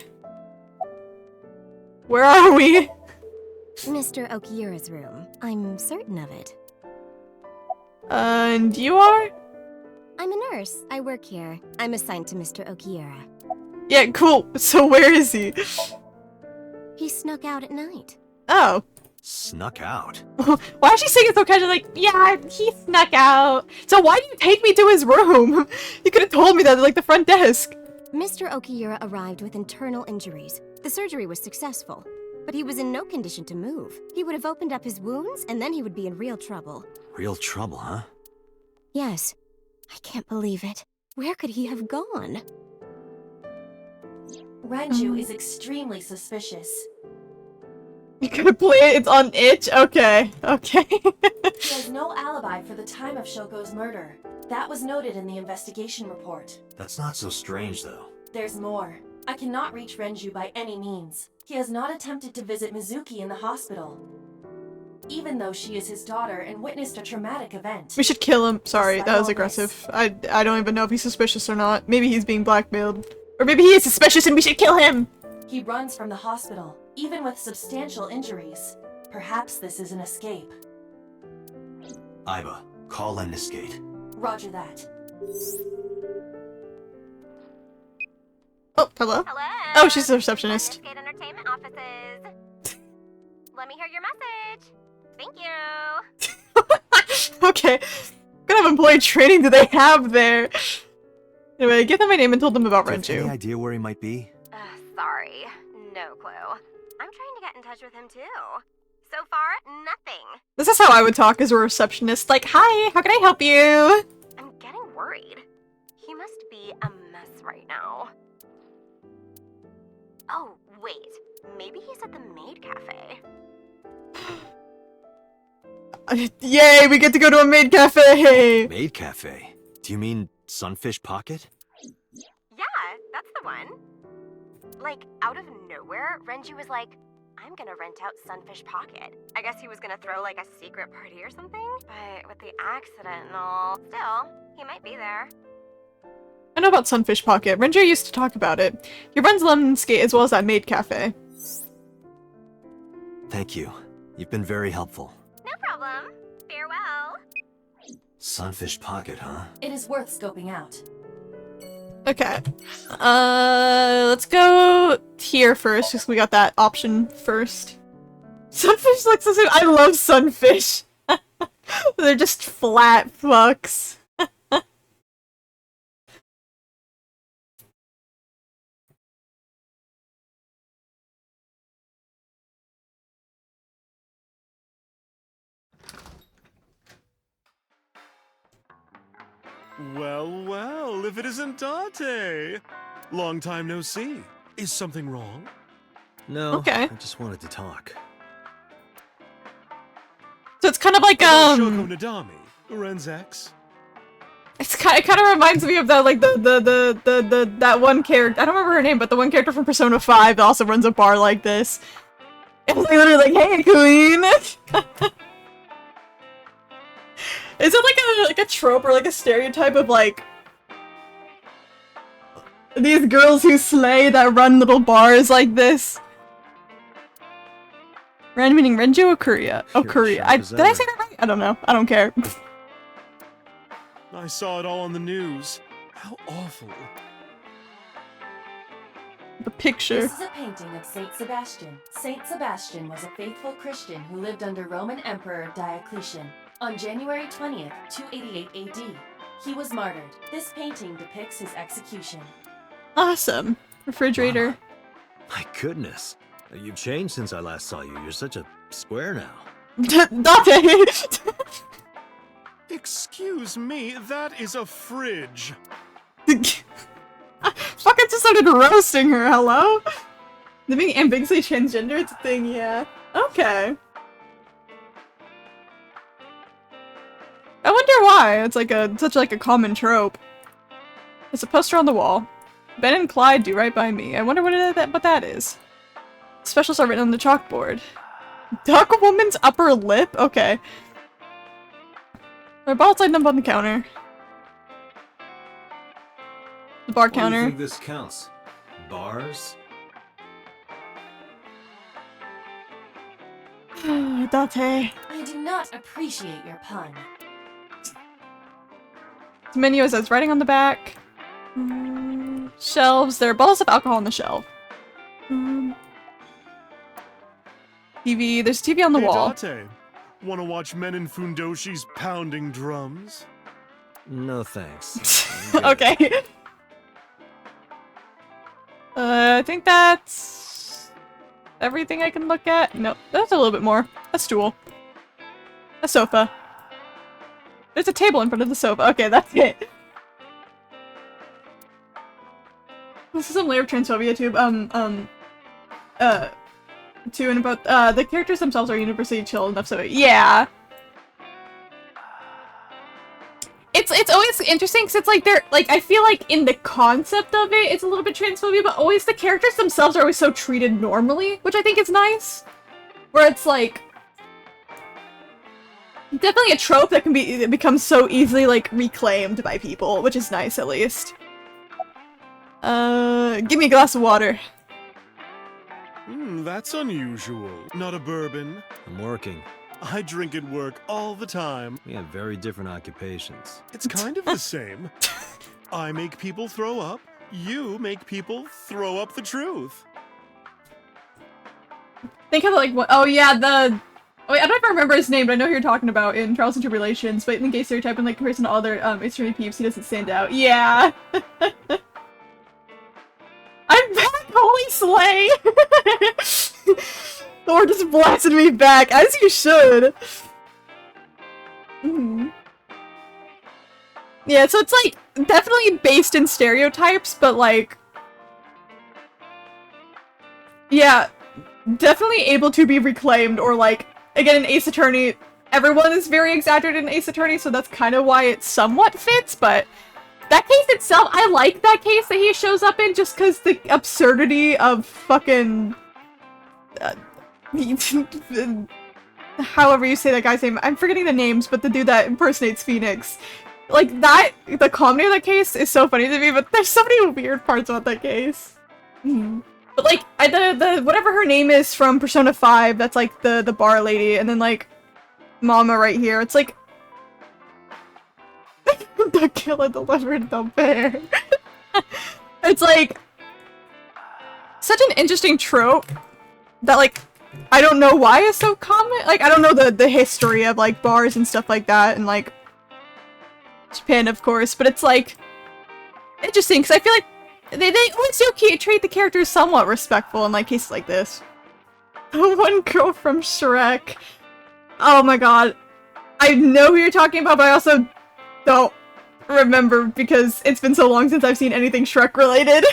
Where are we? Mr. Okiura's room. I'm certain of it. And you are? I'm a nurse. I work here. I'm assigned to Mr. Okiura. Yeah, cool. So where is he? He snuck out at night. Oh. Snuck out? Why is she saying it so casual? Like, yeah, he snuck out. So why do you take me to his room? You could have told me that at, like, the front desk. Mr. Okiura arrived with internal injuries. The surgery was successful, but he was in no condition to move. He would have opened up his wounds, and then he would be in real trouble. Real trouble, huh? Yes. I can't believe it. Where could he have gone? Renju is extremely suspicious. You could have played it. It's on itch? Okay. Okay. He has no alibi for the time of Shoko's murder. That was noted in the investigation report. That's not so strange, though. There's more. I cannot reach Renju by any means. He has not attempted to visit Mizuki in the hospital, even though she is his daughter and witnessed a traumatic event. We should kill him. Sorry, Despite that was all aggressive. I don't even know if he's suspicious or not. Maybe he's being blackmailed. Or maybe he is suspicious and we should kill him! He runs from the hospital, even with substantial injuries. Perhaps this is an escape. Iba, call Lemnis Gate. Roger that. Oh, hello? Hello. Oh, she's the receptionist. Gate Entertainment offices. Let me hear your message. Thank you. Okay. What kind of employee training do they have there? Anyway, give them my name and told them about Do you have any Renju. idea where he might be? Sorry. No clue. I'm trying to get in touch with him too. So far, nothing. This is how I would talk as a receptionist. Like, hi, how can I help you? I'm getting worried. He must be a mess right now. Oh, wait. Maybe he's at the maid cafe. Yay, we get to go to a maid cafe! Maid Cafe? Do you mean Sunfish Pocket? Yeah, that's the one. Like, out of nowhere, Renju was like, I'm gonna rent out Sunfish Pocket. I guess he was gonna throw, like, a secret party or something? But with the accident and all, still, he might be there. I know about Sunfish Pocket. Renju used to talk about it. He runs Lemon Skate as well as that maid cafe. Thank you. You've been very helpful. No problem. Farewell. Sunfish Pocket, huh? It is worth scoping out. Okay. Let's go here first, because we got that option first. Sunfish looks the same. I love sunfish. They're just flat fucks. Well, well, if it isn't Dante! Long time no see. Is something wrong? No, Okay. I just wanted to talk. So it's kind of like Shoko Nadami, Ren's ex? it kind of reminds me of that, like that one character. I don't remember her name, but the one character from Persona 5 that also runs a bar like this. It's literally like, "Hey, queen." Is it like a trope or like a stereotype of like these girls who slay that run little bars like this? Ren meaning Renju or Korea? Oh, Sure, Korea. sure, Did I say that right? I don't know. I don't care. I saw it all on the news. How awful. The picture. This is a painting of Saint Sebastian. Saint Sebastian was a faithful Christian who lived under Roman Emperor Diocletian. On January 20th, 288 AD, he was martyred. This painting depicts his execution. Awesome. Refrigerator. My goodness. You've changed since I last saw you. You're such a square now. Dante! Excuse me, that is a fridge. Fucking just started roasting her, hello? The being ambiguously transgender, it's a thing, yeah. Okay. I wonder why. It's like such like a common trope. There's a poster on the wall. Ben and Clyde do right by me. I wonder what that is. Specials are written on the chalkboard. Duck woman's upper lip? Okay. My bottles lined up on the counter. The bar What do you counter. think this counts? Bars? Dante. I do not appreciate your pun. The menu says writing on the back. Shelves. There are bottles of alcohol on the shelf. TV. There's a TV on the Hey, wall. Dante, wanna watch men in Fundoshis pounding drums? No thanks. I'm good. Okay. I think that's everything I can look at. No, that's a little bit more. A stool. A sofa. There's a table in front of the sofa. Okay, that's it. This is some layer of transphobia too. Too, and about the characters themselves are universally chill enough, so yeah. It's always interesting because it's like they're like, I feel like in the concept of it, it's a little bit transphobia, but always the characters themselves are always so treated normally, which I think is nice. Where it's like definitely a trope that it becomes so easily like reclaimed by people, which is nice at least. Give me a glass of water. That's unusual. Not a bourbon. I'm working. I drink at work all the time. We have very different occupations. It's kind of the same. I make people throw up. You make people throw up the truth. Think of like what? Oh yeah, wait, I don't even remember his name, but I know who you're talking about in Trials and Tribulations. But in the gay stereotype, in like comparison to other extremely peeps, he doesn't stand out. Yeah. I'm back, holy slay! Thor just blasted me back, as you should. Yeah, so it's like definitely based in stereotypes, but like, yeah, definitely able to be reclaimed. Or like, again, in Ace Attorney, everyone is very exaggerated in Ace Attorney, so that's kind of why it somewhat fits. But that case itself, I like that case that he shows up in just because the absurdity of fucking however you say that guy's name. I'm forgetting the names, but the dude that impersonates Phoenix. Like, that, the comedy of that case is so funny to me, but there's so many weird parts about that case. But like, the whatever her name is from Persona 5, that's like the bar lady, and then like, Mama right here, it's like, the killer delivered the bear. It's like such an interesting trope that like I don't know why it's so common. Like I don't know the history of like bars and stuff like that and like Japan, of course, but it's like interesting because I feel like they always treat the characters somewhat respectful in like cases like this. The one girl from Shrek. Oh my god. I know who you're talking about, but I also don't remember because it's been so long since I've seen anything Shrek related.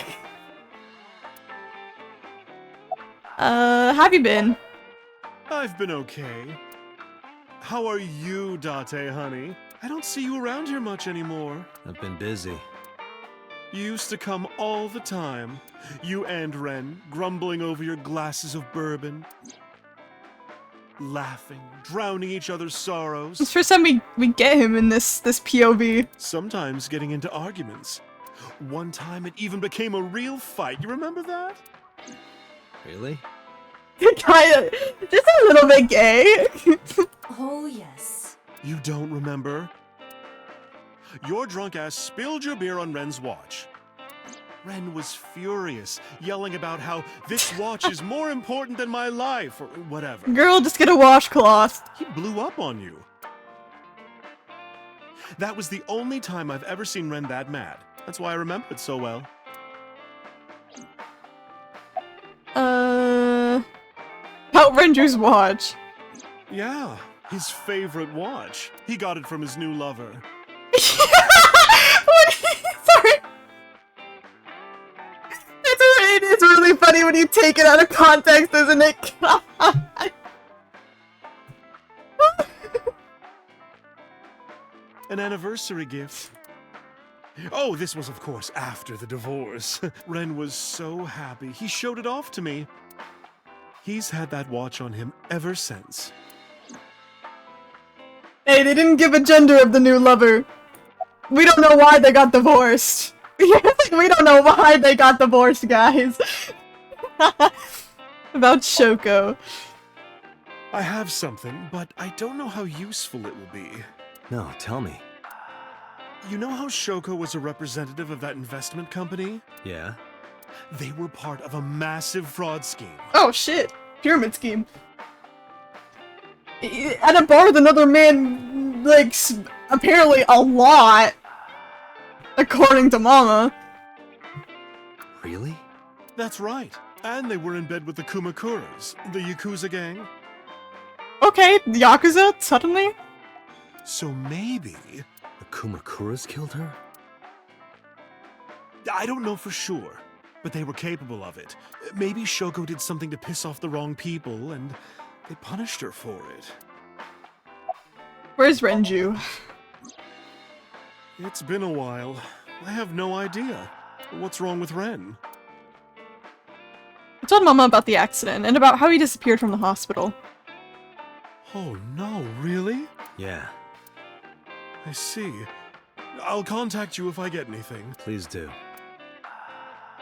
Have you been? I've been okay. How are you, Date, honey? I don't see you around here much anymore. I've been busy. You used to come all the time. You and Ren, grumbling over your glasses of bourbon. Laughing, drowning each other's sorrows. It's the first time we get him in this POV. Sometimes getting into arguments. One time it even became a real fight. You remember that? Really? Kinda, just a little bit gay. Oh, yes. You don't remember? Your drunk ass spilled your beer on Ren's watch. Ren was furious, yelling about how this watch is more important than my life, or whatever. Girl, just get a washcloth. He blew up on you. That was the only time I've ever seen Ren that mad. That's why I remember it so well. About Renju's watch. Yeah, his favorite watch. He got it from his new lover. Sorry. It's really funny when you take it out of context, isn't it? An anniversary gift. Oh, this was, of course, after the divorce. Ren was so happy. He showed it off to me. He's had that watch on him ever since. Hey, they didn't give a gender of the new lover. We don't know why they got divorced. We don't know why they got divorced, guys. About Shoko. I have something, but I don't know how useful it will be. No, tell me. You know how Shoko was a representative of that investment company? Yeah? They were part of a massive fraud scheme. Oh shit. Pyramid scheme. At a bar with another man, like, apparently a lot. According to Mama. Really? That's right. And they were in bed with the Kumakuras, the Yakuza gang. Okay, the Yakuza, suddenly? So maybe... The Kumakuras killed her? I don't know for sure, but they were capable of it. Maybe Shoko did something to piss off the wrong people, and they punished her for it. Where's Renju? It's been a while. I have no idea. What's wrong with Ren? I told Mama about the accident, and about how he disappeared from the hospital. Oh no, really? Yeah. I see. I'll contact you if I get anything. Please do.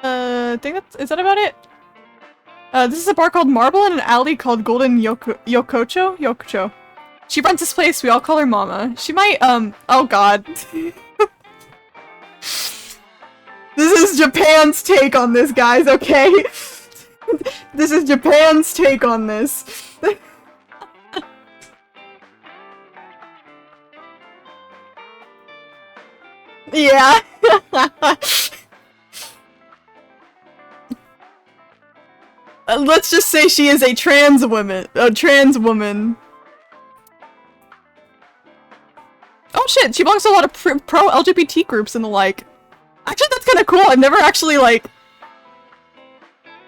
I think is that about it? This is a bar called Marble and an alley called Golden Yokocho? She runs this place, we all call her Mama. She might, oh god. This is Japan's take on this, guys, okay? This is Japan's take on this. Yeah. Let's just say she is a trans woman. Oh shit, she belongs to a lot of pro-LGBT groups and the like. Actually, that's kind of cool. I've never actually, like,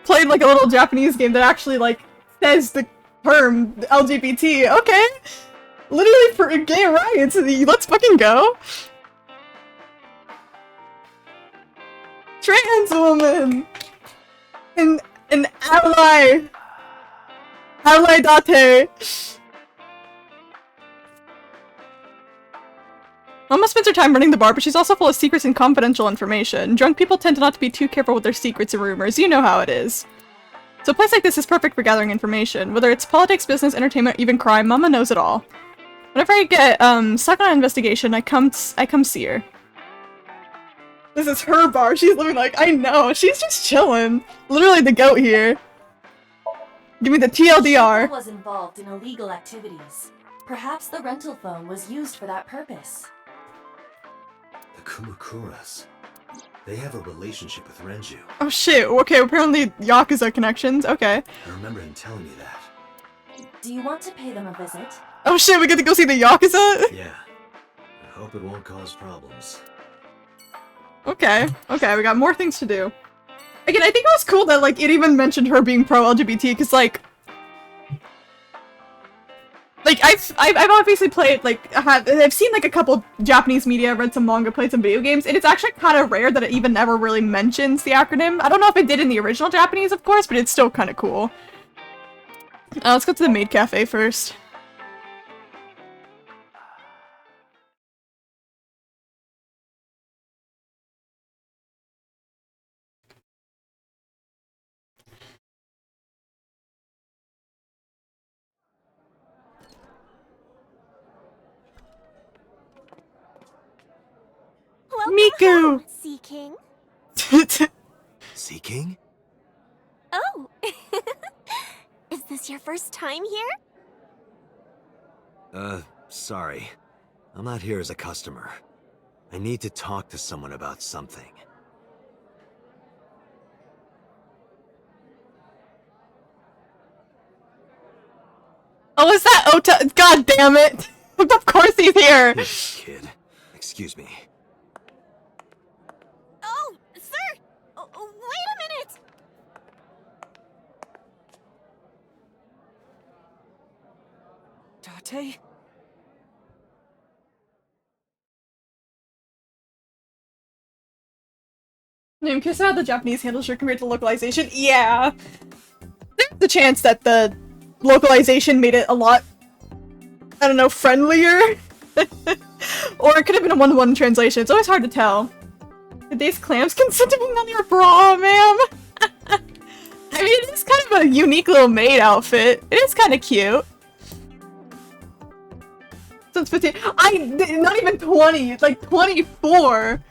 played, like, a little Japanese game that actually, like, says the term LGBT. Okay. Literally for gay rights. Let's fucking go. Trans woman. An ally. Ally date. Mama spends her time running the bar, but she's also full of secrets and confidential information. Drunk people tend to not to be too careful with their secrets and rumors. You know how it is. So a place like this is perfect for gathering information. Whether it's politics, business, entertainment, even crime, Mama knows it all. Whenever I get stuck on an investigation, I come see her. This is her bar. She's living like, I know. She's just chilling. Literally the goat here. Give me the TLDR. Shoko was involved in illegal activities. Perhaps the rental phone was used for that purpose. The Kumakuras. They have a relationship with Renju. Oh shit. Okay, apparently Yakuza connections. Okay. I remember him telling me that. Do you want to pay them a visit? Oh shit, we get to go see the Yakuza? Yeah. I hope it won't cause problems. Okay. Okay, we got more things to do. Again, I think it was cool that, like, it even mentioned her being pro-LGBT, because, like... Like, I've obviously played, like, I've seen, like, a couple Japanese media, read some manga, played some video games, and it's actually kind of rare that it even ever really mentions the acronym. I don't know if it did in the original Japanese, of course, but it's still kind of cool. Let's go to the maid cafe first. Welcome Miku! home, Sea King. Sea King? Oh! Is this your first time here? Sorry. I'm not here as a customer. I need to talk to someone about something. Oh, is that Ota? God damn it! Of course he's here! Kid, excuse me. Oh, sir! Wait a minute! Date? I'm curious how the Japanese handles your compared to localization. Yeah! There's the chance that the localization made it a lot, I don't know, friendlier? Or it could have been a one-to-one translation. It's always hard to tell. Did these clams consent to being on your bra, ma'am? I mean, it is kind of a unique little maid outfit. It is kind of cute. Since 15, not even 20, it's like 24,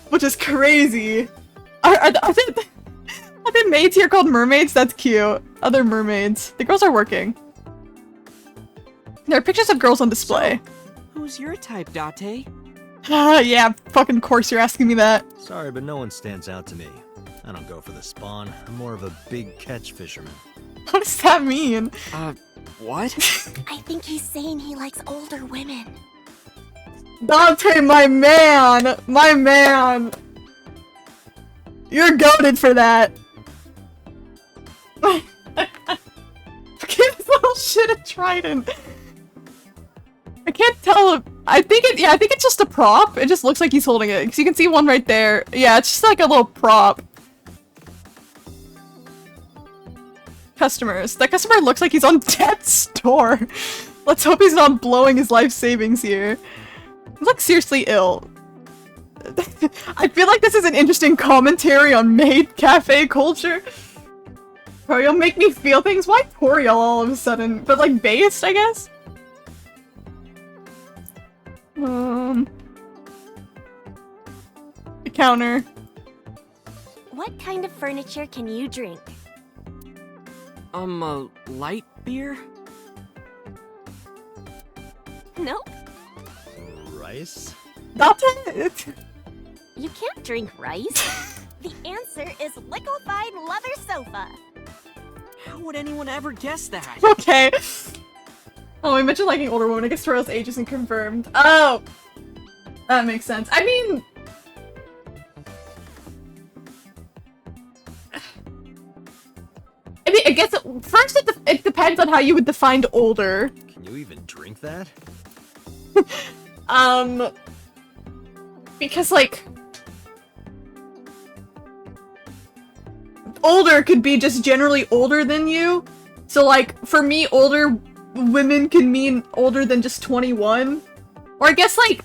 which is crazy. Are the maids here called mermaids? That's cute. Other mermaids. The girls are working. There are pictures of girls on display. So, who's your type, Date? Yeah, fucking course you're asking me that. Sorry, but no one stands out to me. I don't go for the spawn. I'm more of a big catch fisherman. What does that mean? What? I think he's saying he likes older women. Dante, my man! My man! You're goated for that! Look at this little shit of Trident. I can't tell. I think it's just a prop. It just looks like he's holding it. Because you can see one right there. Yeah, it's just like a little prop. Customers. That customer looks like he's on death's door. Let's hope he's not blowing his life savings here. He looks seriously ill. I feel like this is an interesting commentary on maid cafe culture. Toriel make me feel things? Why Toriel all of a sudden? But like based, I guess? The counter. What kind of furniture can you drink? A light beer? Nope. Rice? You can't drink rice. The answer is liquefied leather sofa. How would anyone ever guess that? Okay. Oh, we mentioned liking older women. I guess Toriel's age isn't confirmed. Oh! That makes sense. I mean... I guess first it depends on how you would define older. Can you even drink that? Because like... older could be just generally older than you. So like, for me, older women can mean older than just 21. Or I guess like,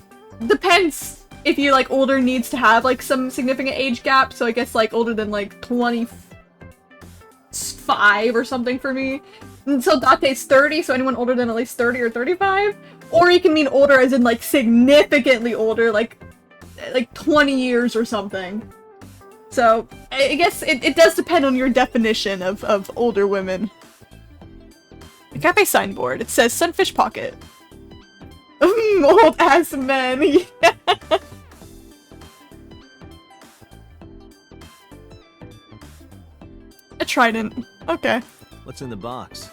depends if you like older needs to have like some significant age gap. So I guess like older than like 25 or something for me. And so Date's 30, so anyone older than at least 30 or 35. Or you can mean older as in like significantly older, like like 20 years or something. So I guess it does depend on your definition of older women. The cafe signboard, it says Sunfish Pocket. Old ass men. Yeah. A trident. Okay. What's in the box?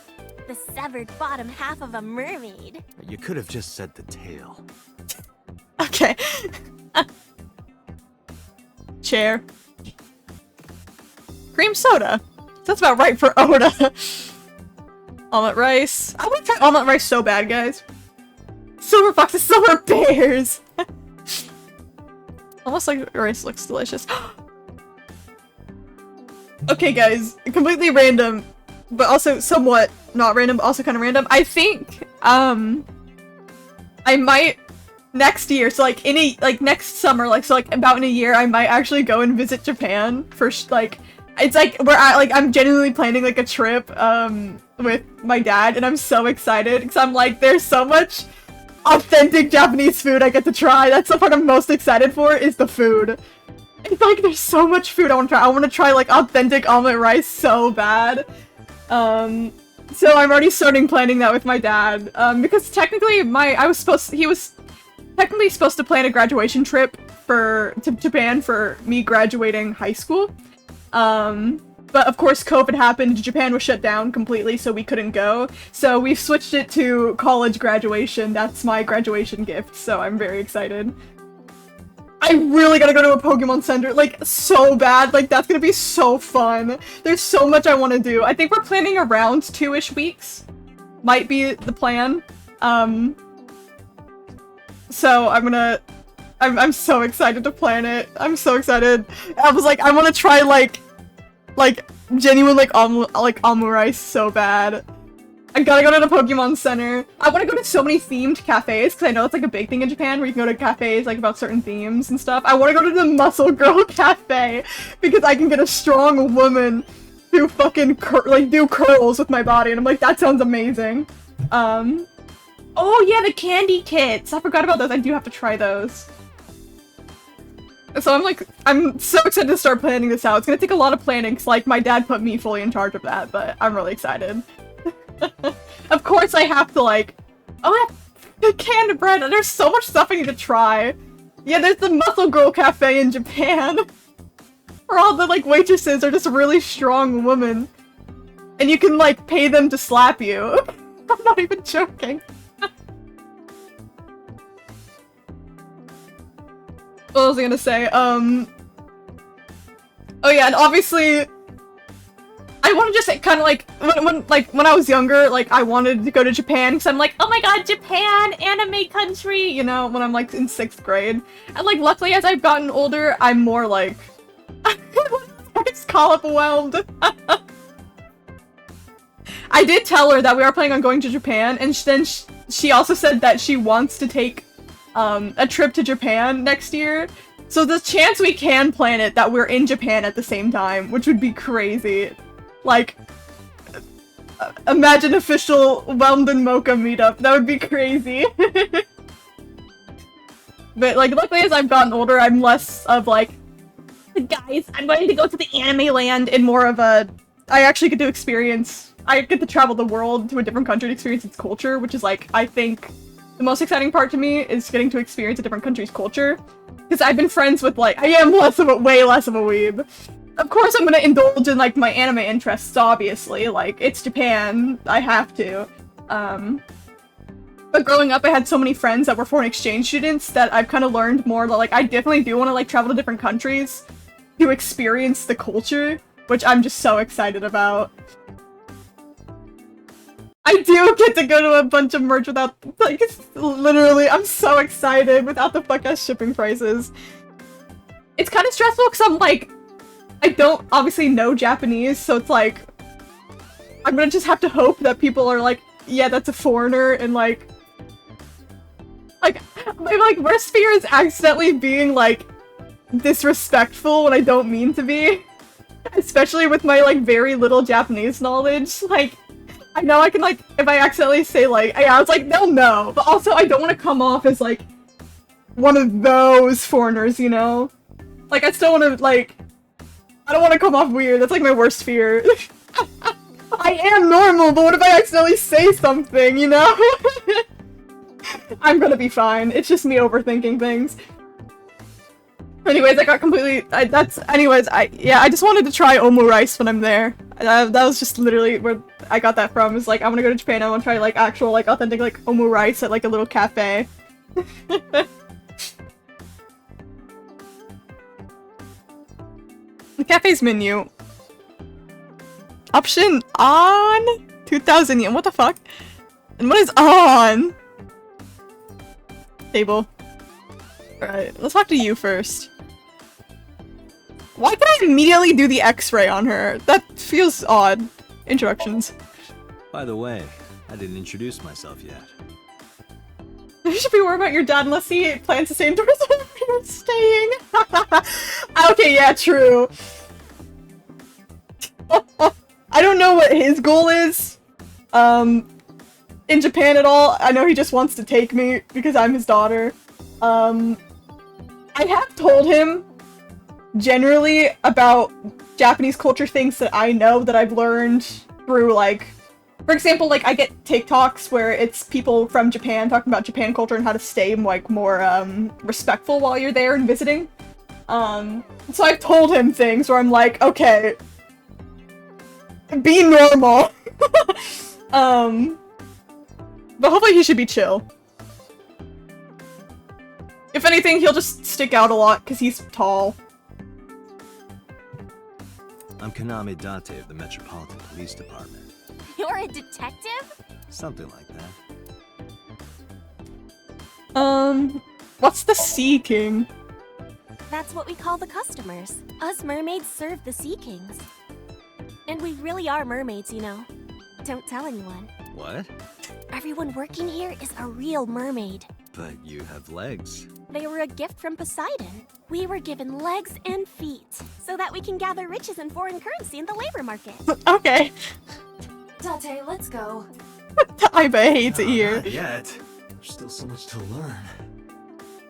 The severed bottom half of a mermaid. You could have just said the tail. Okay. Chair. Cream soda. That's about right for Oda. Omelet rice. I want to try omelet rice so bad, guys. Silver foxes, silver bears. Almost like rice looks delicious. Okay, guys. Completely random, but also somewhat not random, but also kind of random. I think, I might next year, so like next summer, so about in a year, I might actually go and visit Japan for it's like where I'm genuinely planning like a trip with my dad, and I'm so excited because I'm like, there's so much authentic Japanese food I get to try. That's the part I'm most excited for, is the food. It's like there's so much food I want to try. I want to try like authentic omelet rice so bad. So I'm already starting planning that with my dad, because technically he was technically supposed to plan a graduation trip to Japan for me graduating high school. But of course COVID happened, Japan was shut down completely, so we couldn't go. So we've switched it to college graduation. That's my graduation gift, so I'm very excited. I really gotta go to a Pokemon Center, like, so bad. Like, that's gonna be so fun. There's so much I want to do. I think we're planning around 2-ish weeks. Might be the plan. So I'm so excited to plan it. I'm so excited. I was like, I want to try, like, genuine, omelet rice so bad. I gotta go to the Pokemon Center. I want to go to so many themed cafes, because I know it's like a big thing in Japan where you can go to cafes like about certain themes and stuff. I want to go to the Muscle Girl Cafe, because I can get a strong woman who fucking do curls with my body, and I'm like, that sounds amazing. Oh yeah, the candy kits! I forgot about those. I do have to try those. So I'm so excited to start planning this out. It's gonna take a lot of planning, because like my dad put me fully in charge of that, but I'm really excited. Of course I have to the canned bread. There's so much stuff I need to try. Yeah, there's the Muscle Girl Cafe in Japan. Where all the waitresses are just really strong women. And you can pay them to slap you. I'm not even joking. What was I gonna say? Oh yeah, and obviously I want to just kind of when I was younger, I wanted to go to Japan because I'm like, oh my god, Japan, anime country, you know, when I'm in 6th grade. And luckily as I've gotten older, I'm more I just call overwhelmed. I did tell her that we are planning on going to Japan, and then she also said that she wants to take a trip to Japan next year. So the chance we can plan it that we're in Japan at the same time, which would be crazy. Imagine official Weldon Mocha meetup. That would be crazy. But luckily as I've gotten older, I'm less of guys, I'm going to go to the anime land, and more of I actually get to experience, I get to travel the world to a different country to experience its culture, which is I think the most exciting part to me is getting to experience a different country's culture. Because I've been friends with I am way less of a weeb. Of course I'm gonna indulge in my anime interests, obviously, it's Japan, I have to. But growing up I had so many friends that were foreign exchange students that I've kind of learned more that I definitely do want to travel to different countries to experience the culture, which I'm just so excited about. I do get to go to a bunch of merch without, literally, I'm so excited without the fuck-ass shipping prices. It's kind of stressful because I'm I don't obviously know Japanese, so it's I'm gonna just have to hope that people are yeah, that's a foreigner, and my worst fear is accidentally being disrespectful when I don't mean to be. Especially with my very little Japanese knowledge. I know I can if I accidentally say yeah, I was they'll know, but also I don't want to come off as one of those foreigners, you know? Like, I still want to, like... I don't want to come off weird. That's, like, my worst fear. I am normal, but what if I accidentally say something, you know? I'm gonna be fine. It's just me overthinking things. Anyways, I got completely... I just wanted to try omu rice when I'm there. That was just literally where I got that from. Is like, I want to go to Japan, I want to try, like, actual, like, authentic, like, omu rice at, like, a little cafe. The cafe's menu. Option on? 2,000 yen. What the fuck? And what is on? Table. Alright, let's talk to you first. Why can I immediately do the X-ray on her? That feels odd. Introductions. By the way, I didn't introduce myself yet. You should be worried about your dad unless he plans to stay indoors where you're staying. Okay, yeah, true. I don't know what his goal is. In Japan at all. I know he just wants to take me because I'm his daughter. I have told him generally about Japanese culture things that I know that I've learned through, like, for example, like, I get TikToks where it's people from Japan talking about Japan culture and how to stay, like, more, respectful while you're there and visiting. So I've told him things where I'm like, okay, be normal. But hopefully he should be chill. If anything, he'll just stick out a lot because he's tall. I'm Kaname Date of the Metropolitan Police Department. You're a detective? Something like that. What's the Sea King? That's what we call the customers. Us mermaids serve the Sea Kings. And we really are mermaids, you know. Don't tell anyone. What? Everyone working here is a real mermaid. But you have legs. They were a gift from Poseidon. We were given legs and feet, so that we can gather riches and foreign currency in the labor market. Okay. Date, let's go. I hates it here. Not yet. There's still so much to learn.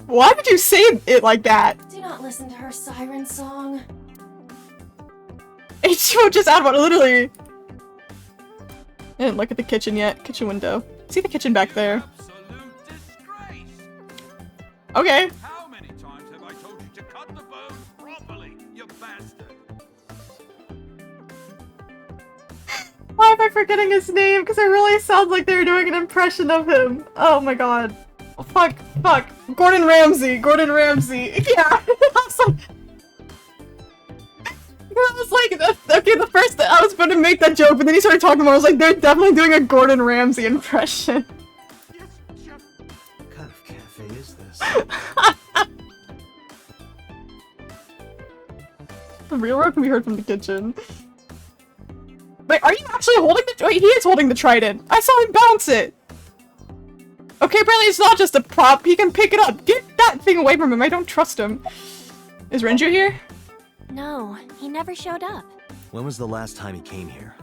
Why would you say it like that? Do not listen to her siren song. H2O just out of it, literally. I didn't look at the kitchen yet. Kitchen window. See the kitchen back there. Okay. How many times have I told you to cut the bone properly, you bastard? Why am I forgetting his name? Because it really sounds like they're doing an impression of him. Oh my god. Oh, fuck. Gordon Ramsay. Yeah. I was like, okay, the first I was going to make that joke, but then he started talking more. I was like, they're definitely doing a Gordon Ramsay impression. What kind of cafe is this? The real road can be heard from the kitchen. Wait, are you actually holding the- wait, he is holding the trident. I saw him bounce it. Okay, apparently it's not just a prop. He can pick it up. Get that thing away from him. I don't trust him. Is Renju here? No, he never showed up. When was the last time he came here?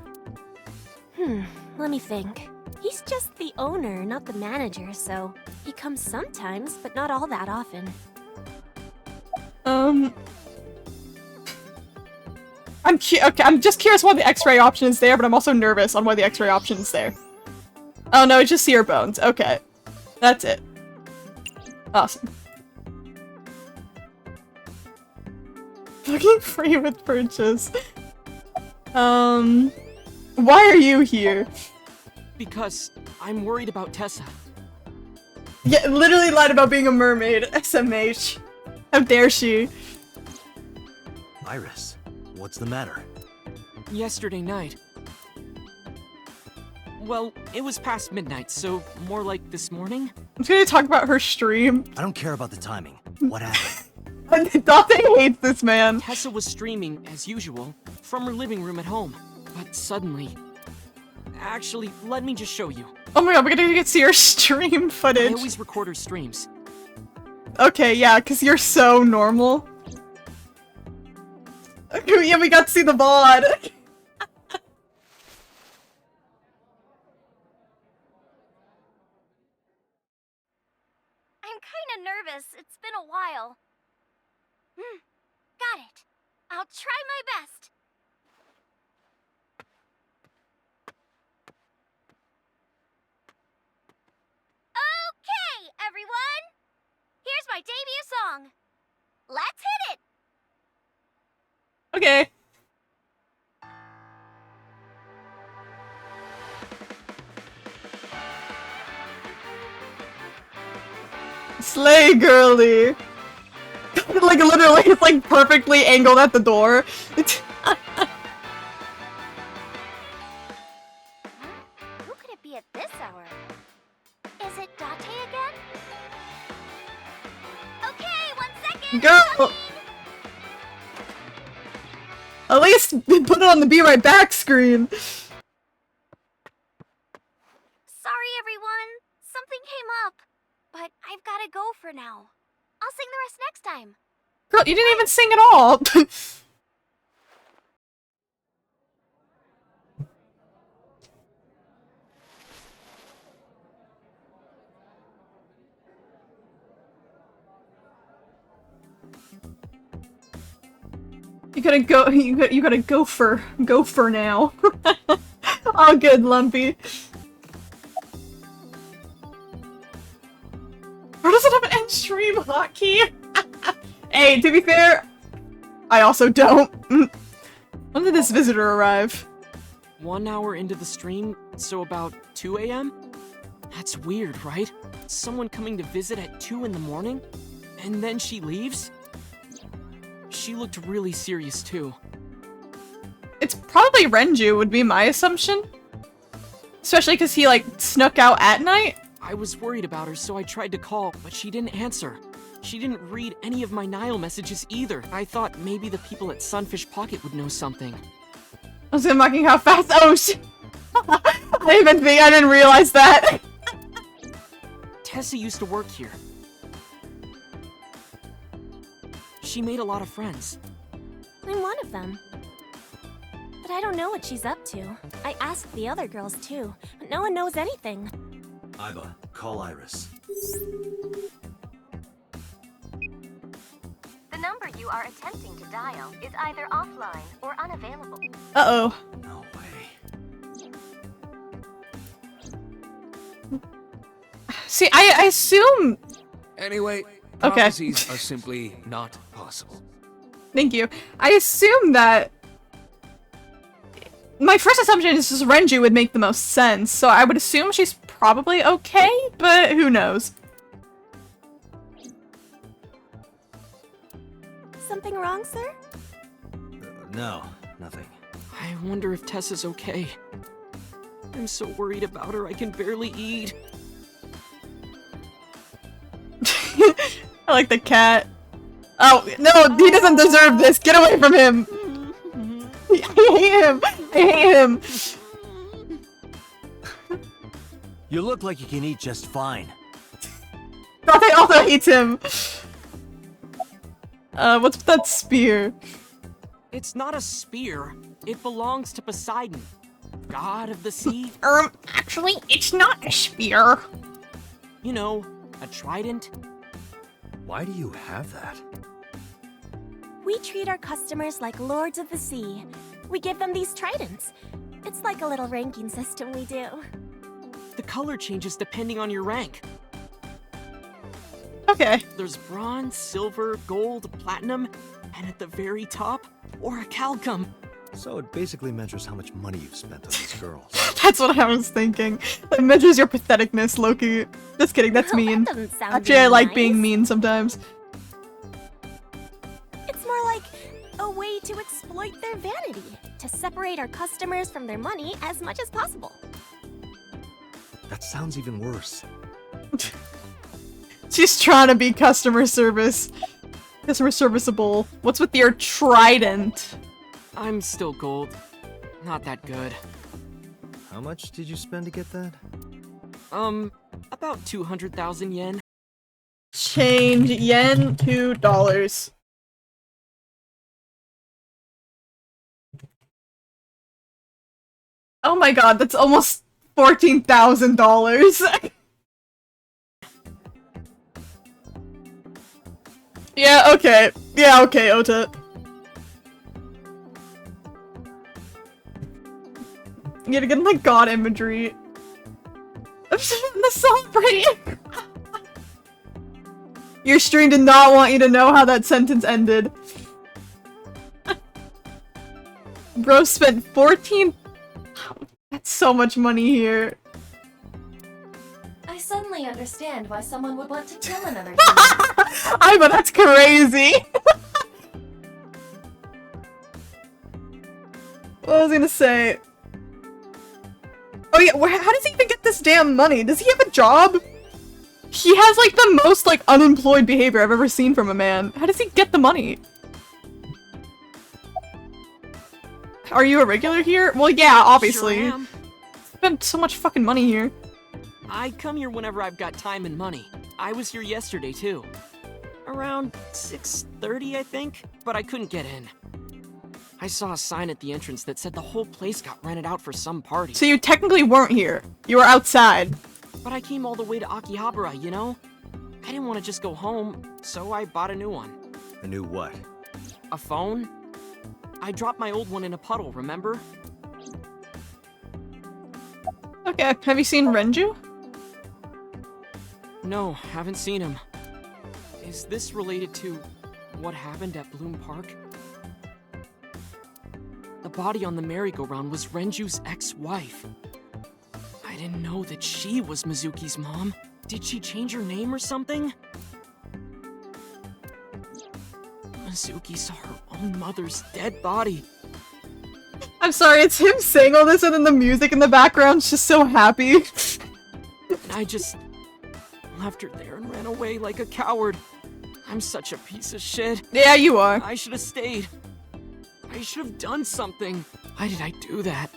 Let me think. He's just the owner, not the manager, so he comes sometimes, but not all that often. I'm just curious why the X-ray option is there, but I'm also nervous on why the X-ray option is there. Oh no, it's just seer bones. Okay. That's it. Awesome. Fucking free with purchase. Why are you here? Because I'm worried about Tessa. Yeah, literally lied about being a mermaid. SMH. How dare she? Iris, what's the matter? Yesterday night. Well, it was past midnight, so more like this morning. I'm gonna talk about her stream. I don't care about the timing. What happened? Dante hates this man. Tessa was streaming, as usual, from her living room at home. But suddenly... Actually, let me just show you. Oh my god, we're gonna get to see her stream footage. I always record her streams. Okay, yeah, because you're so normal. Yeah, we got to see the VOD. I'm kinda nervous. It's been a while. Got it. I'll try my best. Okay, everyone! Here's my debut song. Let's hit it! Okay. Slay girly. Like literally, it's like perfectly angled at the door. Who could it be at this hour? Is it Date again? Okay, 1 second! Girl! At least put it on the be right back screen. Sorry, everyone. Something came up. But I've gotta go for now. I'll sing the rest next time. Girl, you didn't even sing at all. You gotta go. You gotta go for now. All good, Lumpy. Or does it have an end stream hotkey? Hey, to be fair, I also don't. When did this visitor arrive? 1 hour into the stream, so about 2 a.m.? That's weird, right? Someone coming to visit at 2 in the morning? And then she leaves? She looked really serious too. It's probably Renju, would be my assumption. Especially because he, like, snuck out at night. I was worried about her, so I tried to call, but she didn't answer. She didn't read any of my Nile messages either. I thought maybe the people at Sunfish Pocket would know something. I was mocking how fast- oh shit! I didn't realize that! Tessa used to work here. She made a lot of friends. I'm one of them. But I don't know what she's up to. I asked the other girls too, but no one knows anything. Iba, call Iris. The number you are attempting to dial is either offline or unavailable. Uh-oh. No way. See, I assume- Anyway, okay. prophecies are simply not possible. Thank you. I assume that... My first assumption is just Renju would make the most sense, so I would assume she's probably okay, but who knows? Something wrong, sir? No, nothing. I wonder if Tessa's okay. I'm so worried about her, I can barely eat. I like the cat. Oh, no, he doesn't deserve this. Get away from him. I hate him. I hate him. You look like you can eat just fine. Date also hates him. What's with that spear? It's not a spear. It belongs to Poseidon, god of the sea. Actually, it's not a spear. You know, a trident. Why do you have that? We treat our customers like lords of the sea. We give them these tridents. It's like a little ranking system we do. The color changes depending on your rank. Okay. There's bronze, silver, gold, platinum, and at the very top, orichalcum. So it basically measures how much money you've spent on these girls. That's what I was thinking. It measures your patheticness, Loki. Just kidding, that's mean. That doesn't sound Actually, very I like nice. being mean sometimes. It's more like a way to exploit their vanity, to separate our customers from their money as much as possible. That sounds even worse. She's trying to be customer service. Customer serviceable. What's with your trident? I'm still gold. Not that good. How much did you spend to get that? About 200,000 yen. Change yen to dollars. Oh my god, that's almost $14,000. Yeah, okay. Yeah, okay, Ota. You gotta get like god imagery. The celebrating. Your stream did not want you to know how that sentence ended. Bro spent 14. That's so much money here. I suddenly understand why someone would want to kill another human. But that's crazy. What was I gonna say? Oh yeah, how does he even get this damn money? Does he have a job? He has like the most like unemployed behavior I've ever seen from a man. How does he get the money? Are you a regular here? Well, yeah, obviously. Sure am. Spent so much fucking money here. I come here whenever I've got time and money. I was here yesterday too. Around 6:30, I think, but I couldn't get in. I saw a sign at the entrance that said the whole place got rented out for some party. So you technically weren't here. You were outside. But I came all the way to Akihabara, you know? I didn't want to just go home, so I bought a new one. A new what? A phone? I dropped my old one in a puddle, remember? Okay, have you seen Renju? No, haven't seen him. Is this related to what happened at Bloom Park? The body on the merry-go-round was Renju's ex-wife. I didn't know that she was Mizuki's mom. Did she change her name or something? Mizuki saw her own mother's dead body. I'm sorry, it's him saying all this and then the music in the background's just so happy. And I just left her there and ran away like a coward. I'm such a piece of shit. Yeah, you are. I should have stayed. I should have done something. Why did I do that?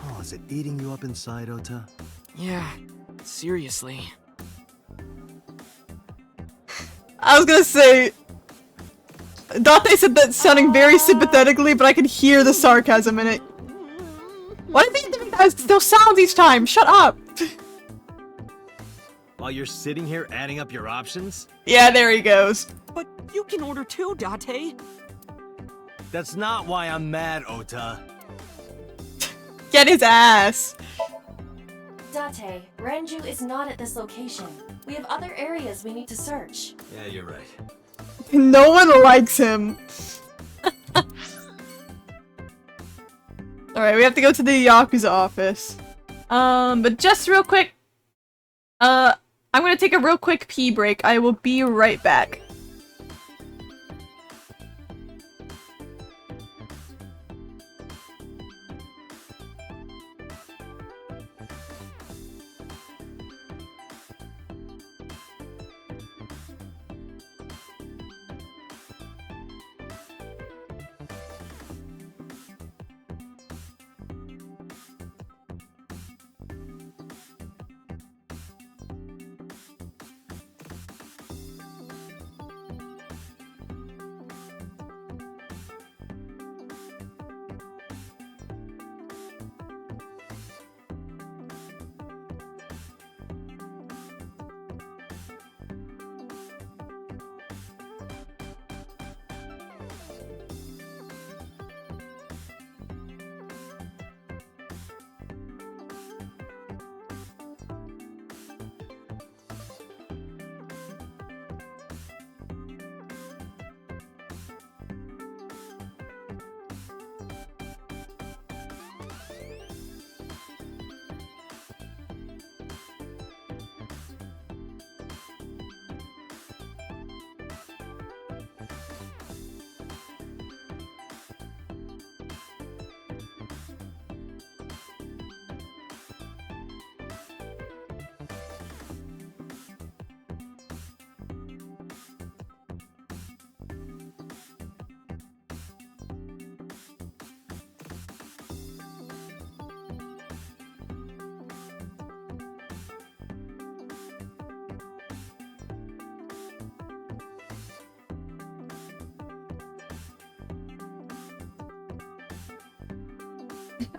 Oh, is it eating you up inside, Ota? Yeah, seriously. I was gonna say... Date said that sounding very sympathetically, but I could hear the sarcasm in it. Why do they do those sounds each time? Shut up! While you're sitting here adding up your options? Yeah, there he goes. But you can order too, Date. That's not why I'm mad, Ota. Get his ass. Date, Renju is not at this location. We have other areas we need to search. Yeah, you're right. No one likes him. Alright, we have to go to the Yakuza office. But just real quick. I'm gonna take a real quick pee break. I will be right back.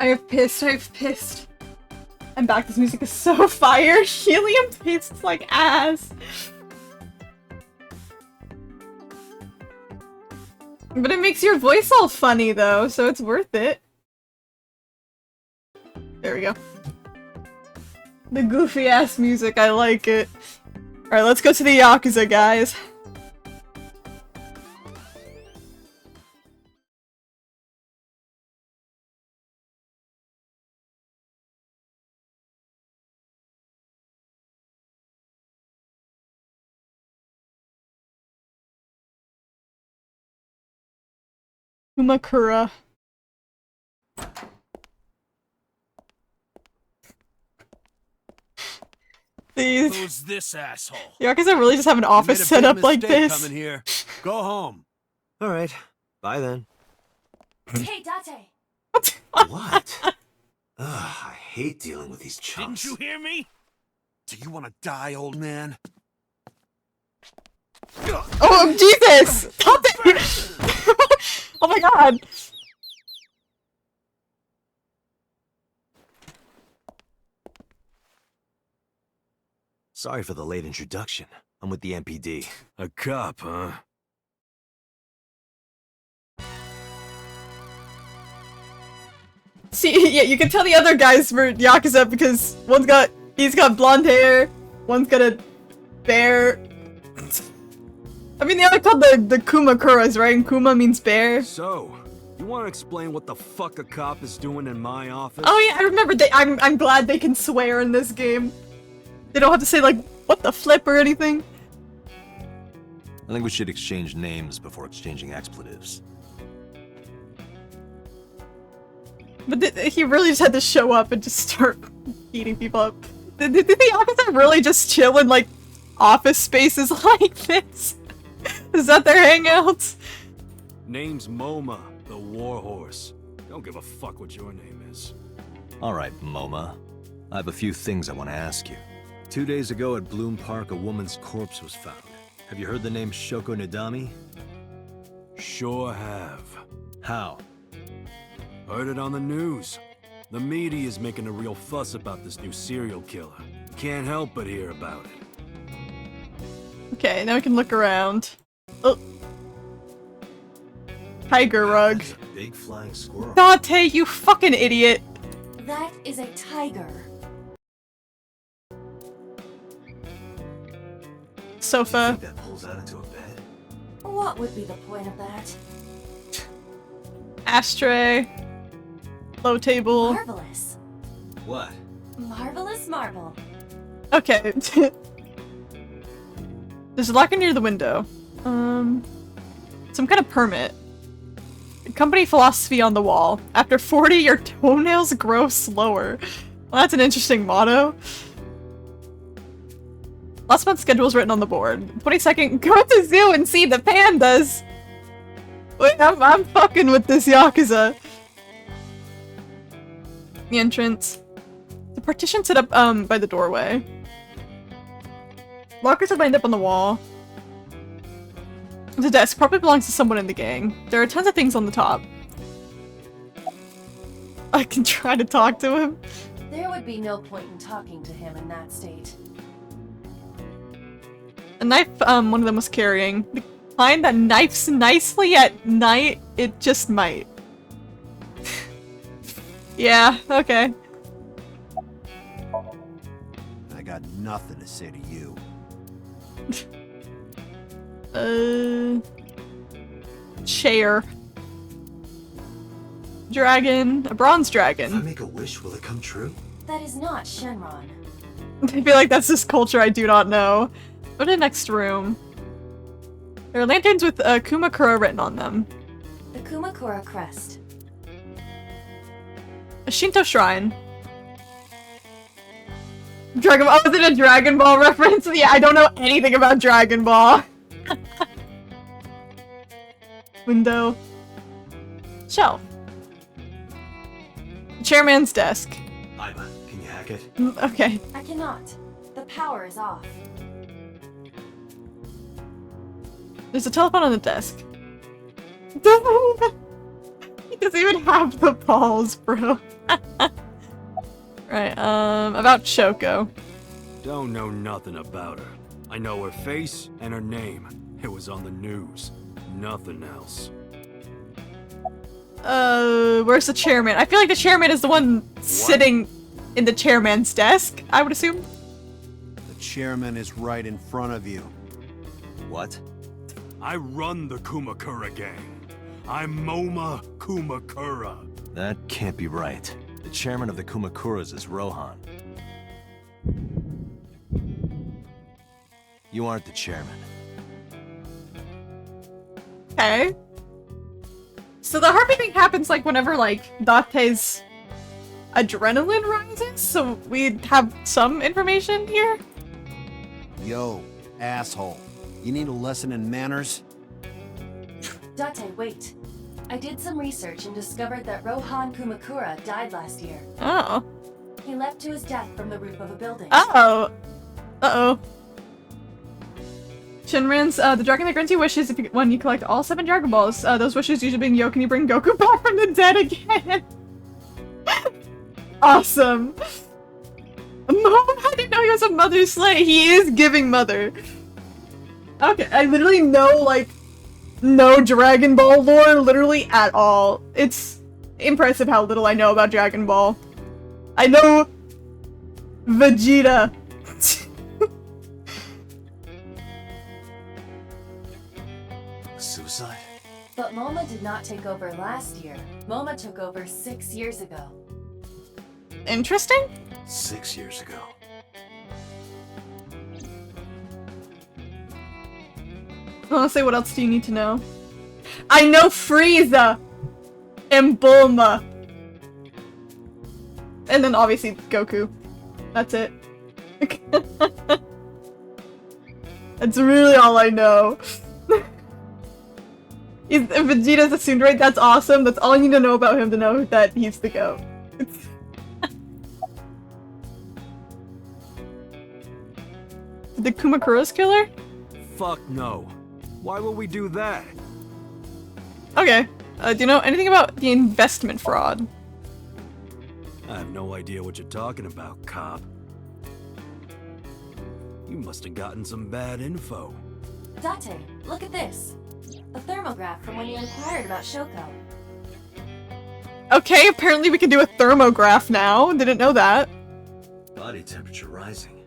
I've pissed. I'm back, this music is so fire. Helium tastes like ass. But it makes your voice all funny though, so it's worth it. There we go. The goofy ass music, I like it. Alright, let's go to the Yakuza, guys. Umakura. These Who's this asshole? Yakuza really just have an office set up like this. Coming here. Go home. All right. Bye then. Hey, Date! What? Ugh, I hate dealing with these chumps. Didn't you hear me? Do you want to die, old man? Oh, Jesus! Stop it! Oh my god! Sorry for the late introduction. I'm with the MPD. A cop, huh? See, yeah, you can tell the other guys were Yakuza because he's got blonde hair, one's got a bear. I mean, they are called the Kumakuras, right? And Kuma means bear. So, you want to explain what the fuck a cop is doing in my office? Oh yeah, I remember. I'm glad they can swear in this game. They don't have to say like what the flip or anything. I think we should exchange names before exchanging expletives. But he really just had to show up and just start beating people up. Did the Yakuza really just chill in like office spaces like this? Is that their hangouts? Name's MoMA, the Warhorse. Don't give a fuck what your name is. All right, MoMA. I have a few things I want to ask you. 2 days ago at Bloom Park, a woman's corpse was found. Have you heard the name Shoko Nadami? Sure have. How? Heard it on the news. The media is making a real fuss about this new serial killer. Can't help but hear about it. Okay, now we can look around. Oh. Tiger rug. That's a big flying squirrel. Date, you fucking idiot. That is a tiger. Sofa. You think that pulls out into a bed? What would be the point of that? Ashtray. Low table. Marvelous. What? Marvelous marble. Okay. There's a locker near the window. Some kind of permit. Company philosophy on the wall. After 40, your toenails grow slower. Well, that's an interesting motto. Last month's schedule is written on the board. 22nd, go to zoo and see the pandas! Wait, I'm fucking with this Yakuza. The entrance. The partition set up, by the doorway. Lockers are lined up on the wall. The desk probably belongs to someone in the gang. There are tons of things on the top. I can try to talk to him. There would be no point in talking to him in that state. A knife, one of them was carrying. The kind that knifes nicely at night, it just might. Yeah, okay. I got nothing to say to you. Chair. Dragon. A bronze dragon. If I make a wish, will it come true? That is not Shenron. I feel like that's this culture I do not know. Go to the next room. There are lanterns with Kumakura written on them. The Kumakura crest. A Shinto shrine. Dragon Ball. Oh, is it a Dragon Ball reference? Yeah, I don't know anything about Dragon Ball. Window. Shelf. Chairman's desk. Ivan, can you hack it? Okay. I cannot. The power is off. There's a telephone on the desk. He doesn't even have the balls, bro. Right, about Shoko. Don't know nothing about her. I know her face and her name. It was on the news. Nothing else. Where's the chairman? I feel like the chairman is the one sitting in the chairman's desk, I would assume. The chairman is right in front of you. What? I run the Kumakura gang. I'm Moma Kumakura. That can't be right. The chairman of the Kumakuras is Rohan. You aren't the chairman. Okay. So the heartbeating happens like whenever like Date's adrenaline rises, so we have some information here. Yo, asshole. You need a lesson in manners? Date, wait. I did some research and discovered that Rohan Kumakura died last year. Oh. He leapt to his death from the roof of a building. Uh-oh. Uh-oh. Shinran's, the dragon that grants you wishes when you collect all 7 Dragon Balls. Those wishes usually being, yo, can you bring Goku back from the dead again? Awesome. Mom, I didn't know he was a mother slay. He is giving mother. Okay, I literally know, like, no Dragon Ball lore, literally at all. It's impressive how little I know about Dragon Ball. I know Vegeta. Suicide? But Moma did not take over last year. Moma took over 6 years ago. Interesting. 6 years ago. Honestly, what else do you need to know? I know Frieza and Bulma. And then obviously Goku. That's it. That's really all I know. If Vegeta's assumed right, that's awesome. That's all you need to know about him to know that he's the GOAT. The Kumakura's killer? Fuck no. Why would we do that? Okay. Do you know anything about the investment fraud? I have no idea what you're talking about, cop. You must have gotten some bad info. Date, look at this. A thermograph from when you inquired about Shoko. Okay, apparently we can do a thermograph now. Didn't know that. Body temperature rising.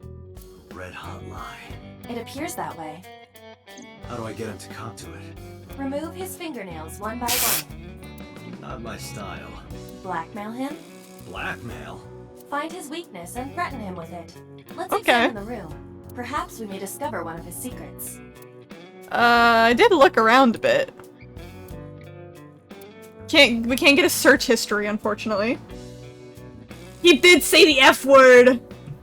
Red hot lie. It appears that way. How do I get him to cop to it? Remove his fingernails one by one. Not my style. Blackmail him. Blackmail? Find his weakness and threaten him with it. Let's Okay. examine the room. Perhaps we may discover one of his secrets. I did look around a bit. We can't get a search history, unfortunately. He did say the F word!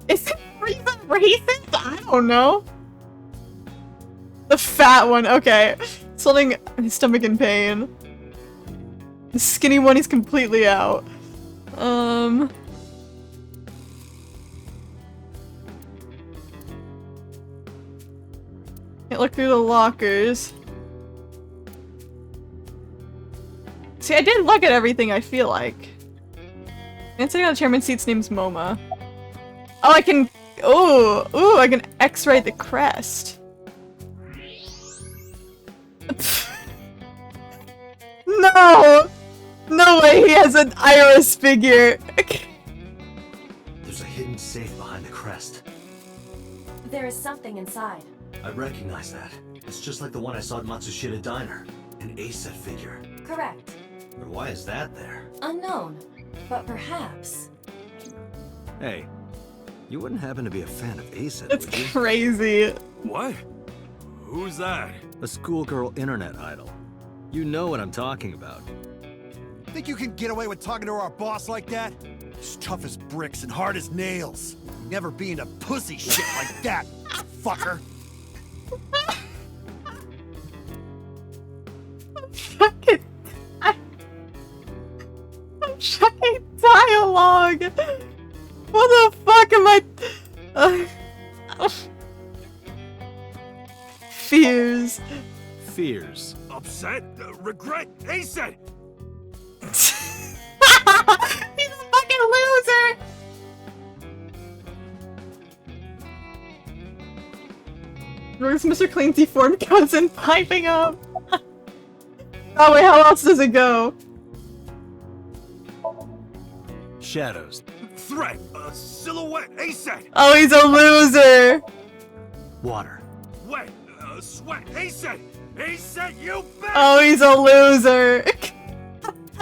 Is it racist? I don't know. The fat one, okay. He's holding his stomach in pain. The skinny one is completely out. Can't look through the lockers. See, I did look at everything, I feel like. And sitting on the chairman's seat's name's Moma. Oh, I can... Ooh, I can X-ray the crest. No! No way he has an iris figure! There's a hidden safe behind the crest. There is something inside. I recognize that. It's just like the one I saw at Matsushita Diner. An A-set figure. Correct. But why is that there? Unknown. But perhaps... Hey, you wouldn't happen to be a fan of A-set, That's would you? crazy. What? Who's that? A schoolgirl internet idol. You know what I'm talking about. Think you can get away with talking to our boss like that? He's tough as bricks and hard as nails. Never be into pussy shit like that, fucker. I'm fucking dialogue! What the fuck am I... Fears. Fears. Upset? Regret? Ace-ed! He's a fucking loser! Where's Mr. Clean's deformed cousin piping up? Oh wait, how else does it go? Shadows. Threat! Silhouette! ASAP! Oh, he's a loser! Water. Wet! Sweat! ASAP! ASAP, you bet! Oh, he's a loser!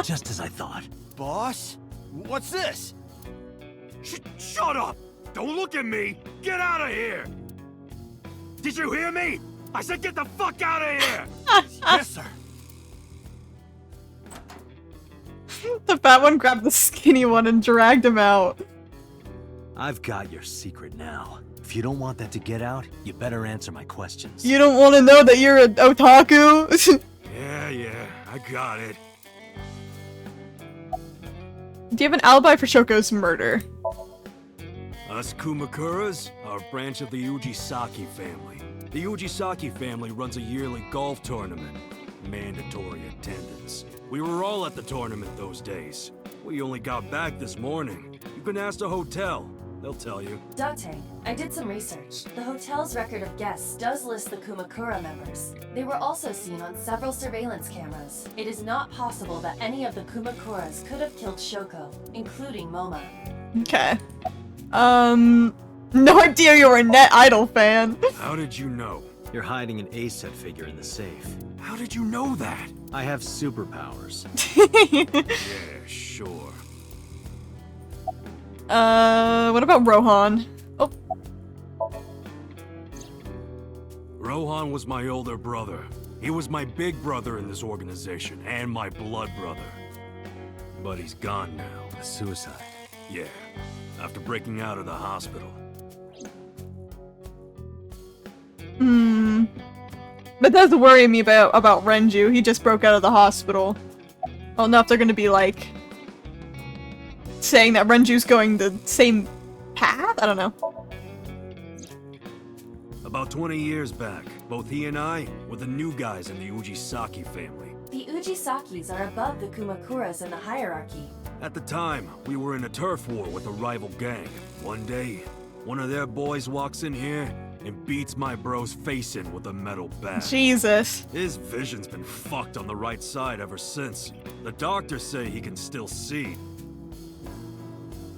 Just as I thought. Boss? What's this? Shut up! Don't look at me! Get out of here! Did you hear me? I said get the fuck out of here! Yes, sir. The fat one grabbed the skinny one and dragged him out. I've got your secret now. If you don't want that to get out, you better answer my questions. You don't want to know that you're an otaku? Yeah, I got it. Do you have an alibi for Shoko's murder? Us Kumakuras are a branch of the Ujisaki family. The Ujisaki family runs a yearly golf tournament. Mandatory attendance. We were all at the tournament those days. We only got back this morning. You can ask the hotel. They'll tell you. Date, I did some research. The hotel's record of guests does list the Kumakura members. They were also seen on several surveillance cameras. It is not possible that any of the Kumakuras could have killed Shoko, including Moma. Okay. No idea you're a Net Idol fan. How did you know? You're hiding an A-set figure in the safe. How did you know that? I have superpowers. Yeah, sure. What about Rohan? Oh. Rohan was my older brother. He was my big brother in this organization, and my blood brother. But he's gone now. A suicide. Yeah, after breaking out of the hospital. That does worry me about Renju. He just broke out of the hospital. I don't know if they're gonna be like saying that Renju's going the same path? I don't know. About 20 years back, both he and I were the new guys in the Ujisaki family. The Ujisakis are above the Kumakuras in the hierarchy. At the time, we were in a turf war with a rival gang. One day, one of their boys walks in here and beats my bro's face in with a metal bat. Jesus. His vision's been fucked on the right side ever since. The doctors say he can still see,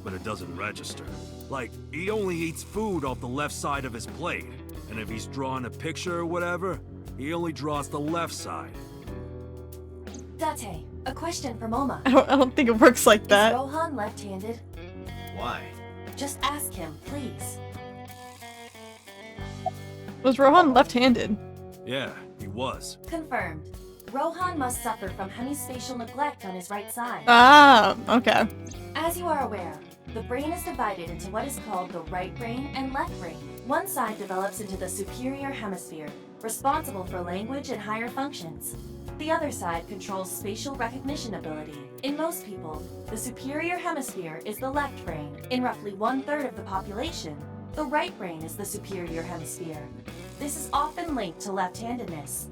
but it doesn't register. Like, he only eats food off the left side of his plate, and if he's drawing a picture or whatever, he only draws the left side. Date, a question for Moma. I don't think it works like that. Is Rohan left-handed? Why? Just ask him, please. Was Rohan left-handed? Yeah, he was. Confirmed. Rohan must suffer from hemispatial neglect on his right side. Ah, okay. As you are aware, the brain is divided into what is called the right brain and left brain. One side develops into the superior hemisphere, responsible for language and higher functions. The other side controls spatial recognition ability. In most people, the superior hemisphere is the left brain. In roughly 1/3 of the population, the right brain is the superior hemisphere. This is often linked to left-handedness.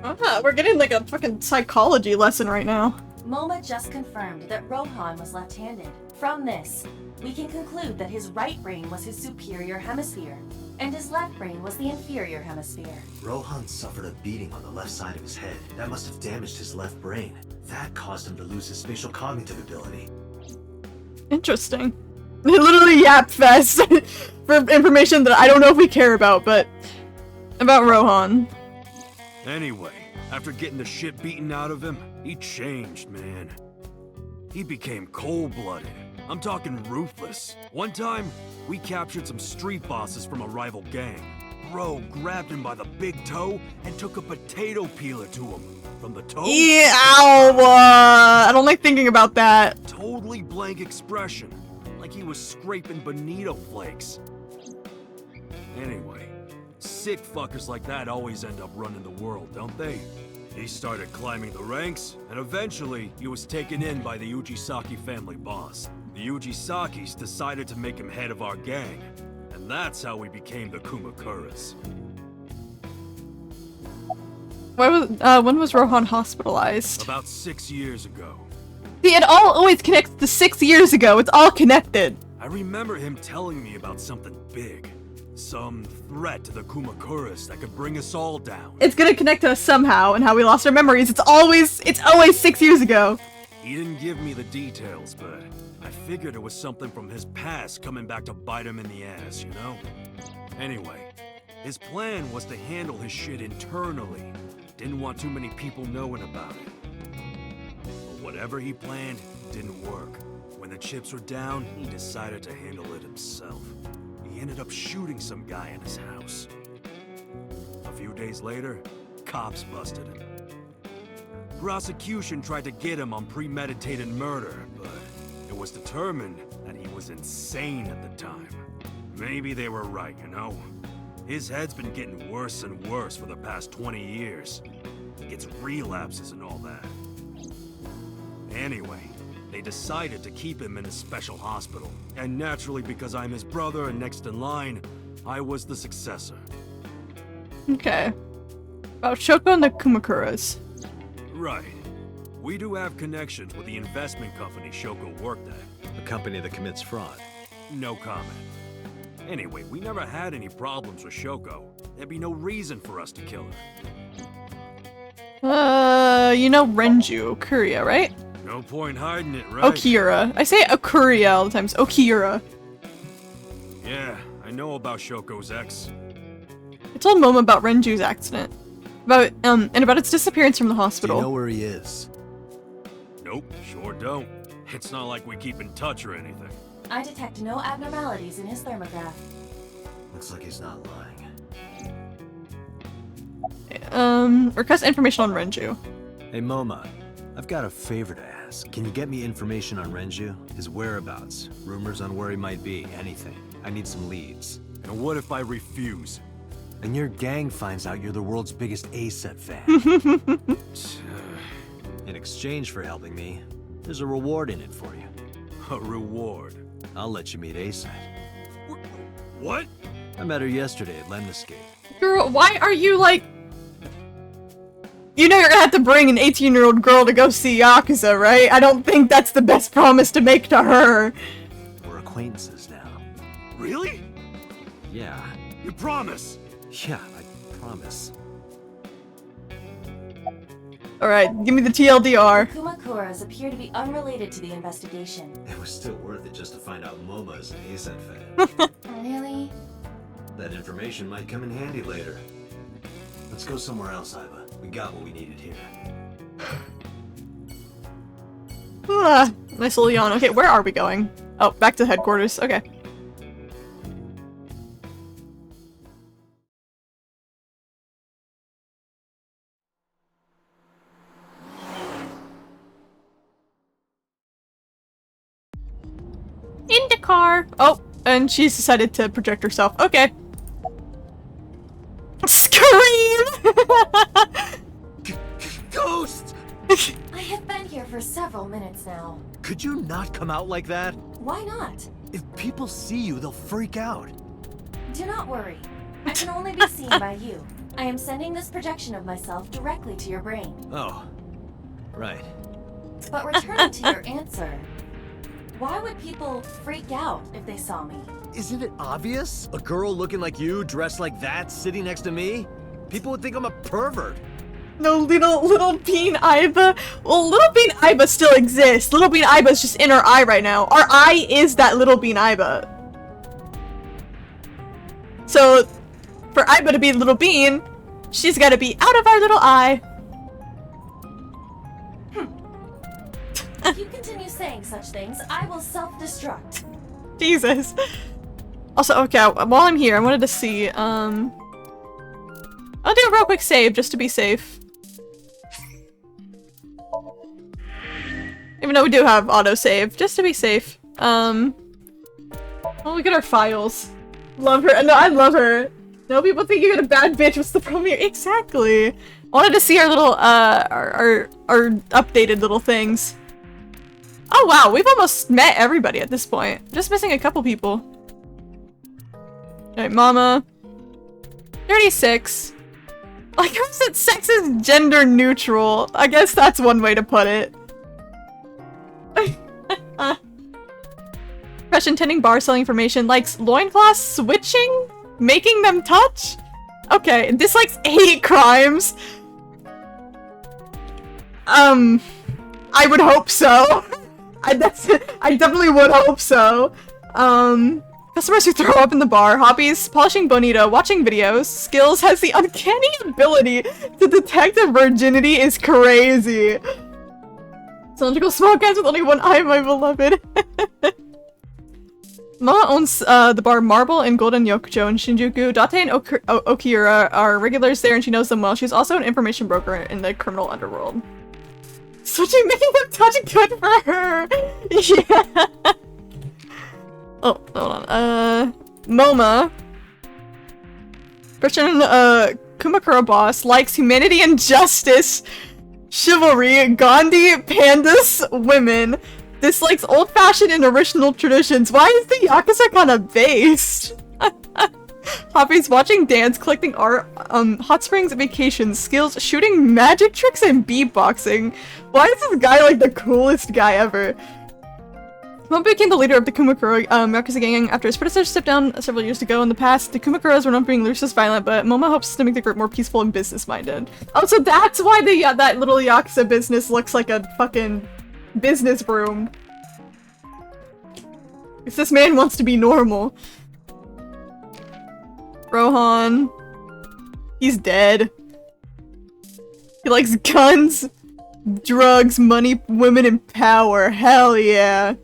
Ah, we're getting like a fucking psychology lesson right now. Moma just confirmed that Rohan was left-handed. From this, we can conclude that his right brain was his superior hemisphere, and his left brain was the inferior hemisphere. Rohan suffered a beating on the left side of his head. That must have damaged his left brain. That caused him to lose his spatial cognitive ability. Interesting. Literally yap fest for information that I don't know if we care about, but about Rohan. Anyway, after getting the shit beaten out of him, he changed, man. He became cold-blooded. I'm talking ruthless. One time, we captured some street bosses from a rival gang. Bro grabbed him by the big toe and took a potato peeler to him. From the toe? Yeah, ow, I don't like thinking about that. Totally blank expression. Like he was scraping bonito flakes. Anyway, sick fuckers like that always end up running the world, don't they? He started climbing the ranks, and eventually he was taken in by the Ujisaki family boss. The Ujisakis decided to make him head of our gang, and that's how we became the Kumakuras. When was Rohan hospitalized? About 6 years ago. See, it all always connects to 6 years ago. It's all connected. I remember him telling me about something big. Some threat to the Kumakuras that could bring us all down. It's gonna connect to us somehow, and how we lost our memories. It's always 6 years ago. He didn't give me the details, but I figured it was something from his past coming back to bite him in the ass, you know? Anyway, his plan was to handle his shit internally. Didn't want too many people knowing about it. But whatever he planned didn't work. When the chips were down, he decided to handle it himself. He ended up shooting some guy in his house. A few days later, cops busted him. Prosecution tried to get him on premeditated murder, but it was determined that he was insane at the time. Maybe they were right, you know? His head's been getting worse and worse for the past 20 years. He gets relapses and all that. Anyway, they decided to keep him in a special hospital. And naturally, because I'm his brother and next in line, I was the successor. Okay. About Shoko and the Kumakuras. Right. We do have connections with the investment company Shoko worked at. A company that commits fraud. No comment. Anyway, we never had any problems with Shoko. There'd be no reason for us to kill her. You know Renju, Okuria, right? No point hiding it, right? Okira. I say Okuria all the time. It's Okira. Yeah, I know about Shoko's ex. I told Momo about Renju's accident. And about its disappearance from the hospital. Do you know where he is? Nope, sure don't. It's not like we keep in touch or anything. I detect no abnormalities in his thermograph. Looks like he's not lying. Request information on Renju. Hey Moma, I've got a favor to ask. Can you get me information on Renju? His whereabouts, rumors on where he might be, anything. I need some leads. And what if I refuse? And your gang finds out you're the world's biggest A-set fan. In exchange for helping me, there's a reward in it for you. A reward? I'll let you meet A-set. What? I met her yesterday at Lemniscate. Girl, why are you like... You know you're gonna have to bring an 18-year-old girl to go see Yakuza, right? I don't think that's the best promise to make to her. We're acquaintances now. Really? Yeah. You promise? Yeah, I promise. Alright, give me the TLDR. Kumakuras appear to be unrelated to the investigation. It was still worth it just to find out Moma is an A-set fan. Really? That information might come in handy later. Let's go somewhere else, Iva. We got what we needed here. Nice little yawn. Okay, where are we going? Oh, back to headquarters. Okay. In the car. Oh, and she's decided to project herself. Okay. Scream! Ghost! I have been here for several minutes now. Could you not come out like that? Why not? If people see you, they'll freak out. Do not worry. I can only be seen by you. I am sending this projection of myself directly to your brain. Oh. Right. But returning to your answer, why would people freak out if they saw me? Isn't it obvious? A girl looking like you, dressed like that, sitting next to me? People would think I'm a pervert. No, little Bean Iba. Well, little Bean Iba still exists. Little Bean Iba is just in our eye right now. Our eye is that little Bean Iba. So, for Iba to be little Bean, she's got to be out of our little eye. If you continue saying such things, I will self-destruct. Jesus. Also, okay, while I'm here, I wanted to see, I'll do a real quick save, just to be safe. Even though we do have autosave, just to be safe. Oh, look at our files. Love her. No, I love her. No, people think you're a bad bitch. What's the problem here? Exactly. I wanted to see our little, our updated little things. Oh wow, we've almost met everybody at this point. Just missing a couple people. Alright, Mama. 36. Like, how is it sex is gender neutral? I guess that's one way to put it. Fresh intending bar selling information likes loincloths switching? Making them touch? Okay, dislikes hate crimes. I would hope so. I definitely would hope so. Customers who throw up in the bar. Hobbies: polishing bonita, watching videos. Skills: has the uncanny ability to detect a virginity is crazy. Cylindrical small guys with only one eye, my beloved. Mama owns the bar Marble and Golden Yokucho in Shinjuku. Date and Okiura are regulars there and she knows them well. She's also an information broker in the criminal underworld. Switching makeup touch good for her! Yeah! Oh, hold on. MoMA. Christian Kumakura boss likes humanity and justice, chivalry, Gandhi, pandas, women. Dislikes old-fashioned and original traditions. Why is the Yakuza kinda based? Hobbies: watching dance, collecting art, hot springs, vacations, skills, shooting magic tricks, and beatboxing. Why is this guy like the coolest guy ever? Momo became the leader of the Kumakura Yakuza gang after his predecessor stepped down several years ago. In the past, the Kumakuras were not being ruthless violent, but Momo hopes to make the group more peaceful and business-minded. Oh, so that's why the that little Yakuza business looks like a fucking business room. Because this man wants to be normal. Rohan. He's dead. He likes guns, drugs, money, women, and power. Hell yeah.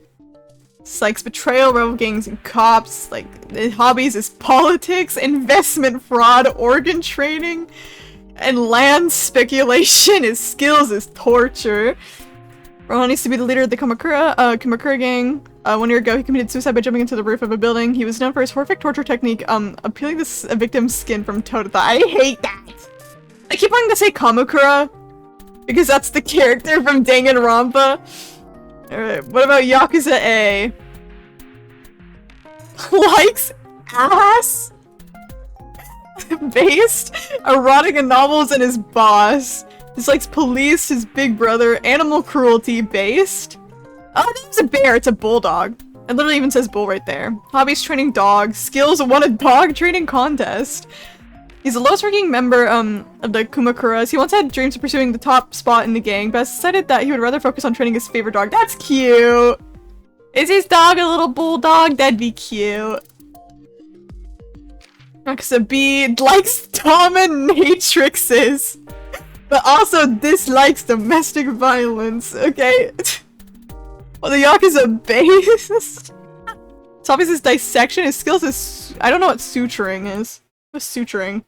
Sykes betrayal, rival gangs, and cops. Like, his hobbies is politics, investment fraud, organ trading, and land speculation. His skills is torture. Rohan needs to be the leader of the Kumakura gang. 1 year ago, he committed suicide by jumping into the roof of a building. He was known for his horrific torture technique, peeling a victim's skin from toe to thigh. I hate that! I keep wanting to say Kamakura, because that's the character from Danganronpa. Alright, what about Yakuza A? Likes ass? Based? Erotic novels and his boss. Dislikes police, his big brother, animal cruelty. Based? Oh, it's a bear, it's a bulldog. It literally even says bull right there. Hobbies: training dogs. Skills: won a dog training contest. He's the lowest ranking member of the Kumakuras. He once had dreams of pursuing the top spot in the gang, but has decided that he would rather focus on training his favorite dog. That's cute! Is his dog a little bulldog? That'd be cute. Yakuza B likes dominatrixes, but also dislikes domestic violence. Okay. Well, the Yakuza based. His hobbies is dissection. His skills is... I don't know what suturing is. What's suturing?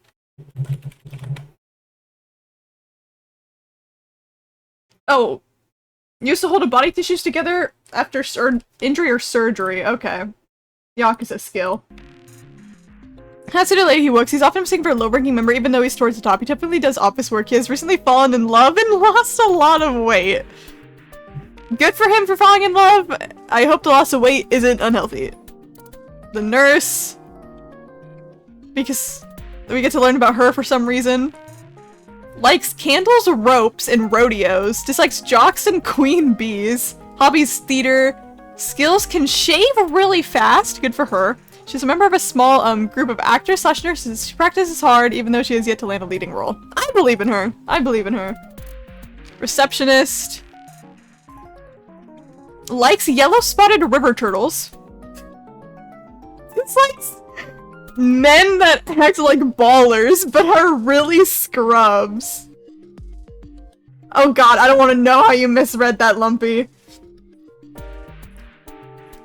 Oh. Used to hold a body tissues together after injury or surgery. Okay. Yakuza skill. Has to delay he works. He's often missing for a low-ranking member even though he's towards the top. He typically does office work. He has recently fallen in love and lost a lot of weight. Good for him for falling in love. I hope the loss of weight isn't unhealthy. The nurse. Because we get to learn about her for some reason. Likes candles, ropes, and rodeos. Dislikes jocks and queen bees. Hobbies: theater. Skills: can shave really fast. Good for her. She's a member of a small group of actors / nurses. She practices hard even though she has yet to land a leading role. I believe in her. I believe in her. Receptionist. Likes yellow-spotted river turtles. Dislikes men that act like ballers but are really scrubs. Oh god, I don't want to know how you misread that, Lumpy.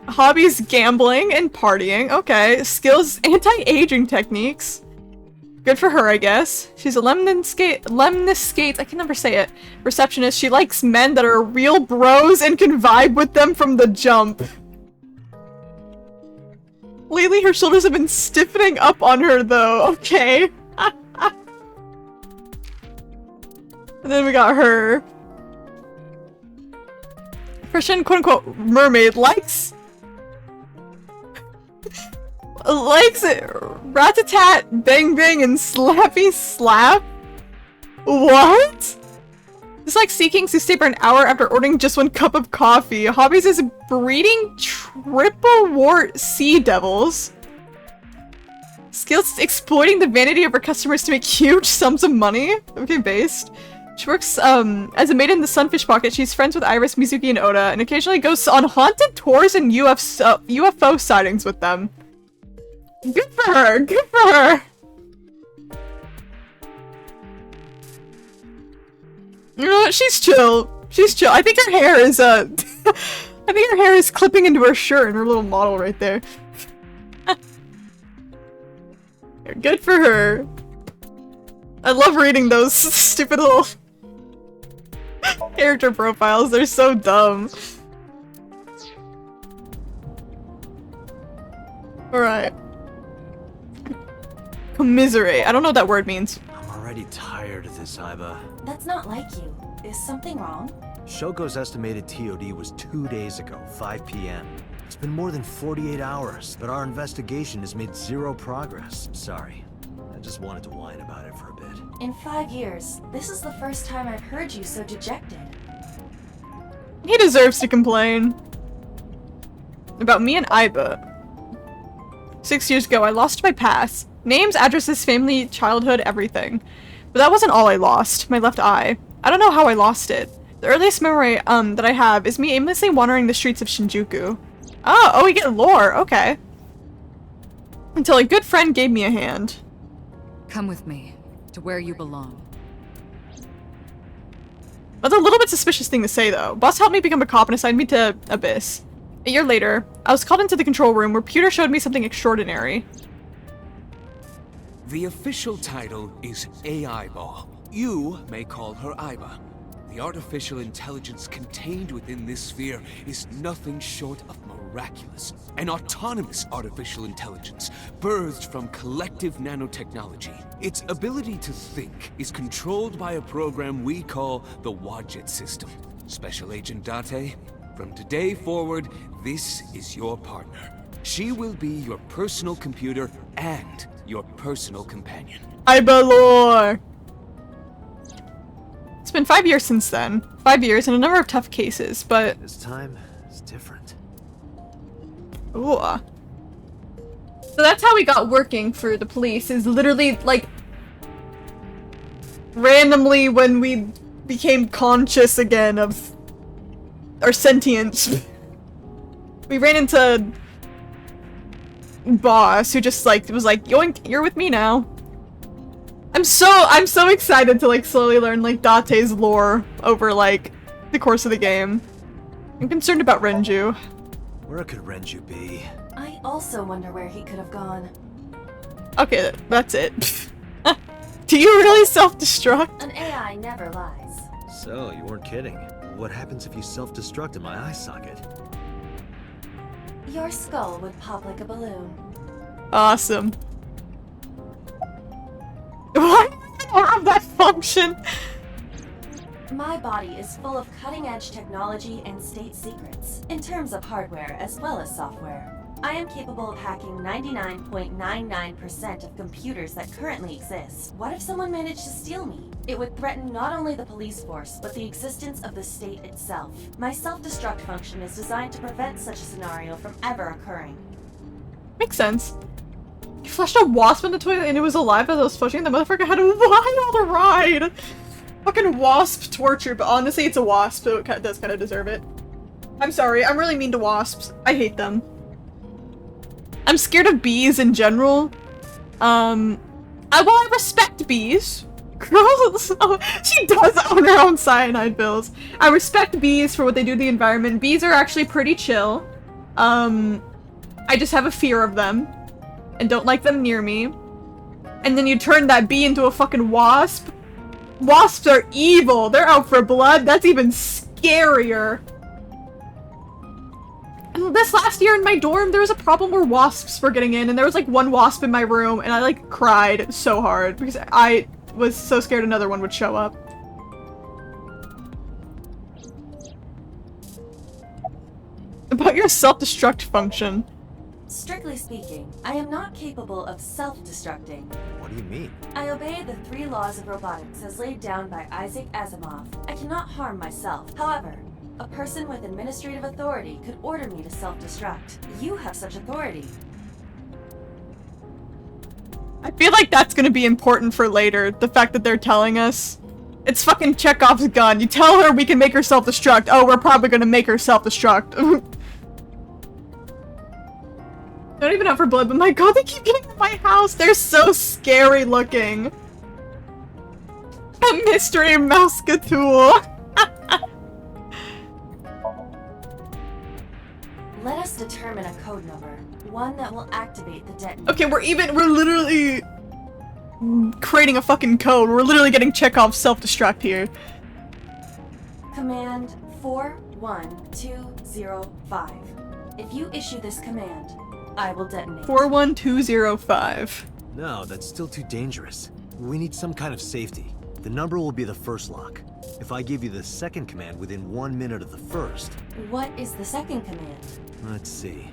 Hobbies: gambling and partying. Okay. Skills: anti-aging techniques. Good for her, I guess. She's a lemniscate, I can never say it. Receptionist. She likes men that are real bros and can vibe with them from the jump. Lately, her shoulders have been stiffening up on her, though. Okay. And then we got her. Christian, quote-unquote, mermaid. Likes rat-a-tat, bang-bang, and slappy-slap? What? It's like seeking to stay for an hour after ordering just 1 cup of coffee. Hobbies is breeding triple wart sea devils. Skills: exploiting the vanity of her customers to make huge sums of money. Okay, based. She works as a maid in the Sunfish Pocket. She's friends with Iris, Mizuki, and Oda, and occasionally goes on haunted tours and UFO sightings with them. Good for her! Good for her! You know what? She's chill. She's chill. I think her hair is I think her hair is clipping into her shirt and her little model right there. Good for her. I love reading those stupid little character profiles. They're so dumb. Alright. Commiserate. I don't know what that word means. I'm already tired of this, Iba. That's not like you. Is something wrong? Shoko's estimated TOD was 2 days ago, 5 p.m. It's been more than 48 hours, but our investigation has made zero progress. Sorry. I just wanted to whine about it for a bit. In 5 years, this is the first time I've heard you so dejected. He deserves to complain. About me and Iba. 6 years ago, I lost my pass. Names, addresses, family, childhood, everything. But that wasn't all I lost. My left eye. I don't know how I lost it. The earliest memory that I have is me aimlessly wandering the streets of Shinjuku. Oh, we get lore. Okay. Until a good friend gave me a hand. Come with me to where you belong. That's a little bit suspicious thing to say, though. Boss helped me become a cop and assigned me to Abyss. A year later, I was called into the control room where Pewter showed me something extraordinary. The official title is AI Ball. You may call her Iba. The artificial intelligence contained within this sphere is nothing short of miraculous. An autonomous artificial intelligence, birthed from collective nanotechnology. Its ability to think is controlled by a program we call the Wadjet system. Special Agent Date, from today forward, this is your partner. She will be your personal computer and your personal companion. Iba lore! It's been 5 years since then. 5 years and a number of tough cases, but... This time is different. Ooh. So that's how we got working for the police, is literally, like... randomly when we became conscious again of our sentience. We ran into... Boss, who just, like, was like, yoink, you're with me now. I'm so excited to, like, slowly learn, like, Date's lore over, like, the course of the game. I'm concerned about Renju. Where could Renju be? I also wonder where he could have gone. Okay, that's it. Do you really self-destruct? An AI never lies. So, you weren't kidding. What happens if you self-destruct in my eye socket? Your skull would pop like a balloon. Awesome. Why do I have that function? My body is full of cutting-edge technology and state secrets, in terms of hardware as well as software. I am capable of hacking 99.99% of computers that currently exist. What if someone managed to steal me? It would threaten not only the police force, but the existence of the state itself. My self-destruct function is designed to prevent such a scenario from ever occurring. Makes sense. You flushed a wasp in the toilet and it was alive as I was flushing. The motherfucker had a wild ride! Fucking wasp torture, but honestly it's a wasp, so it does kind of deserve it. I'm sorry, I'm really mean to wasps. I hate them. I'm scared of bees in general. I respect bees. Girls, she does own her own cyanide pills. I respect bees for what they do to the environment. Bees are actually pretty chill. I just have a fear of them. And don't like them near me. And then you turn that bee into a fucking wasp. Wasps are evil. They're out for blood. That's even scarier. And this last year in my dorm, there was a problem where wasps were getting in, and there was like one wasp in my room, and I like cried so hard because I was so scared another one would show up. About your self-destruct function. Strictly speaking, I am not capable of self-destructing. What do you mean? I obey the 3 laws of robotics as laid down by Isaac Asimov. I cannot harm myself. However, a person with administrative authority could order me to self-destruct. You have such authority. I feel like that's gonna be important for later, the fact that they're telling us. It's fucking Chekhov's gun. You tell her we can make her self-destruct. Oh, we're probably gonna make her self-destruct. Don't even have her blood, but my god, they keep getting in my house. They're so scary looking. A mystery Mouscatool. Let us determine a code number. One that will activate the detonator. Okay, we're literally creating a fucking code. We're literally getting Chekhov's self-destruct here. Command 41205. If you issue this command, I will detonate. 41205. No, that's still too dangerous. We need some kind of safety. The number will be the first lock. If I give you the second command within 1 minute of the first... What is the second command? Let's see.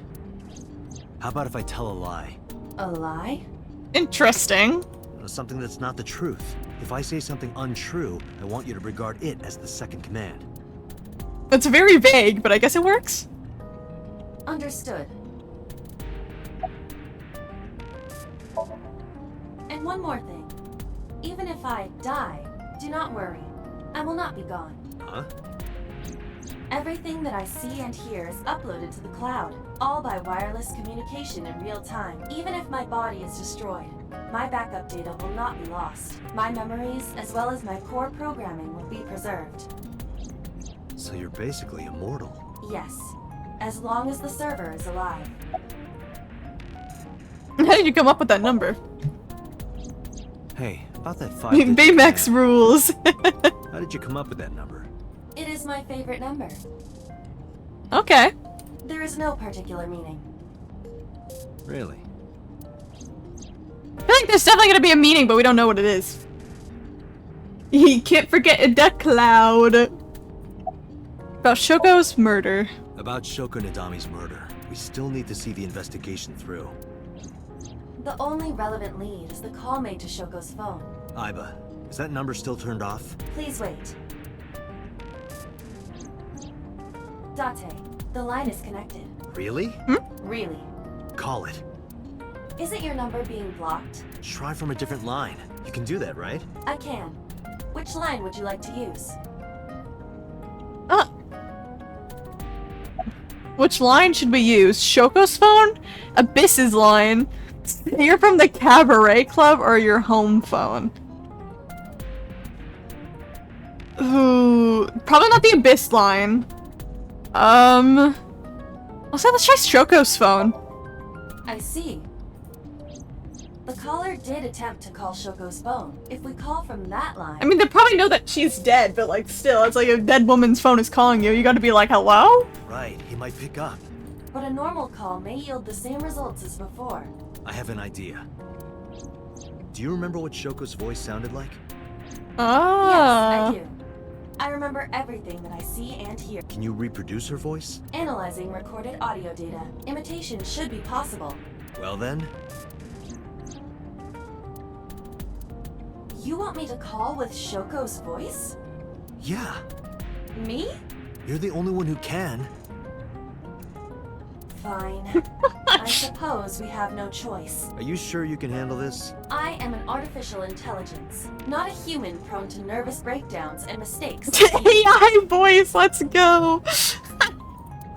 How about if I tell a lie? A lie? Interesting. Something that's not the truth. If I say something untrue, I want you to regard it as the second command. It's very vague, but I guess it works. Understood. And one more thing. Even if I die, do not worry. I will not be gone. Huh? Everything that I see and hear is uploaded to the cloud, all by wireless communication in real time. Even if my body is destroyed, my backup data will not be lost. My memories, as well as my core programming, will be preserved. So you're basically immortal. Yes, as long as the server is alive. How did you come up with that number? Hey, about that 5 Baymax rules. How did you come up with that number? It is my favorite number. Okay. There is no particular meaning. Really? I feel like there's definitely gonna be a meaning, but we don't know what it is. You can't forget the cloud. About Shoko's murder. About Shoko Nadami's murder. We still need to see the investigation through. The only relevant lead is the call made to Shoko's phone. Aiba, is that number still turned off? Please wait. Date, the line is connected. Really? Really? Call it. Isn't your number being blocked? Try from a different line. You can do that, right? I can. Which line would you like to use? Which line should we use? Shoko's phone? Abyss's line? You're from the Cabaret Club or your home phone? Ooh, probably not the Abyss line. Let's try Shoko's phone. I see. The caller did attempt to call Shoko's phone. If we call from that line... I mean, they probably know that she's dead, but like, still, it's like a dead woman's phone is calling you. You gotta be like, hello? Right, he might pick up. But a normal call may yield the same results as before. I have an idea. Do you remember what Shoko's voice sounded like? Ah. Yes, I do. I remember everything that I see and hear. Can you reproduce her voice? Analyzing recorded audio data. Imitation should be possible. Well then. You want me to call with Shoko's voice? Yeah. Me? You're the only one who can. Fine. I suppose we have no choice. Are you sure you can handle this? I am an artificial intelligence, not a human prone to nervous breakdowns and mistakes. AI voice, let's go!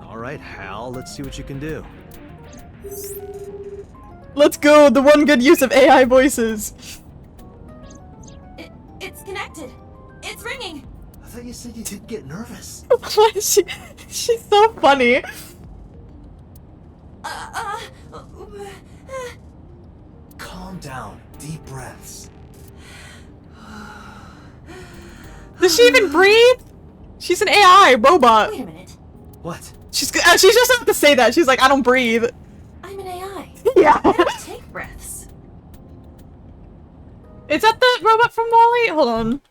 Alright, Hal, let's see what you can do. Let's go, the one good use of AI voices. It's connected. It's ringing. I thought you said you didn't get nervous. She's so funny. Calm down. Deep breaths. Does she even breathe? She's an AI robot. Wait a minute. What? She's just about to say that. She's like, I don't breathe. I'm an AI. Yeah. I don't take breaths. Is that the robot from WALL-E? Hold on.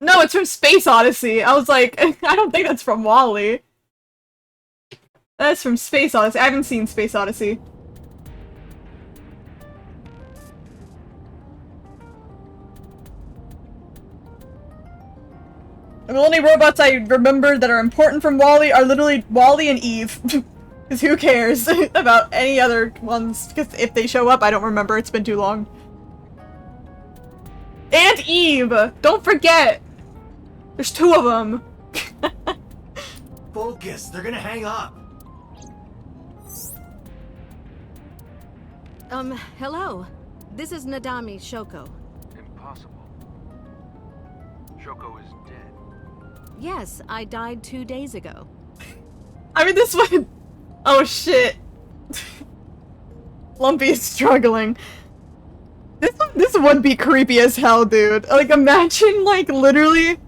No, it's from Space Odyssey. I was like, I don't think that's from WALL-E. That's from Space Odyssey. I haven't seen Space Odyssey. The only robots I remember that are important from WALL-E are literally WALL-E and Eve. Because who cares about any other ones? Because if they show up, I don't remember. It's been too long. And Eve! Don't forget! There's 2 of them. Focus, they're gonna hang up. Hello. This is Nadami Shoko. Impossible. Shoko is dead. Yes, I died 2 days ago. I mean, this one... Oh, shit. Lumpy is struggling. This would be creepy as hell, dude. Like, imagine, like, literally...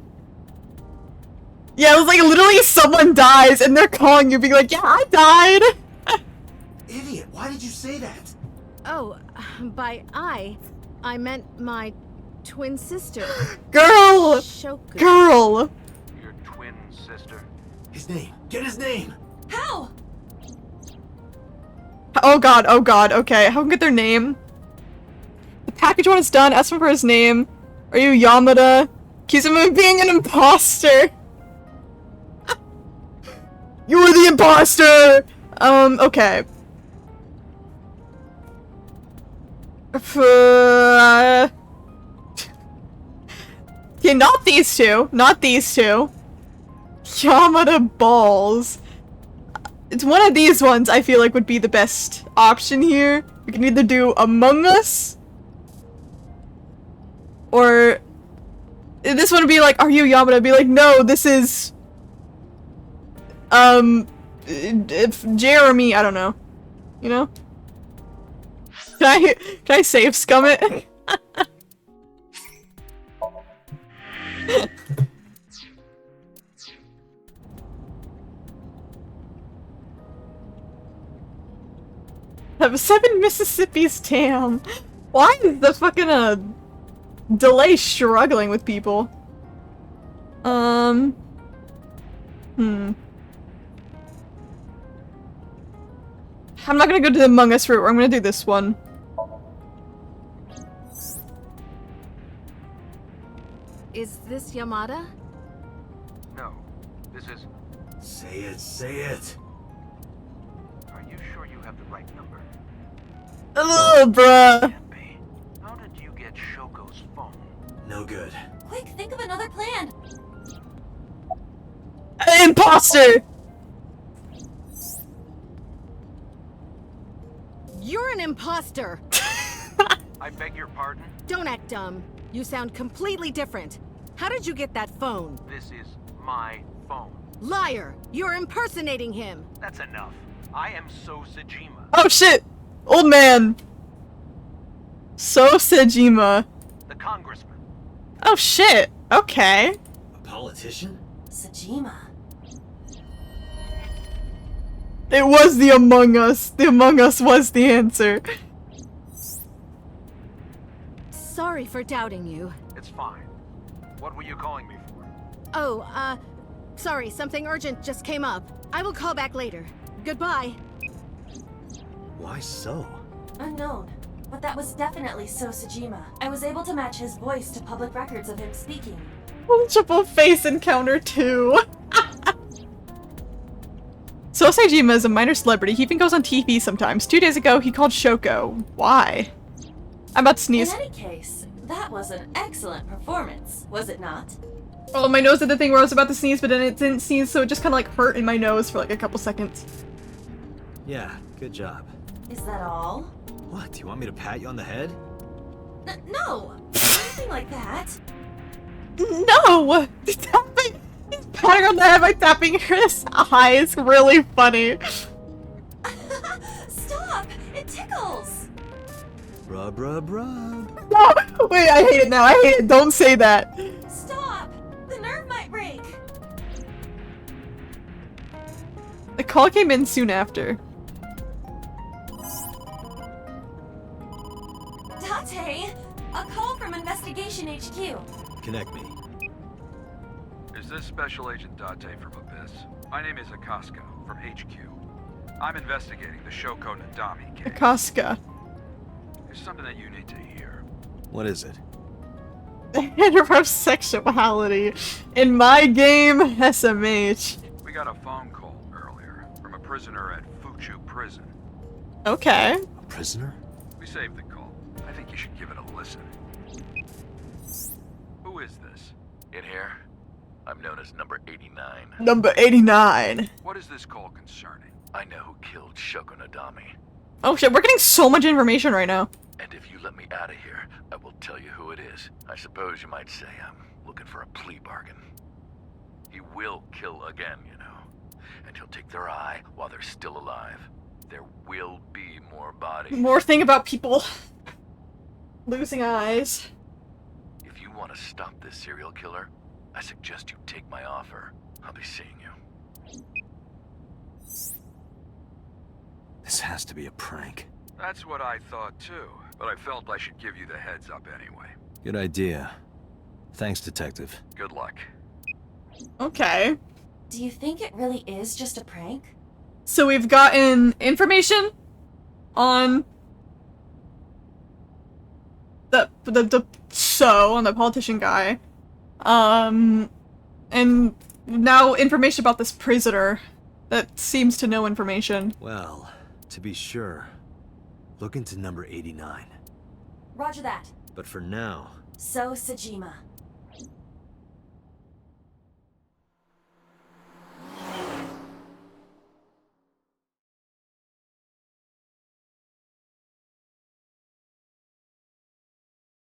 Yeah, it was like, literally someone dies and they're calling you being like, yeah, I died! Idiot, why did you say that? Oh, by I meant my twin sister. Girl! Shoko. Girl! Your twin sister? His name. Get his name! How? Oh god, okay. How can I get their name? The package when it's done, ask him for his name. Are you Yamada? Accuse him of being an imposter! You were the imposter! Okay. Yeah, not these two. Not these two. Yamada balls. It's one of these ones I feel like would be the best option here. We can either do Among Us, or this one would be like, are you Yamada? Be like, no, this is if Jeremy, I don't know. You know? Can I save scum it? Have 7 Mississippi's, damn. Why is the fucking delay struggling with people? I'm not gonna go to the Among Us route, I'm gonna do this one. Is this Yamada? No. This is... Say it, say it. Are you sure you have the right number? Ugh, bruh. How did you get Shoko's phone? No good. Quick, think of another plan. Imposter! You're an imposter! I beg your pardon? Don't act dumb. You sound completely different. How did you get that phone? This is my phone. Liar! You're impersonating him! That's enough. I am So Sejima. Oh shit! Old man! So Sejima. The congressman. Oh shit! Okay. A politician? Sejima. It was the Among Us. The Among Us was the answer. Sorry for doubting you. It's fine. What were you calling me for? Oh, sorry, something urgent just came up. I will call back later. Goodbye. Why so? Unknown. But that was definitely So Sejima. I was able to match his voice to public records of him speaking. Triple face encounter 2. So Sejima is a minor celebrity. He even goes on TV sometimes. 2 days ago, he called Shoko. Why? I'm about to sneeze. In any case, that was an excellent performance, was it not? Oh, my nose did the thing where I was about to sneeze, but then it didn't sneeze, so it just kind of like hurt in my nose for like a couple seconds. Yeah, good job. Is that all? What, do you want me to pat you on the head? No! Nothing like that. No! Tapping, he's patting on the head by tapping his eye is really funny. Stop! It tickles! Rub, rub, rub. No! Wait, I hate it now. I hate it. Don't say that. Stop! The nerve might break! The call came in soon after. Date! A call from Investigation HQ. Connect me. Is this Special Agent Date from Abyss? My name is Akaska, from HQ. I'm investigating the Shoko Nadami case. Akaska. There's something that you need to hear. What is it? Heterosexuality. In my game, SMH. We got a phone call earlier from a prisoner at Fu Chu prison. Okay. A prisoner? We saved the call. I think you should give it a listen. Who is this? In here, I'm known as number 89. Number 89. What is this call concerning? I know who killed Shoko Nadami. Oh shit, we're getting so much information right now. And if you let me out of here, I will tell you who it is. I suppose you might say I'm looking for a plea bargain. He will kill again, you know. And he'll take their eye while they're still alive. There will be more bodies. More thing about people losing eyes. If you want to stop this serial killer, I suggest you take my offer. I'll be seeing you. This has to be a prank. That's what I thought too, but I felt I should give you the heads up anyway. Good idea. Thanks, Detective. Good luck. Okay. Do you think it really is just a prank? So we've gotten information on on the politician guy. And now information about this prisoner that seems to know information. Well, to be sure, look into number 89. Roger that. But for now... So, Sajima.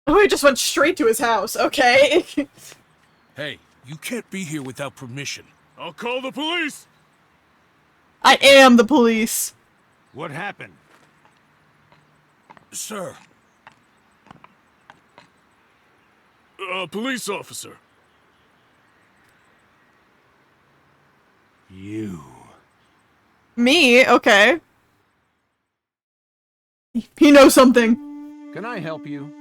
Oh, he just went straight to his house. Okay. Hey, you can't be here without permission. I'll call the police! I am the police. What happened? Sir. A police officer. You. Me? Okay. He knows something. Can I help you?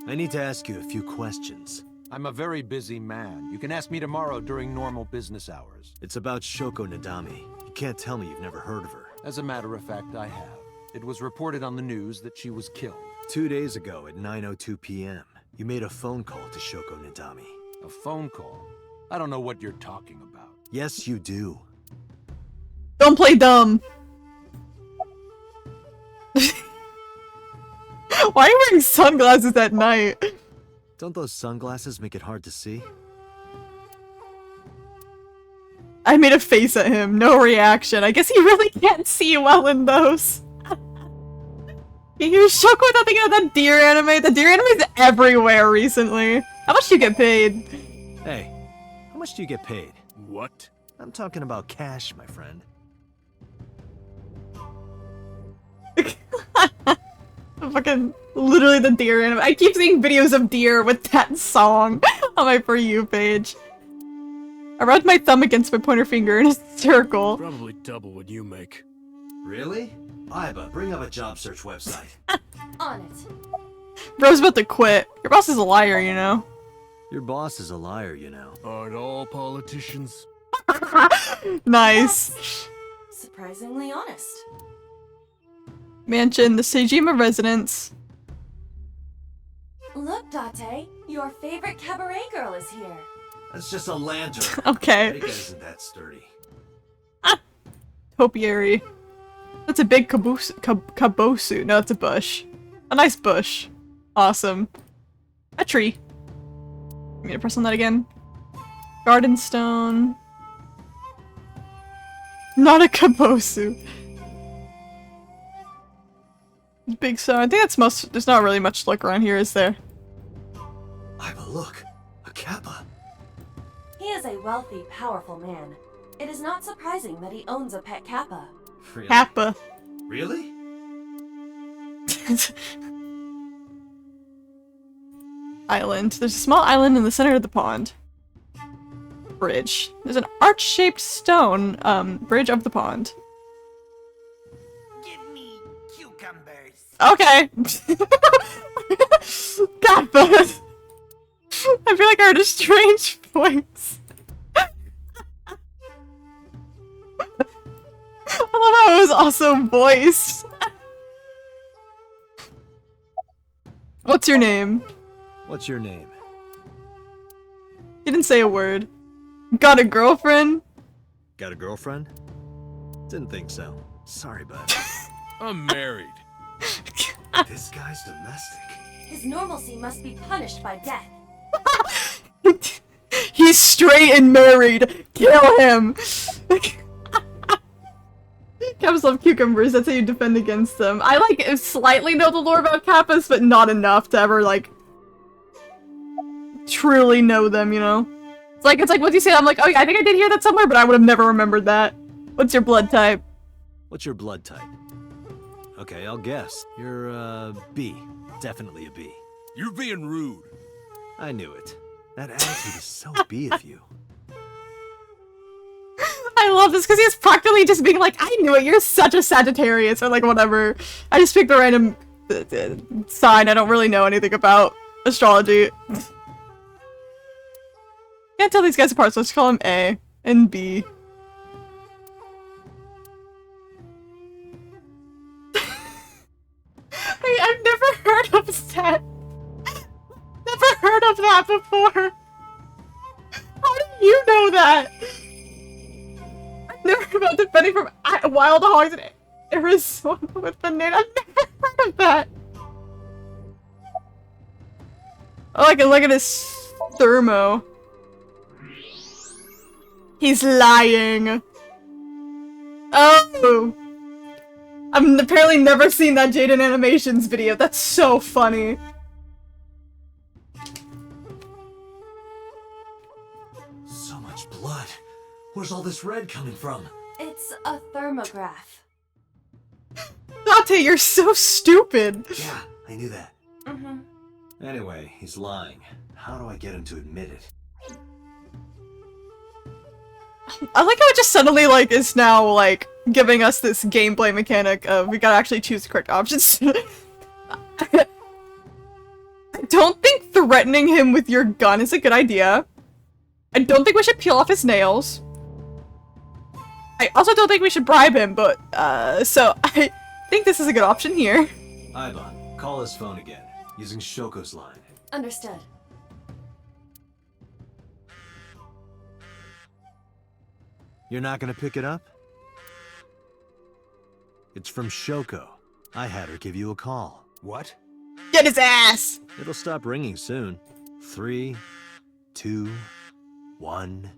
I need to ask you a few questions. I'm a very busy man. You can ask me tomorrow during normal business hours. It's about Shoko Nadami. You can't tell me you've never heard of her. As a matter of fact, I have. It was reported on the news that she was killed. 2 days ago at 9:02 p.m., you made a phone call to Shoko Nadami. A phone call? I don't know what you're talking about. Yes, you do. Don't play dumb. Why are you wearing sunglasses at night? Don't those sunglasses make it hard to see? I made a face at him. No reaction. I guess he really can't see well in those. You're shocked with nothing of that deer anime? The deer anime is everywhere recently. How much do you get paid? Hey, how much do you get paid? What? I'm talking about cash, my friend. Fucking literally the deer anime. I keep seeing videos of deer with that song on my For You page. I rubbed my thumb against my pointer finger in a circle. Probably double what you make. Really? Iba, bring up a job search website. On it. Bro's about to quit. Your boss is a liar, you know. Your boss is a liar, you know. Aren't all politicians? Nice. Surprisingly honest. Mansion, the Seijima residence. Look, Date, your favorite cabaret girl is here. That's just a lantern. Okay. That isn't that sturdy. Topiary. That's a big kabosu. No, it's a bush. A nice bush. Awesome. A tree. I'm gonna press on that again. Garden stone. Not a kabosu. Big stone. I think that's most. There's not really much to look around here, is there? Iba, look. A kappa. He is a wealthy, powerful man. It is not surprising that he owns a pet kappa. Really? Kappa. Really? Island. There's a small island in the center of the pond. Bridge. There's an arch-shaped stone, bridge of the pond. Give me cucumbers. Okay. Kappa. I feel like I heard a strange voice. I love how it was also voiced. What's your name? What's your name? He didn't say a word. Got a girlfriend? Got a girlfriend? Didn't think so. Sorry, bud. I'm married. This guy's domestic. His normalcy must be punished by death. He's straight and married. Kill him. Kappas love cucumbers. That's how you defend against them. I like slightly know the lore about Kappas, but not enough to ever like truly know them. You know, it's like what you say. I'm like, oh yeah, I think I did hear that somewhere, but I would have never remembered that. What's your blood type? What's your blood type? Okay, I'll guess. You're B. Definitely a B. You're being rude. I knew it. That attitude is so B of you. I love this because he's practically just being like, I knew it, you're such a Sagittarius, or like whatever. I just picked a random sign I don't really know anything about astrology. Can't tell these guys apart, so let's call him A and B. I've never heard of that. Never heard of that before. How do you know that? I've never heard about defending from wild hogs in Arizona with banana. I've never heard of that. Oh, I can look at his thermo. He's lying. Oh. I've apparently never seen that Jaden Animations video. That's so funny. So much blood. Where's all this red coming from? It's a thermograph. Dante, you're so stupid. Yeah, I knew that. Mm-hmm. Anyway, he's lying. How do I get him to admit it? I like how it just suddenly, like, is now, like, giving us this gameplay mechanic of we gotta actually choose the correct options. I don't think threatening him with your gun is a good idea. I don't think we should peel off his nails. I also don't think we should bribe him, but, so I think this is a good option here. Ivan, call his phone again, using Shoko's line. Understood. You're not gonna pick it up? It's from Shoko. I had her give you a call. What? Get his ass! It'll stop ringing soon. 3, 2, 1.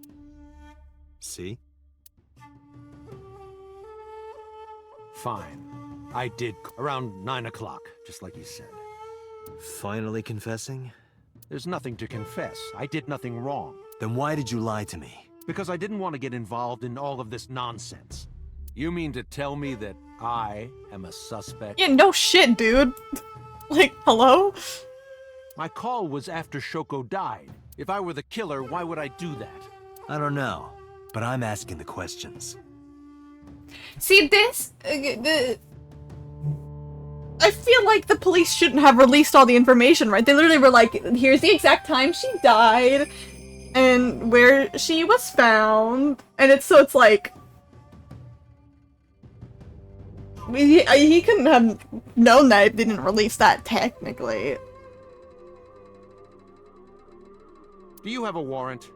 See? Fine. I did around 9 o'clock, just like you said. Finally confessing? There's nothing to confess. I did nothing wrong. Then why did you lie to me? Because I didn't want to get involved in all of this nonsense. You mean to tell me that I am a suspect? Yeah, no shit, dude. Like, hello? My call was after Shoko died. If I were the killer, why would I do that? I don't know, but I'm asking the questions. See, this... I feel like the police shouldn't have released all the information, right? They literally were like, here's the exact time she died, and where she was found, and it's like... He couldn't have known that if they didn't release that, technically. Do you have a warrant?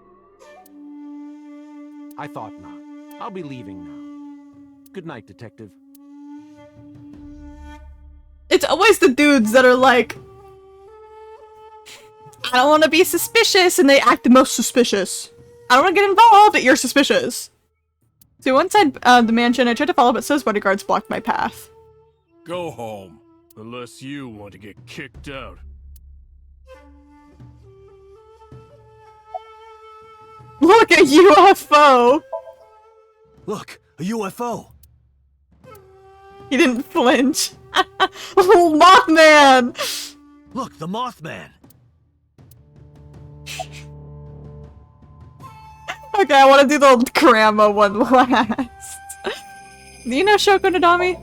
I thought not. I'll be leaving now. Good night, Detective. It's always the dudes that are like, I don't want to be suspicious, and they act the most suspicious. I don't want to get involved, but you're suspicious. So once inside the mansion, I tried to follow, but So's bodyguards blocked my path. Go home, unless you want to get kicked out. Look, a UFO! Look, a UFO! He didn't flinch. Mothman! Look, the Mothman! Okay, I want to do the grandma one last. Do you know Shoko Nadami?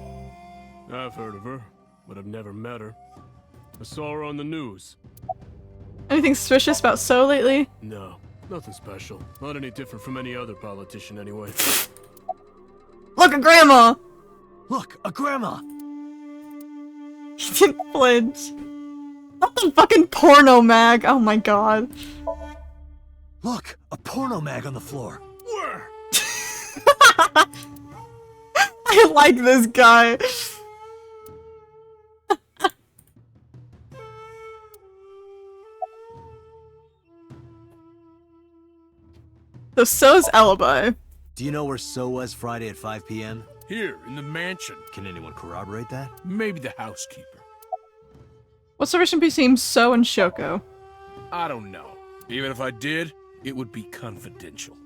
I've heard of her, but I've never met her. I saw her on the news. Anything suspicious about So lately? No, nothing special. Not any different from any other politician anyway. Look, a grandma! Look, a grandma! He didn't flinch. Not the fucking porno mag! Oh my god. Look, a porno mag on the floor. I like this guy. So So's alibi. Do you know where So was Friday at 5 p.m.? Here, in the mansion. Can anyone corroborate that? Maybe the housekeeper. What's the relation between So and Shoko? I don't know. Even if I did, it would be confidential.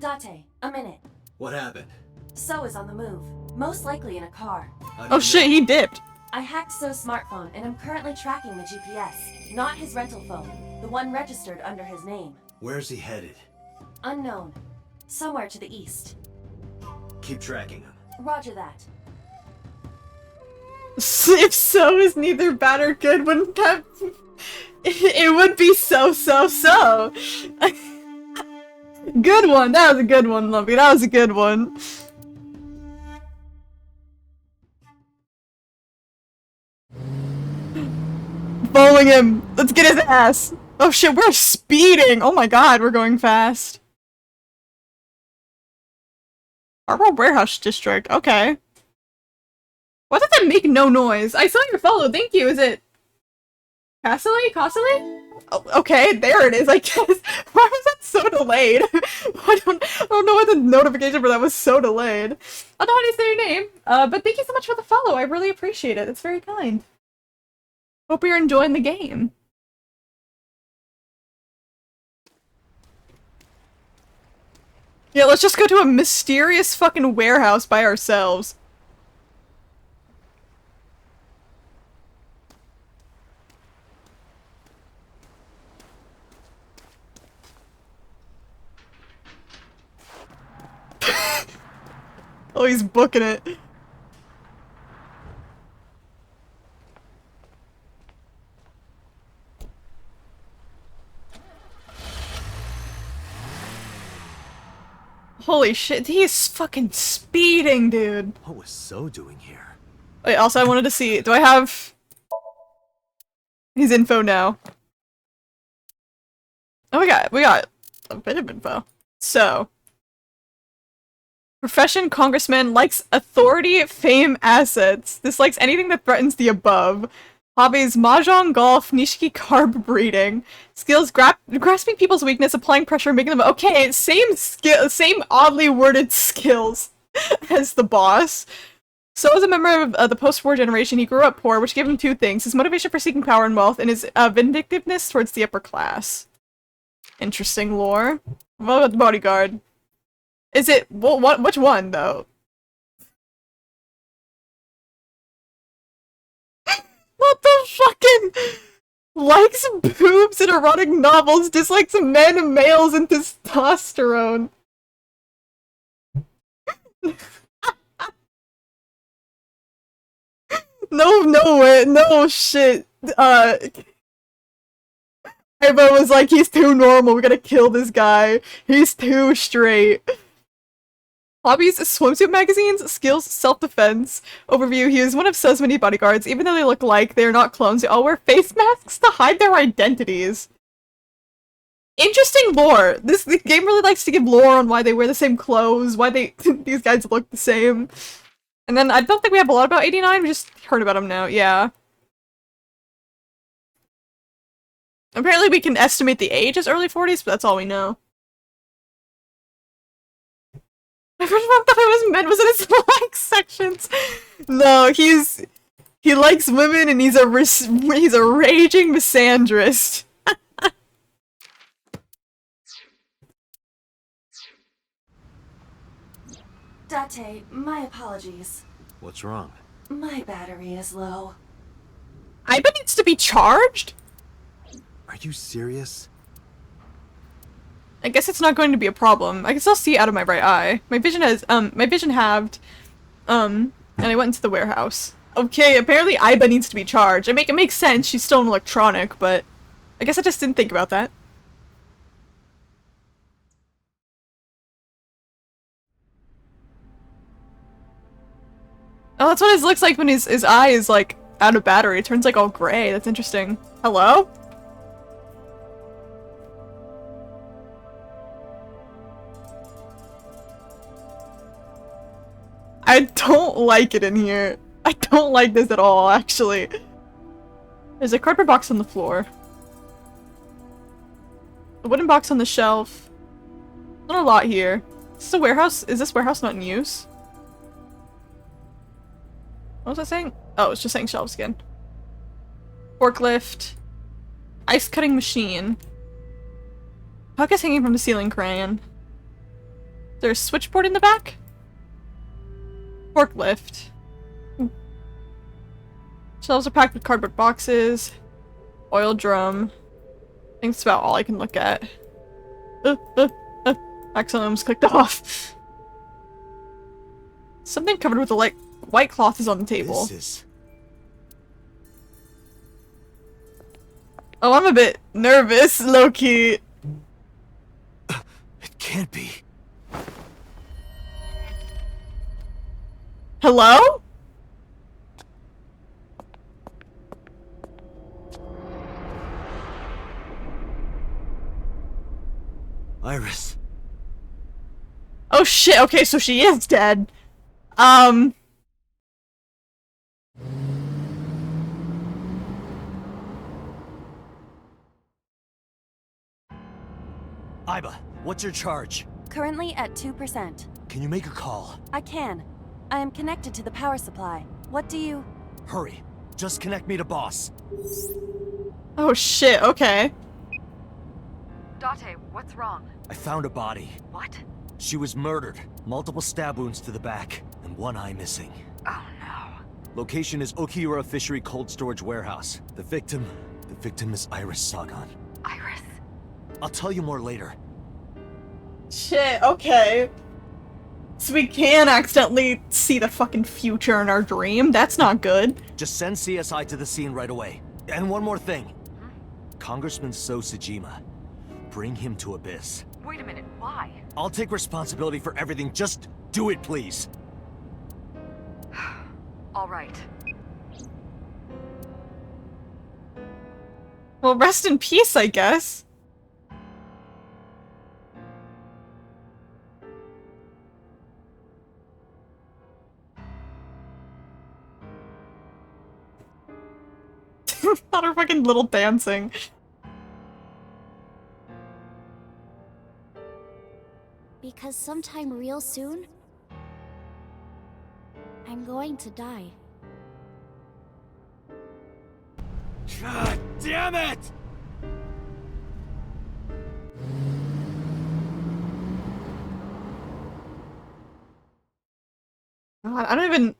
Date, a minute. What happened? So is on the move. Most likely in a car. Oh shit, he dipped. I hacked So's smartphone and I'm currently tracking the GPS. Not his rental phone. The one registered under his name. Where's he headed? Unknown. Somewhere to the east. Keep tracking him. Roger that. If So is neither bad or good, wouldn't that... It would be so. Good one. That was a good one, Lumpy. That was a good one. Following him. Let's get his ass. Oh shit, we're speeding. Oh my god, we're going fast. Arbor Warehouse District. Okay. Why does that make no noise? I saw your follow. Thank you. Is it Cassily? Oh, okay, there it is, I guess. Why was that so delayed? I don't know why the notification for that was so delayed. I don't know how to say your name. But thank you so much for the follow. I really appreciate it. It's very kind. Hope you're enjoying the game. Yeah, let's just go to a mysterious fucking warehouse by ourselves. Oh, he's booking it. Holy shit, he is fucking speeding, dude. What was So doing here? Wait, also I wanted to see, do I have his info now? Oh, we got a bit of info. So, profession, congressman, likes authority, fame, assets. Dislikes anything that threatens the above. Hobbies, mahjong, golf, nishiki carb breeding. Skills, grasping people's weakness, applying pressure, making them- Okay, same oddly worded skills as the boss. So as a member of the post-war generation, he grew up poor, which gave him two things: his motivation for seeking power and wealth, and his vindictiveness towards the upper class. Interesting lore. What about the bodyguard? Is it- which one, though? What the fucking- likes boobs and erotic novels, dislikes men and males and testosterone. No way, no shit. Everyone was like, he's too normal, we gotta kill this guy. He's too straight. Hobbies, swimsuit magazines, skills, self-defense. Overview, he is one of so many bodyguards. Even though they look alike, they are not clones. They all wear face masks to hide their identities. Interesting lore. The game really likes to give lore on why they wear the same clothes, why these guys look the same. And then I don't think we have a lot about 89, we just heard about him now, yeah. Apparently we can estimate the age as early 40s, but that's all we know. I first thought it was men was in his like sections. No, he likes women and he's a raging misandrist. Date, my apologies. What's wrong? My battery is low. Aiba needs to be charged? Are you serious? I guess it's not going to be a problem. I can still see out of my right eye. My vision halved. And I went into the warehouse. Okay, apparently Aiba needs to be charged. It makes sense, she's still an electronic, but I guess I just didn't think about that. Oh, that's what it looks like when his eye is, like, out of battery. It turns, like, all gray. That's interesting. Hello? I don't like it in here. I don't like this at all, actually. There's a cardboard box on the floor. A wooden box on the shelf. Not a lot here. Is this a warehouse? Is this warehouse not in use? What was I saying? Oh, it's just saying shelves again. Forklift. Ice cutting machine. Puck is hanging from the ceiling crane. Is there a switchboard in the back? Forklift. Shelves are packed with cardboard boxes. Oil drum. I think that's about all I can look at. Accidentally almost clicked off. Something covered with a white cloth is on the table. Oh, I'm a bit nervous, low-key. It can't be. Hello? Iris. Oh shit, okay, so she is dead. Iba, what's your charge? Currently at 2%. Can you make a call? I can. I am connected to the power supply. What do you... Hurry. Just connect me to boss. Oh shit, okay. Date, what's wrong? I found a body. What? She was murdered. Multiple stab wounds to the back, and one eye missing. Oh no. Location is Okiura Fishery Cold Storage Warehouse. The victim is Iris Sagan. Iris? I'll tell you more later. Shit, okay. So we can accidentally see the fucking future in our dream? That's not good. Just send CSI to the scene right away. And one more thing. Congressman So Sejima. Bring him to Abyss. Wait a minute, why? I'll take responsibility for everything. Just do it, please. All right. Well, rest in peace, I guess. Not her fucking little dancing. Because sometime real soon, I'm going to die. God damn it! God, I don't even...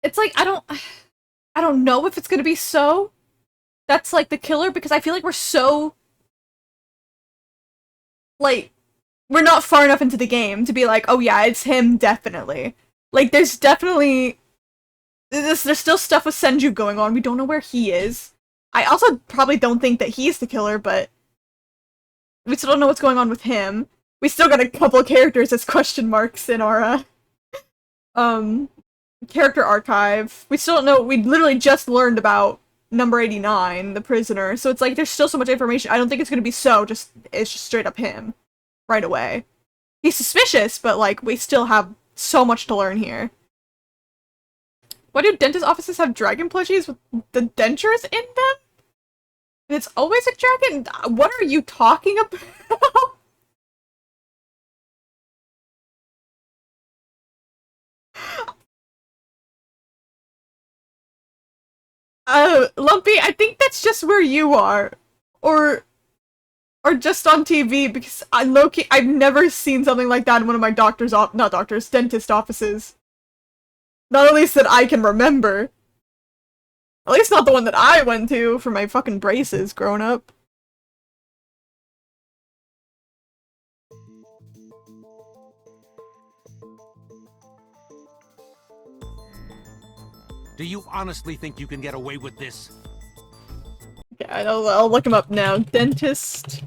It's like, I don't know if it's gonna be So. That's like the killer, because I feel like we're so... Like, we're not far enough into the game to be like, oh yeah, it's him, definitely. Like, there's definitely... There's still stuff with Senju going on. We don't know where he is. I also probably don't think that he's the killer, but... We still don't know what's going on with him. We still got a couple of characters as question marks in our, character archive. We still don't know- we literally just learned about number 89, the prisoner, so it's like, there's still so much information. I don't think it's gonna be So, it's just straight up him. Right away. He's suspicious, but like, we still have so much to learn here. Why do dentist offices have dragon plushies with the dentures in them? And it's always a dragon? What are you talking about? Lumpy, I think that's just where you are. Or just on TV, because I've never seen something like that in one of my dentist offices. Not at least that I can remember. At least not the one that I went to for my fucking braces growing up. Do you honestly think you can get away with this? Okay, I'll look him up now. Dentist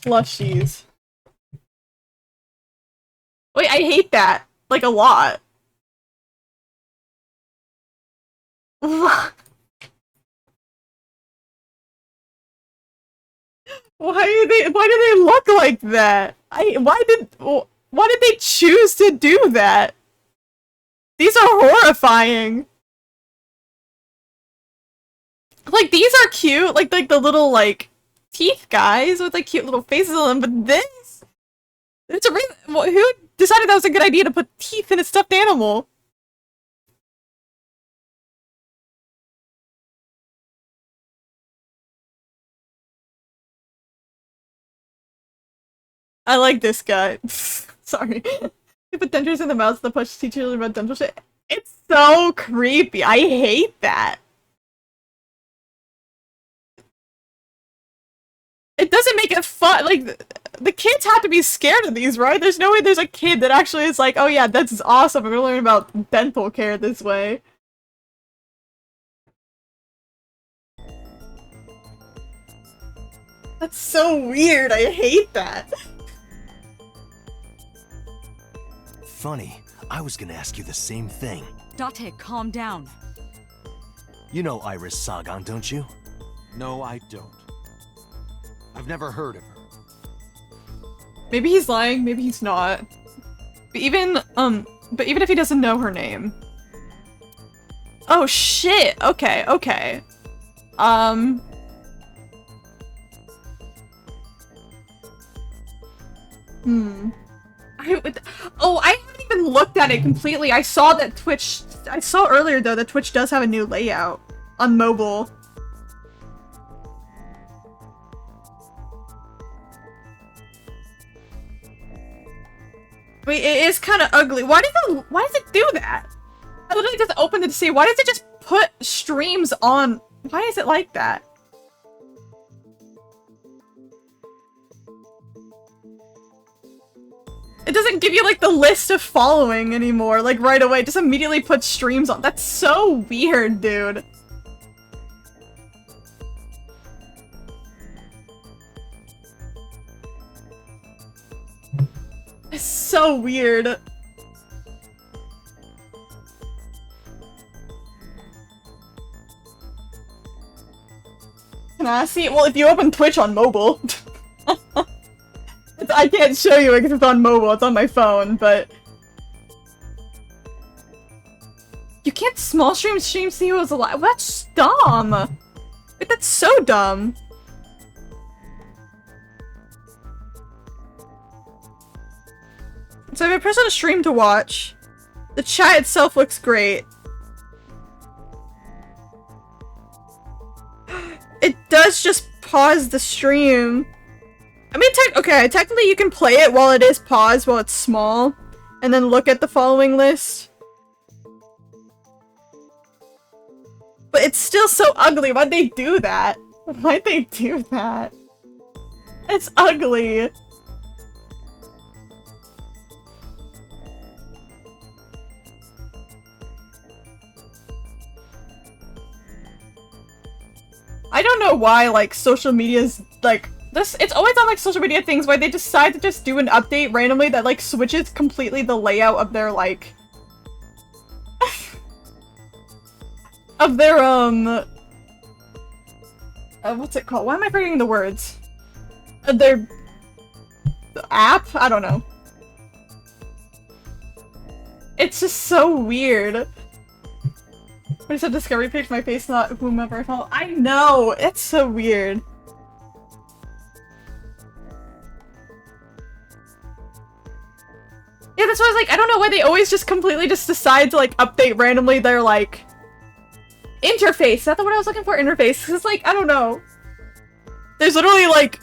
plushies. Wait, I hate that. Like, a lot. Why do they look like that? Why did they choose to do that? These are horrifying. Like, these are cute, like the little, like, teeth guys with, like, cute little faces on them, but this? It's a reason. Who decided that was a good idea to put teeth in a stuffed animal? I like this guy. Sorry. You put dentures in the mouth, the push teachers about dental shit. It's so creepy. I hate that. It doesn't make it fun. Like, the kids have to be scared of these, right? There's no way there's a kid that actually is like, oh yeah, this is awesome. I'm gonna learn about dental care this way. That's so weird. I hate that. Funny, I was gonna ask you the same thing. Date, calm down. You know Iris Sagan, don't you? No, I don't. I've never heard of her. Maybe he's lying, maybe he's not. But even if he doesn't know her name. Oh shit! Okay, okay. I haven't even looked at it completely. I saw earlier though that Twitch does have a new layout on mobile. Wait, it is kind of ugly. Why does it do that? I literally just opened it to see. Why does it just put streams on? Why is it like that? It doesn't give you like the list of following anymore, like right away. It just immediately puts streams on. That's so weird, dude. It's so weird. Can I see it? Well, if you open Twitch on mobile. I can't show you it because it's on mobile, it's on my phone, but... You can't small stream see who was alive. That's dumb! Like, that's so dumb. So if I press on a stream to watch, the chat itself looks great. It does just pause the stream. I mean, technically you can play it while it is paused, while it's small, and then look at the following list. But it's still so ugly. Why'd they do that? Why'd they do that? It's ugly. I don't know why, like, social media's, like, it's always on, like, social media things where they decide to just do an update randomly that, like, switches completely the layout of their, like... of their, what's it called? Why am I forgetting the words? Their... app? I don't know. It's just so weird. What is a discovery page? My face, not whomever I follow. I know! It's so weird. Yeah, that's why I was like, I don't know why they always just completely just decide to, like, update randomly their, like... interface! Is that the word I was looking for? Interface. Cause, like, I don't know. There's literally, like...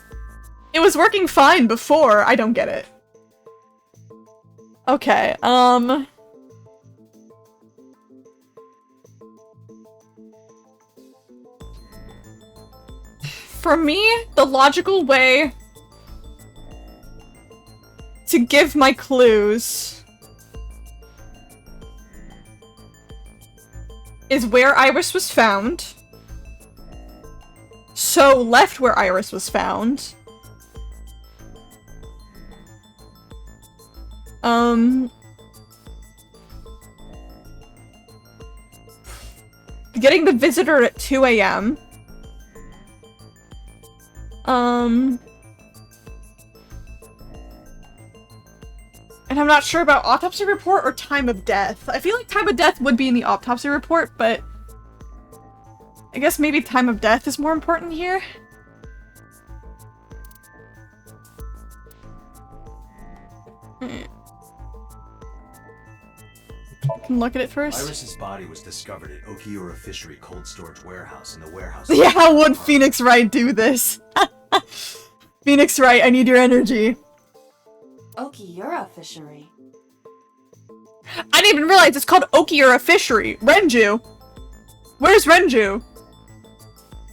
It was working fine before. I don't get it. Okay, For me, the logical way to give my clues is where Iris was found. So left where Iris was found. Getting the visitor at 2 a.m. And I'm not sure about autopsy report or time of death. I feel like time of death would be in the autopsy report, but I guess maybe time of death is more important here. I can look at it first. Iris's body was discovered at Okiura Fishery Cold Storage Warehouse in the warehouse. Yeah, how would Phoenix Wright do this? Phoenix Wright, I need your energy. Okiura Fishery. I didn't even realize it's called Okiura Fishery. Renju. Where's Renju?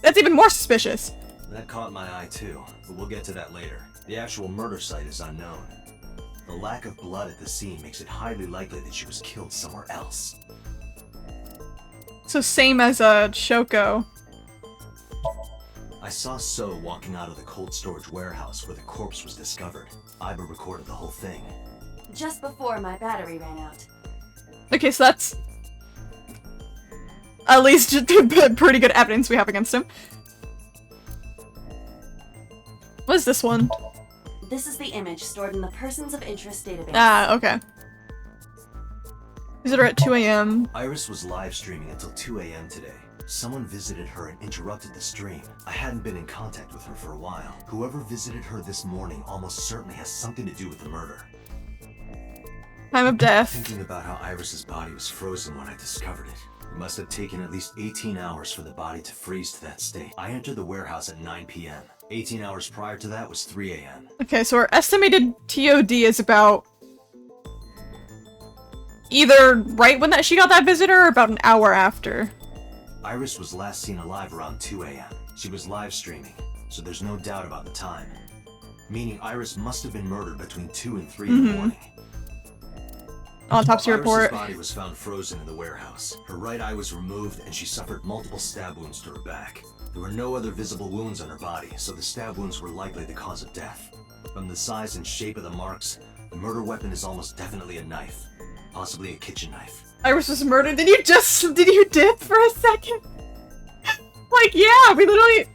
That's even more suspicious. That caught my eye too, but we'll get to that later. The actual murder site is unknown. The lack of blood at the scene makes it highly likely that she was killed somewhere else. So same as Shoko. I saw So walking out of the cold storage warehouse where the corpse was discovered. Iba recorded the whole thing. Just before my battery ran out. Okay, so that's at least pretty good evidence we have against him. What is this one? This is the image stored in the Persons of Interest database. Ah, okay. Visitor at 2 a.m. Iris was live streaming until 2 a.m. today. Someone visited her and interrupted the stream. I hadn't been in contact with her for a while. Whoever visited her this morning almost certainly has something to do with the murder. Time of death. Thinking about how Iris's body was frozen when I discovered it. It must have taken at least 18 hours for the body to freeze to that state. I entered the warehouse at 9 p.m. 18 hours prior to that was 3 a.m. Okay, so our estimated TOD is about either right when she got that visitor or about an hour after. Iris was last seen alive around 2 a.m. She was live streaming, so there's no doubt about the time. Meaning Iris must have been murdered between 2 and 3 in the morning. Autopsy report. Iris's body was found frozen in the warehouse. Her right eye was removed and she suffered multiple stab wounds to her back. There were no other visible wounds on her body, so the stab wounds were likely the cause of death. From the size and shape of the marks, the murder weapon is almost definitely a knife. Possibly a kitchen knife. Iris was murdered. Did you dip for a second? Like, yeah, we literally,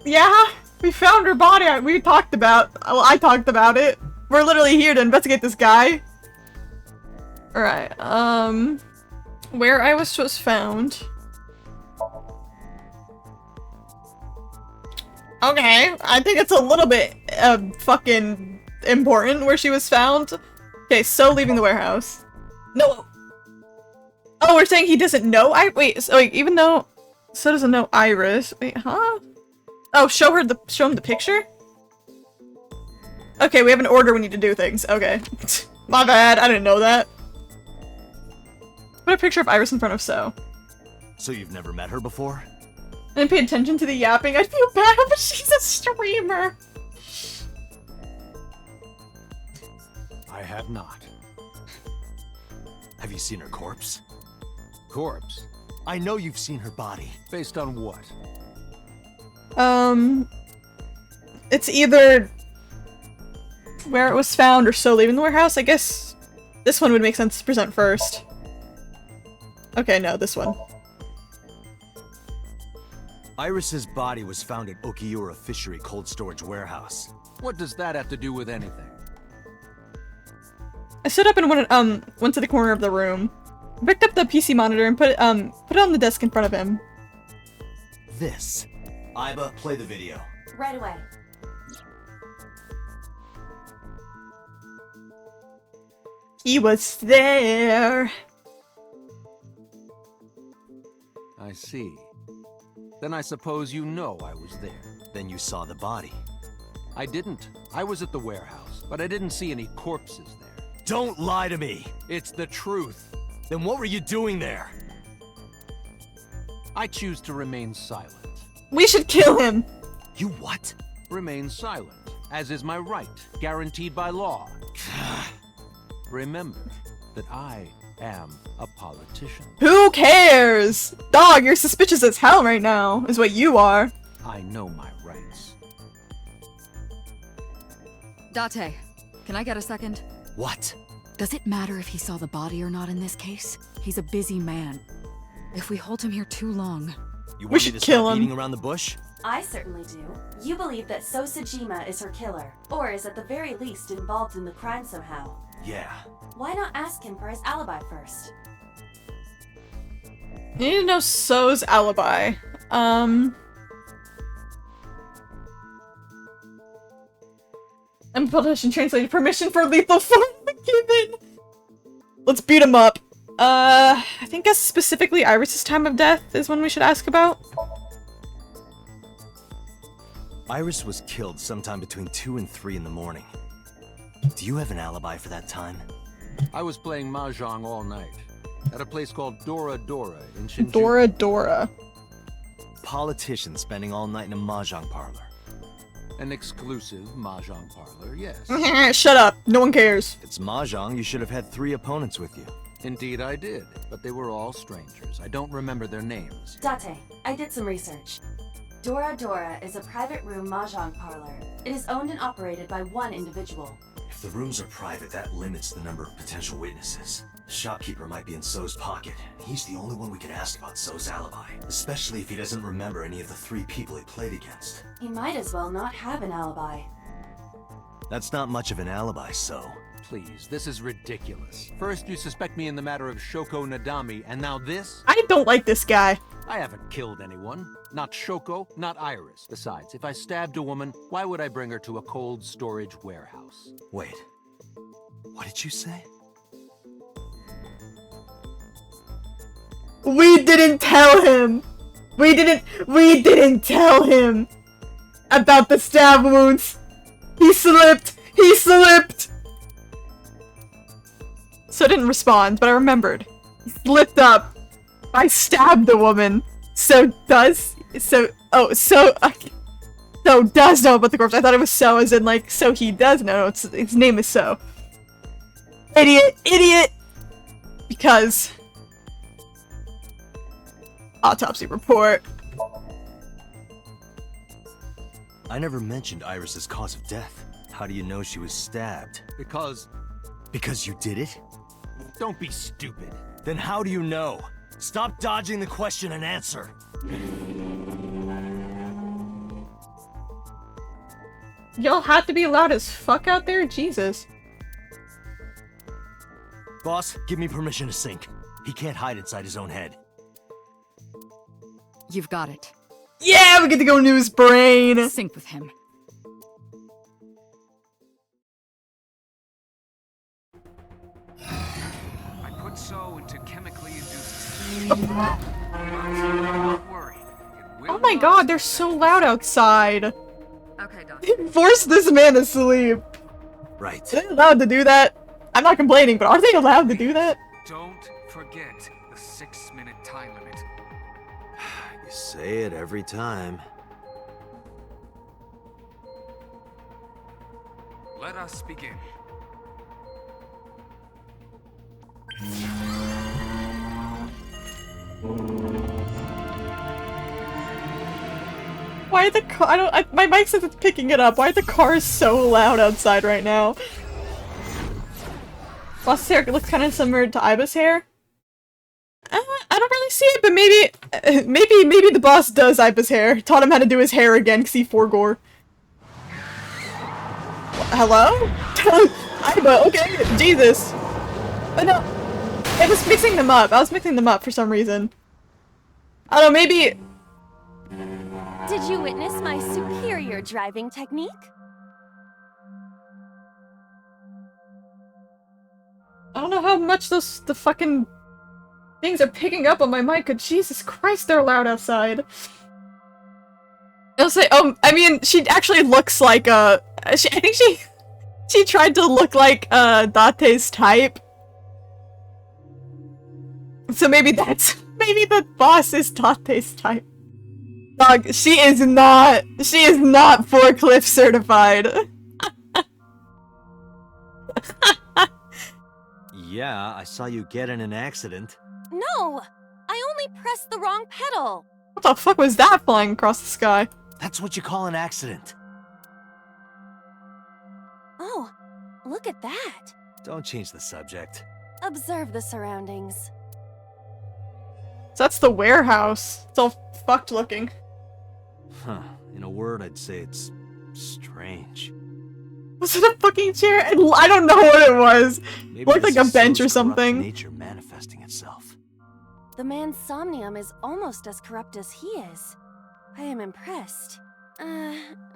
yeah, we found her body. We talked about, well, I talked about it. We're literally here to investigate this guy. Alright, where Iris was found. Okay, I think it's a little bit, fucking important where she was found. Okay, So leaving the warehouse. No! Oh, we're saying he doesn't know wait, so like, even though So doesn't know Iris. Wait, huh? Oh, show him the picture? Okay, we have an order we need to do things. Okay. My bad, I didn't know that. Put a picture of Iris in front of So. So you've never met her before? I didn't pay attention to the yapping. I feel bad, but she's a streamer. I have not. Have you seen her corpse? Corpse? I know you've seen her body. Based on what? It's either where it was found or So leaving the warehouse. I guess this one would make sense to present first. Okay, no, this one. Iris's body was found at Okiura Fishery Cold Storage Warehouse. What does that have to do with anything? I stood up and went to the corner of the room. Picked up the PC monitor and put it on the desk in front of him. This. Iba, play the video. Right away. He was there. I see. Then I suppose you know I was there. Then you saw the body. I didn't. I was at the warehouse, but I didn't see any corpses there. Don't lie to me! It's the truth. Then what were you doing there? I choose to remain silent. We should kill him! You what? Remain silent, as is my right, guaranteed by law. Remember that I am a politician. Who cares? Dog, you're suspicious as hell right now, is what you are. I know my rights. Date, can I get a second? What? Does it matter if he saw the body or not in this case? He's a busy man. If we hold him here too long... You want me to start beating around the bush? I certainly do. You believe that So Sajima is her killer, or is at the very least involved in the crime somehow. Yeah. Why not ask him for his alibi first? You need to know So's alibi. Implementation translated permission for lethal force given. Let's beat him up. I think specifically Iris's time of death is one we should ask about. Iris was killed sometime between 2 and 3 in the morning. Do you have an alibi for that time? I was playing Mahjong all night. At a place called Dora Dora in Shinjuku. Dora Dora. Politician spending all night in a Mahjong parlor. An exclusive Mahjong parlor, yes. Shut up. No one cares. It's Mahjong, you should have had 3 opponents with you. Indeed I did, but they were all strangers. I don't remember their names. Date, I did some research. Dora Dora is a private room mahjong parlor. It is owned and operated by one individual. If the rooms are private, that limits the number of potential witnesses. The shopkeeper might be in So's pocket. He's the only one we can ask about So's alibi, especially if he doesn't remember any of the 3 people he played against. He might as well not have an alibi. That's not much of an alibi, So. Please, this is ridiculous. First you suspect me in the matter of Shoko Nadami, and now this? I don't like this guy. I haven't killed anyone. Not Shoko, not Iris. Besides, if I stabbed a woman, why would I bring her to a cold storage warehouse? Wait. What did you say? We didn't tell him! We didn't tell him about the stab wounds! He slipped! He slipped! So I didn't respond, but I remembered. He slipped up. I stabbed the woman. So does know about the corpse. I thought it was So as in like, so he does know. His name is So. Idiot! Idiot! Because... Autopsy report. I never mentioned Iris's cause of death. How do you know she was stabbed? Because you did it? Don't be stupid. Then how do you know? Stop dodging the question and answer. Y'all have to be loud as fuck out there? Jesus. Boss, give me permission to sync. He can't hide inside his own head. You've got it. Yeah, we get to go into his brain. Sync with him. I put So into chemically induced sleep. Don't worry. Oh my god, they're so loud outside. Okay, Doc. They forced this man to sleep. Right. Are they allowed to do that? I'm not complaining, but are they allowed to do that? Don't forget the 6-minute time limit. You say it every time. Let us begin. Why are the car- my mic says it's picking it up. Why are the cars so loud outside right now? Boss's hair looks kind of similar to Iba's hair. I don't really see it, but maybe the boss does Iba's hair. Taught him how to do his hair again because he forgore. Hello? Iba, okay, Jesus. But no, it was mixing them up. I was mixing them up for some reason. I don't know, maybe... Did you witness my superior driving technique? I don't know how much the fucking things are picking up on my mic, but Jesus Christ, they're loud outside. I'll say, I mean, she actually looks like, I think she tried to look like, Date's type. So maybe maybe the boss is Date's type. Dog, she is not forklift certified. Yeah, I saw you get in an accident. No! I only pressed the wrong pedal! What the fuck was that flying across the sky? That's what you call an accident. Oh, look at that! Don't change the subject. Observe the surroundings. So that's the warehouse. It's all fucked looking. Huh. In a word, I'd say it's strange. Was it a fucking chair? I don't know what it was. Maybe Looked this like a is bench or So's corrupt something. Nature manifesting itself. The man's Somnium is almost as corrupt as he is. I am impressed.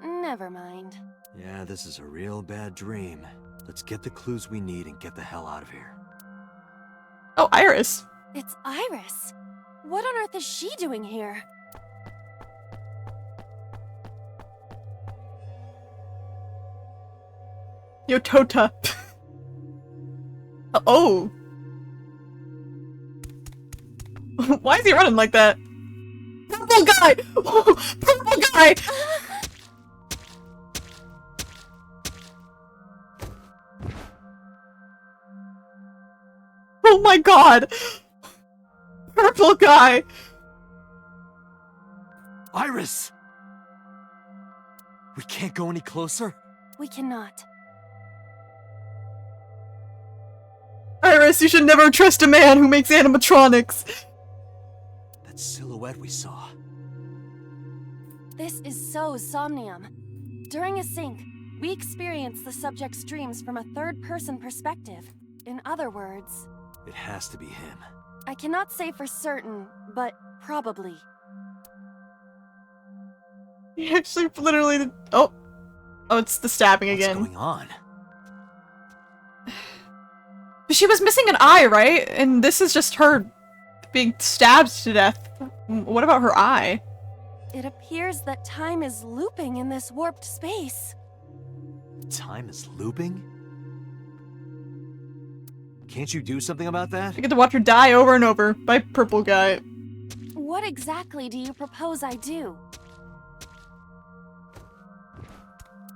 Never mind. Yeah, this is a real bad dream. Let's get the clues we need and get the hell out of here. Oh, Iris. It's Iris. What on earth is she doing here? Yo, Tota. Oh. Why is he running like that? Purple guy! Oh, purple guy! Oh my god! Purple guy! Iris! We can't go any closer? We cannot. Iris, you should never trust a man who makes animatronics! That silhouette we saw. This is So's Somnium. During a sync, we experience the subject's dreams from a third-person perspective. In other words... It has to be him. I cannot say for certain, but probably. He actually literally... Oh. Oh, it's the stabbing again. What's going on? She was missing an eye, right? And this is just her being stabbed to death. What about her eye? It appears that time is looping in this warped space. Time is looping? Can't you do something about that? I get to watch her die over and over by purple guy. What exactly do you propose I do?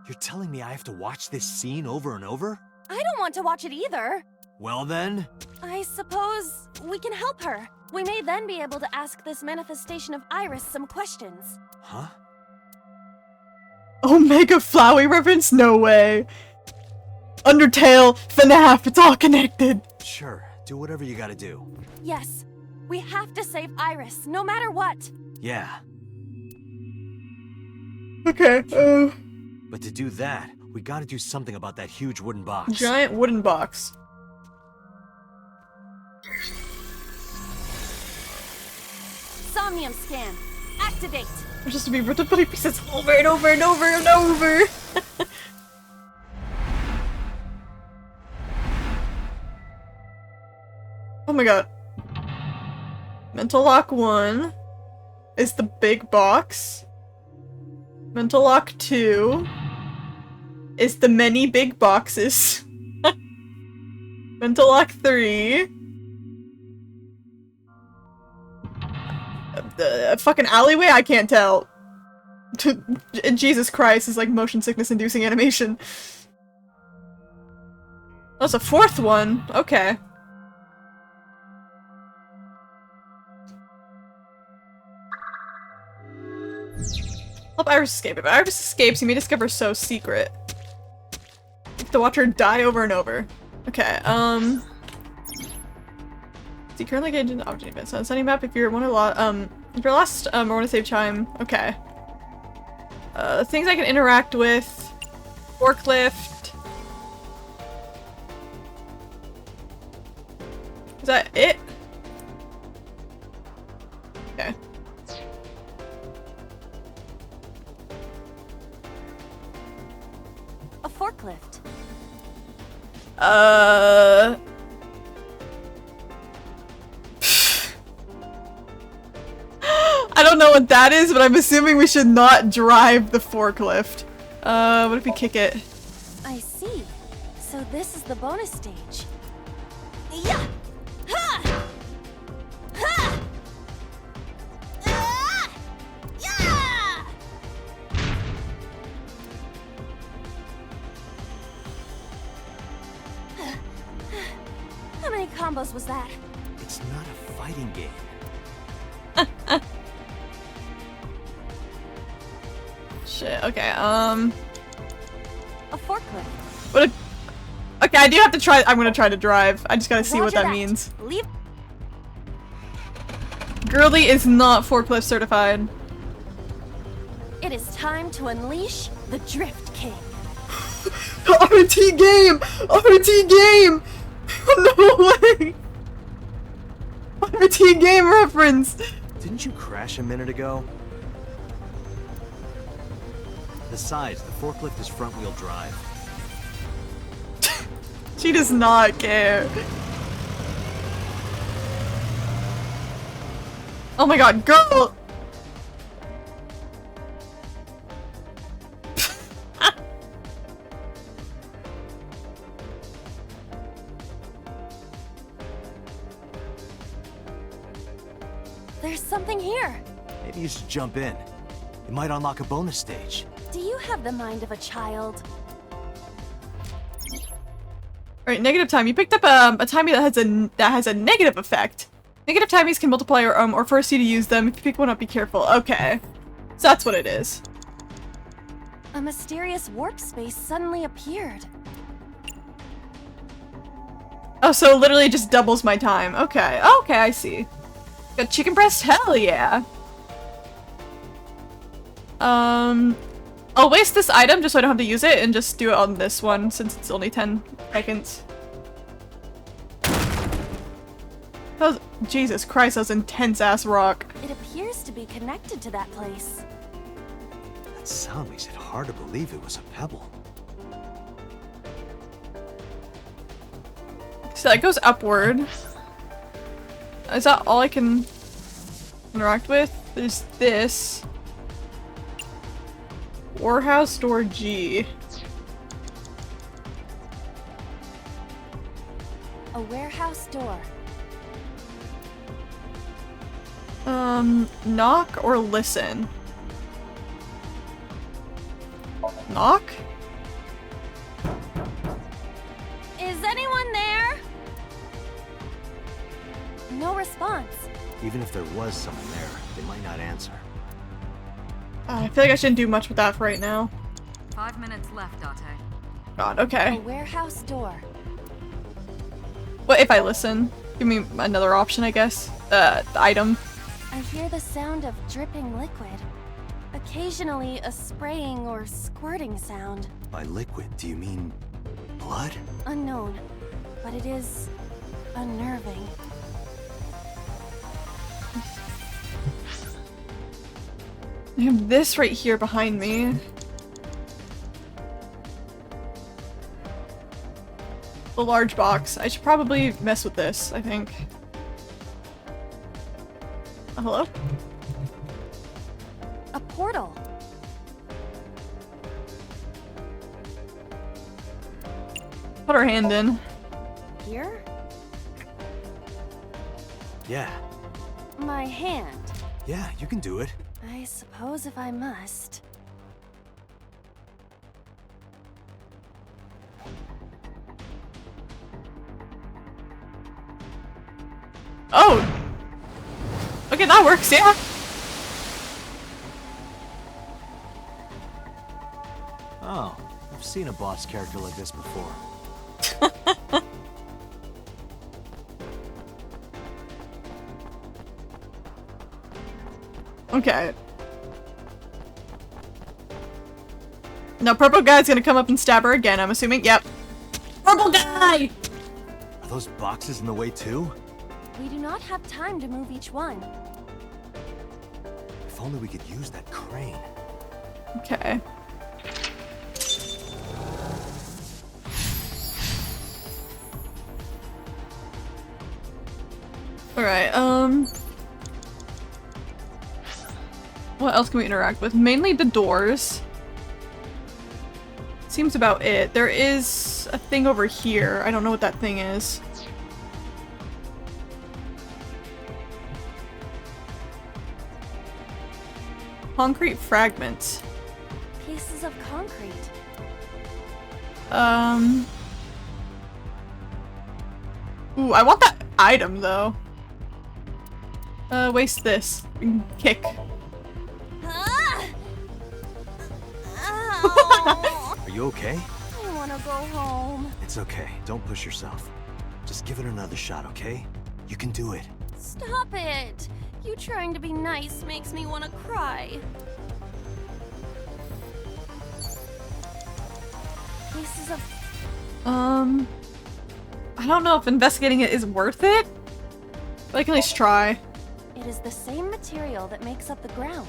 You're telling me I have to watch this scene over and over? I don't want to watch it either. Well then... I suppose we can help her. We may then be able to ask this manifestation of Iris some questions. Huh? Omega Flowey reference? No way. Undertale, FNAF, it's all connected. Sure, do whatever you gotta do. Yes, we have to save Iris, no matter what. Yeah. Okay, But to do that, we gotta do something about that huge wooden box. Giant wooden box. Somnium scan. Activate. Just to be ripped apart pieces over and over and over and over. Oh my god. Mental Lock 1 is the big box. Mental Lock 2 is the many big boxes. Mental Lock 3. The fucking alleyway? I can't tell. Jesus Christ is like motion sickness inducing animation. That's a fourth one. Okay. Help Iris escape. If Iris escapes, you may discover So's secret. You have to watch her die over and over. Okay, see, currently engaged in the object event. So sending map if you're if you're lost or want to save time. Okay. Things I can interact with. Forklift. Is that it? Okay. A forklift. I don't know what that is, but I'm assuming we should not drive the forklift. What if we kick it? I see. So this is the bonus stage. Yeah! Ha! Ha! Yeah! How many combos was that? It's not a fighting game. Shit, okay, A forklift. What a... Okay, I do have to try- I'm gonna try to drive. I just gotta see what Roger that means. Leave. Girly is not forklift certified. It is time to unleash the Drift King. RT game! RT game! No way! RT game reference! Didn't you crash a minute ago? Besides, the forklift is front-wheel drive. She does not care. Oh my god, girl! There's something here. Maybe you should jump in. It might unlock a bonus stage. Do you have the mind of a child? Alright, negative time. You picked up a timie that has a negative effect. Negative timies can multiply or force you to use them. If you pick one up, be careful. Okay. So that's what it is. A mysterious warp space suddenly appeared. Oh, so it literally just doubles my time. Okay. Okay, I see. Got chicken breast? Hell yeah. I'll waste this item just so I don't have to use it and just do it on this one since it's only 10 seconds. That was, Jesus Christ, that was intense ass rock. It appears to be connected to that place. That sound makes it hard to believe it was a pebble. So that goes upward. Is that all I can interact with? There's this. Warehouse door G. A warehouse door. Knock or listen? Knock? Is anyone there? No response. Even if there was someone there, they might not answer. I feel like I shouldn't do much with that for right now. 5 minutes left, Date. God, okay. A warehouse door. What if I listen? Give me another option, I guess. The item. I hear the sound of dripping liquid. Occasionally, a spraying or squirting sound. By liquid, do you mean blood? Unknown, but it is unnerving. I have this right here behind me. The large box. I should probably mess with this, I think. Hello? A portal. Put her hand in. Here? Yeah. My hand. Yeah, you can do it. I suppose if I must. Oh! Okay, that works, yeah. Oh, I've seen a boss character like this before. Okay. Now purple guy's gonna come up and stab her again, I'm assuming. Yep. Purple guy! Are those boxes in the way too? We do not have time to move each one. If only we could use that crane. Okay. Alright, what else can we interact with? Mainly the doors. Seems about it. There is a thing over here. I don't know what that thing is. Concrete fragments. Pieces of concrete. Ooh, I want that item though. Waste this. Kick. Are you okay? I want to go home. It's okay. Don't push yourself. Just give it another shot, okay? You can do it. Stop it! You trying to be nice makes me want to cry. Cases of... I don't know if investigating it is worth it. But I can at least try. It is the same material that makes up the ground.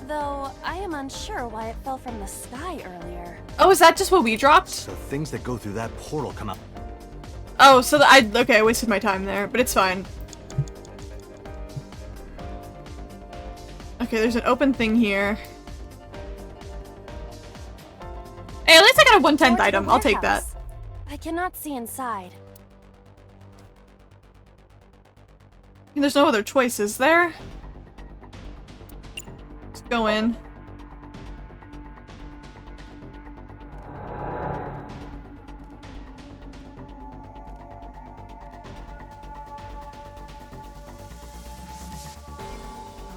Though, I am unsure why it fell from the sky earlier. Oh, is that just what we dropped? So things that go through that portal come out. Oh, so okay, I wasted my time there, but it's fine. Okay, there's an open thing here. Hey, at least I got a 1/10 item. I'll take that. I cannot see inside. And there's no other choice, is there? Let's go in.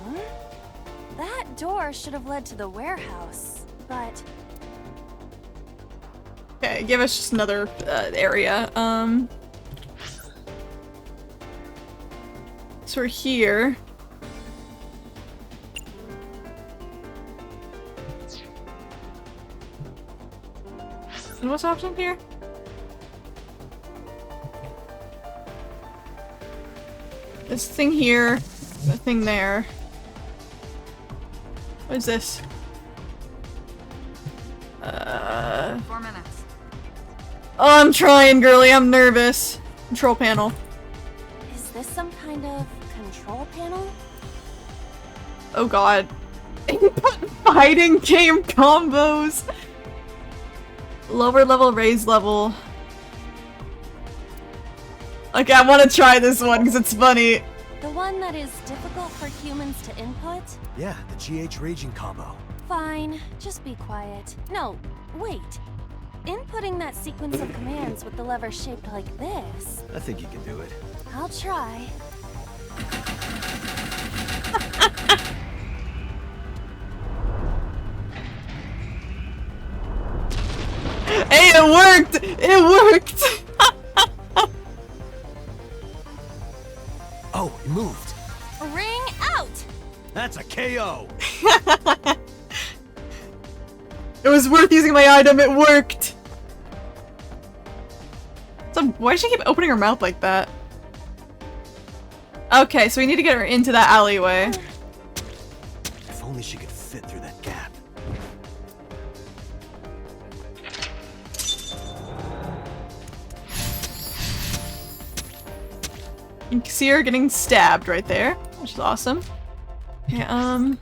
Huh? That door should have led to the warehouse, but... Okay, give us just another area. So we're here. And what's the option here? This thing here, the thing there. What is this? 4 minutes. Oh, I'm trying, girly. I'm nervous. Control panel. Is this some kind of control panel? Oh god. Input fighting game combos. Lower level, raise level. Okay, I want to try this one because it's funny. The one that is difficult for humans to input? Yeah, the GH raging combo. Fine, just be quiet. No, wait. Inputting that sequence of commands with the lever shaped like this. I think you can do it. I'll try. Hey, it worked! It worked! Oh, it moved. Ring out! That's a KO. It was worth using my item, it worked! So why does she keep opening her mouth like that? Okay, so we need to get her into that alleyway. If only she could fit through that gap. You can see her getting stabbed right there, which is awesome. Okay, I'll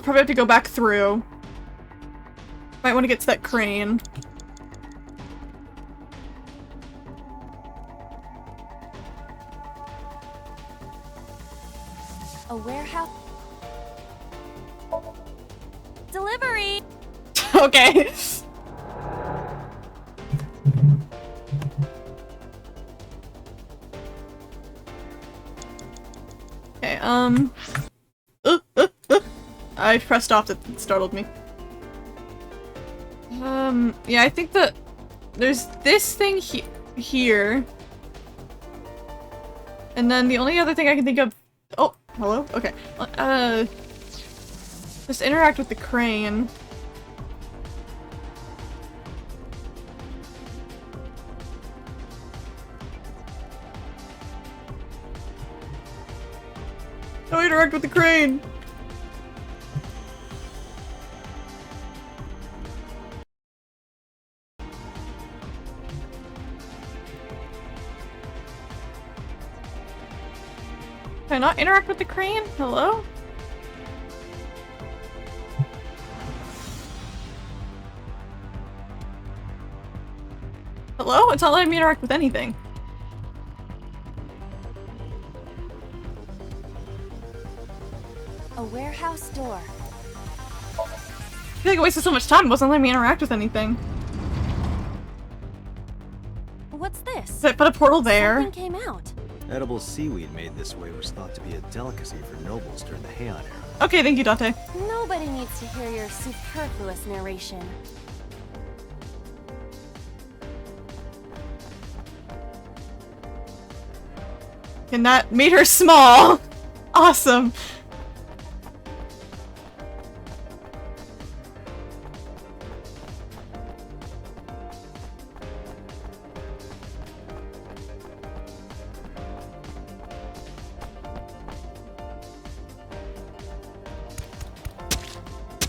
probably have to go back through. Might want to get to that crane. A warehouse. Delivery! Okay. Okay, I pressed off, that startled me. Yeah, I think that there's this thing here. And then the only other thing I can think of— oh, hello? Okay. Just interact with the crane. How do I interact with the crane? Can I not interact with the crane? Hello? Hello? It's not letting me interact with anything. A warehouse door. I feel like I wasted so much time. It wasn't letting me interact with anything. What's this? So I put a portal there. Something came out. Edible seaweed made this way was thought to be a delicacy for nobles during the Heian era. Okay, thank you, Dante. Nobody needs to hear your superfluous narration. And that made her small. Awesome.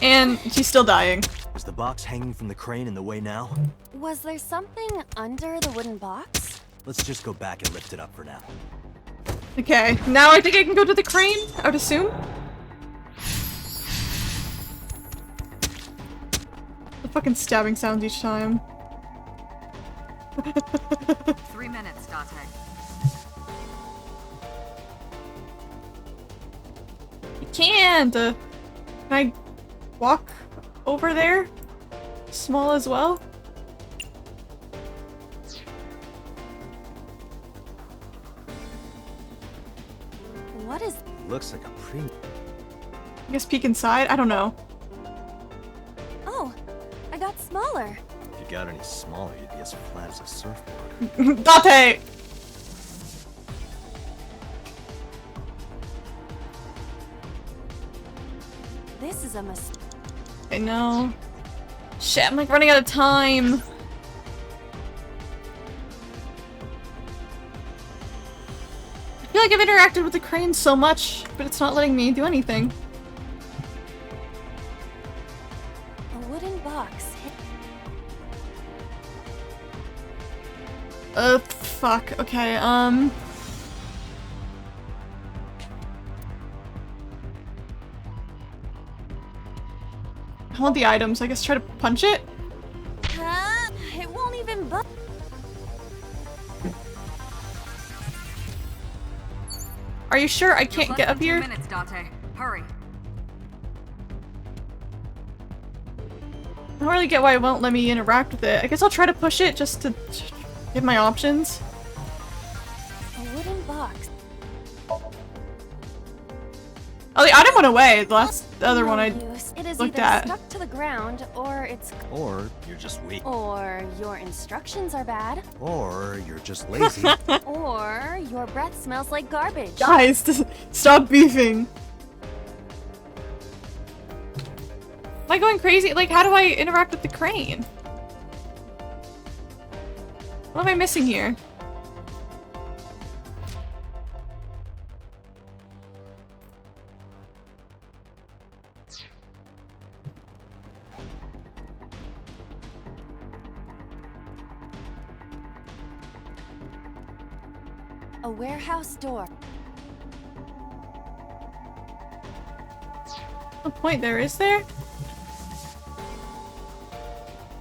And she's still dying. Is the box hanging from the crane in the way now? Was there something under the wooden box? Let's just go back and lift it up for now. Okay, now I think I can go to the crane, I would assume. The fucking stabbing sounds each time. 3 minutes, Dante. You can't! Can I walk over there? Small as well? What is... Looks like a premium. I guess peek inside? I don't know. Oh, I got smaller. If you got any smaller, you'd be as flat as a surfboard. Date! This is a mistake. I know. Shit, I'm like running out of time. I feel like I've interacted with the crane so much, but it's not letting me do anything. A wooden box. Fuck. Okay, I want the items. I guess try to punch it? It won't even budge. Are you sure I can't get up here? 2 minutes, Dante. Hurry. I don't really get why it won't let me interact with it. I guess I'll try to push it just to get my options. A wooden box. Oh, the item went away. The other one I It is looked either at. stuck to the ground, or it's... Or you're just weak. Or your instructions are bad. Or you're just lazy. Or your breath smells like garbage. Guys, stop beefing. Am I going crazy? Like, how do I interact with the crane? What am I missing here? A warehouse door. No point there, is there?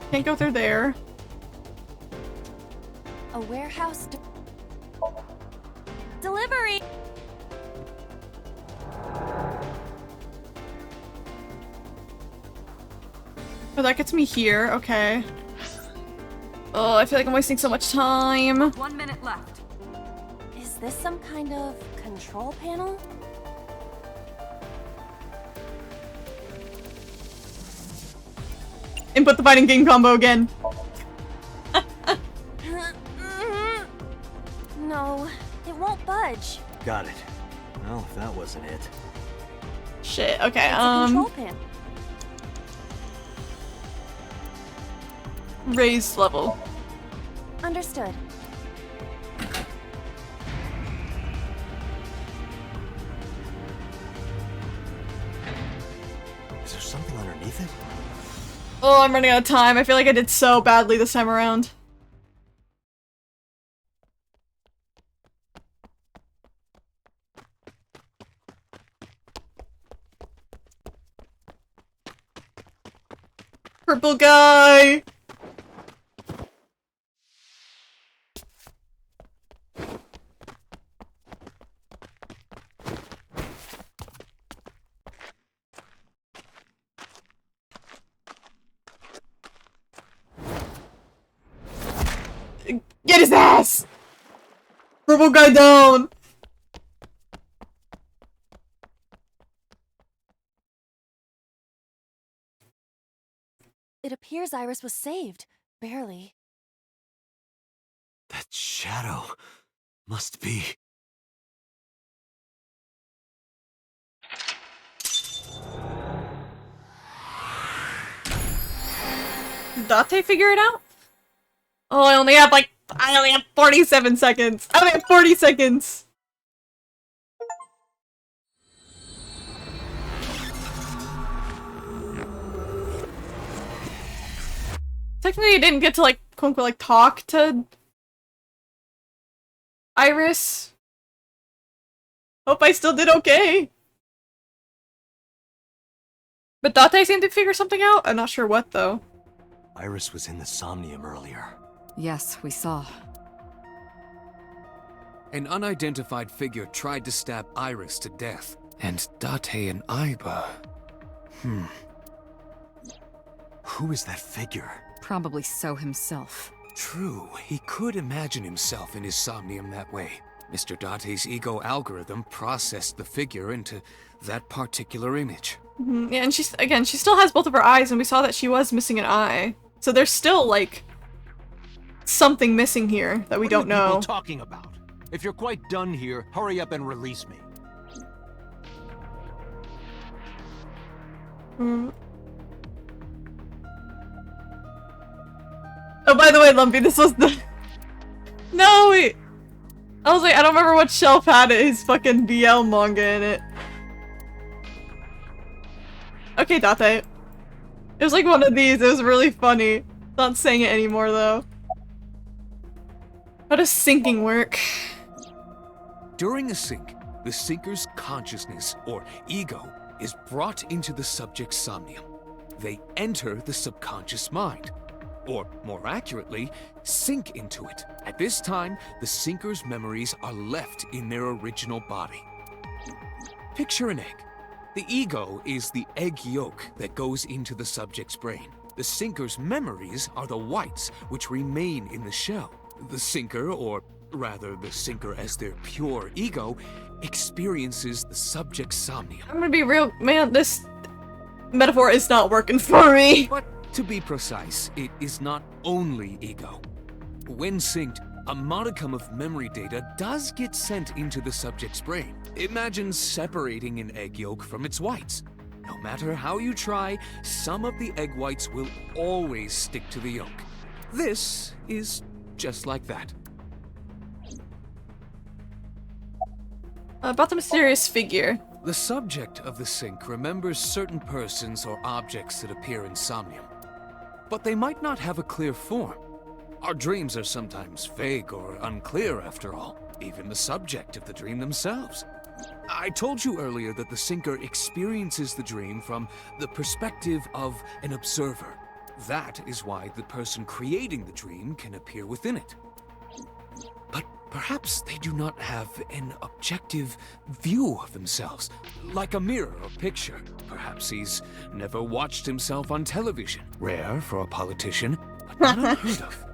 Can't go through there. A warehouse door. Delivery! Oh, that gets me here. Okay. Oh, I feel like I'm wasting so much time. 1 minute left. Is this some kind of control panel? Input the fighting game combo again. No, it won't budge. Got it. Well, if that wasn't it. Shit, okay, It's a control panel. Raised level. Understood. Is there something underneath it? Oh, I'm running out of time. I feel like I did so badly this time around. Purple guy! Get his ass! Purple guy down! It appears Iris was saved. Barely. That shadow must be... Did Date figure it out? Oh, I only have 47 seconds. I only have 40 seconds. Technically, I didn't get to quote unquote talk to Iris. Hope I still did okay. But Date seemed to figure something out. I'm not sure what though. Iris was in the Somnium earlier. Yes, we saw. An unidentified figure tried to stab Iris to death. And Date and Aiba... Who is that figure? Probably So himself. True, he could imagine himself in his Somnium that way. Mr. Date's ego algorithm processed the figure into that particular image. Yeah, and she still has both of her eyes, and we saw that she was missing an eye. So there's still, something missing here that we don't know. What are you people talking about? If you're quite done here, hurry up and release me. Oh, by the way, Lumpy, this was the... No, wait! I was like, I don't remember what shelf had his fucking BL manga in it. Okay, Date. It was like one of these, it was really funny. Not saying it anymore, though. How does syncing work? During a sync, the syncer's consciousness, or ego, is brought into the subject's somnium. They enter the subconscious mind. Or, more accurately, sink into it. At this time, the syncer's memories are left in their original body. Picture an egg. The ego is the egg yolk that goes into the subject's brain. The syncer's memories are the whites, which remain in the shell. The syncer, or rather the syncer as their pure ego, experiences the subject's somnium. I'm gonna be real, man, this metaphor is not working for me. But to be precise, it is not only ego. When synced, a modicum of memory data does get sent into the subject's brain. Imagine separating an egg yolk from its whites. No matter how you try, some of the egg whites will always stick to the yolk. This is just like that. About the mysterious figure. The subject of the sync remembers certain persons or objects that appear in Somnium. But they might not have a clear form. Our dreams are sometimes vague or unclear, after all. Even the subject of the dream themselves. I told you earlier that the syncer experiences the dream from the perspective of an observer. That is why the person creating the dream can appear within it. But perhaps they do not have an objective view of themselves, like a mirror or picture. Perhaps he's never watched himself on television. Rare for a politician, but not unheard of.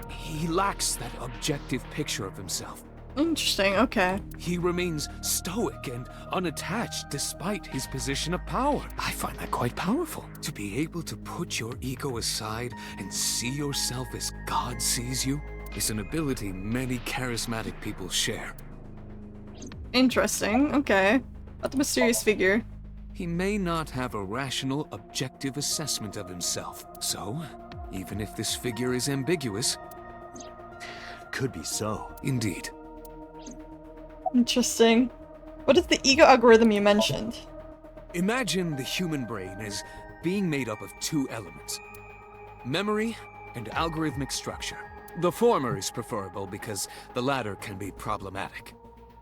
He lacks that objective picture of himself. Interesting, okay. He remains stoic and unattached despite his position of power. I find that quite powerful. To be able to put your ego aside and see yourself as God sees you is an ability many charismatic people share. Interesting, okay. About the mysterious figure. He may not have a rational, objective assessment of himself. So, even if this figure is ambiguous... Could be so. Indeed. Interesting. What is the ego algorithm you mentioned? Imagine the human brain as being made up of two elements. Memory and algorithmic structure. The former is preferable because the latter can be problematic.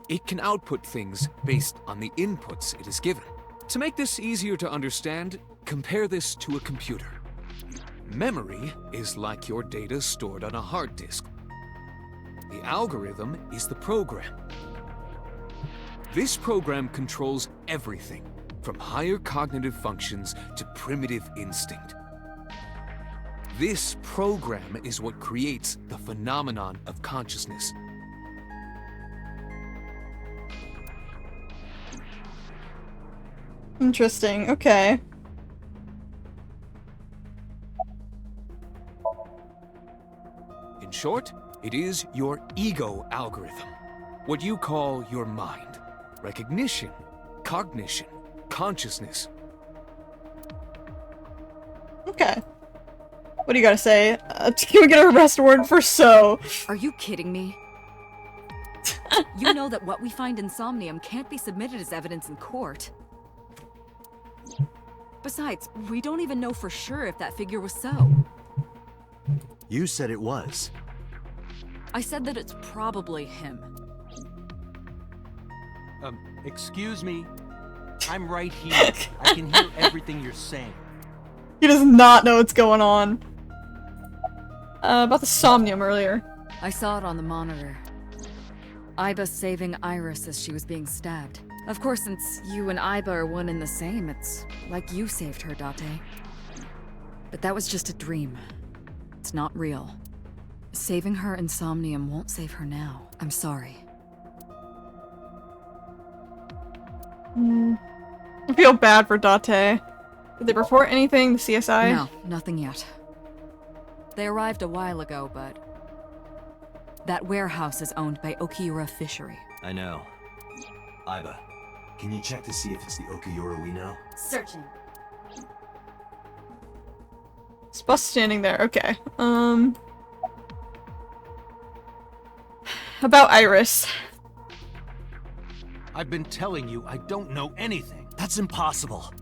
It can output things based on the inputs it is given. To make this easier to understand, compare this to a computer. Memory is like your data stored on a hard disk. The algorithm is the program. This program controls everything, from higher cognitive functions to primitive instinct. This program is what creates the phenomenon of consciousness. Interesting, okay. In short, it is your ego algorithm. What you call your mind. Recognition, cognition, consciousness. Okay. What do you gotta say? Can we get an arrest warrant for So? Are you kidding me? You know that what we find in Somnium can't be submitted as evidence in court. Besides, we don't even know for sure if that figure was So. You said it was. I said that it's probably him. Excuse me? I'm right here. I can hear everything you're saying. He does not know what's going on. About the Somnium earlier. I saw it on the monitor. Iba saving Iris as she was being stabbed. Of course, since you and Iba are one and the same, it's like you saved her, Date. But that was just a dream. It's not real. Saving her in Somnium won't save her now. I'm sorry. I feel bad for Date. Did they report anything to CSI? No, nothing yet. They arrived a while ago, but that warehouse is owned by Okiura Fishery. I know. Iba, can you check to see if it's the Okiura we know? Searching. It's bus standing there. Okay. About Iris. I've been telling you I don't know anything. That's impossible.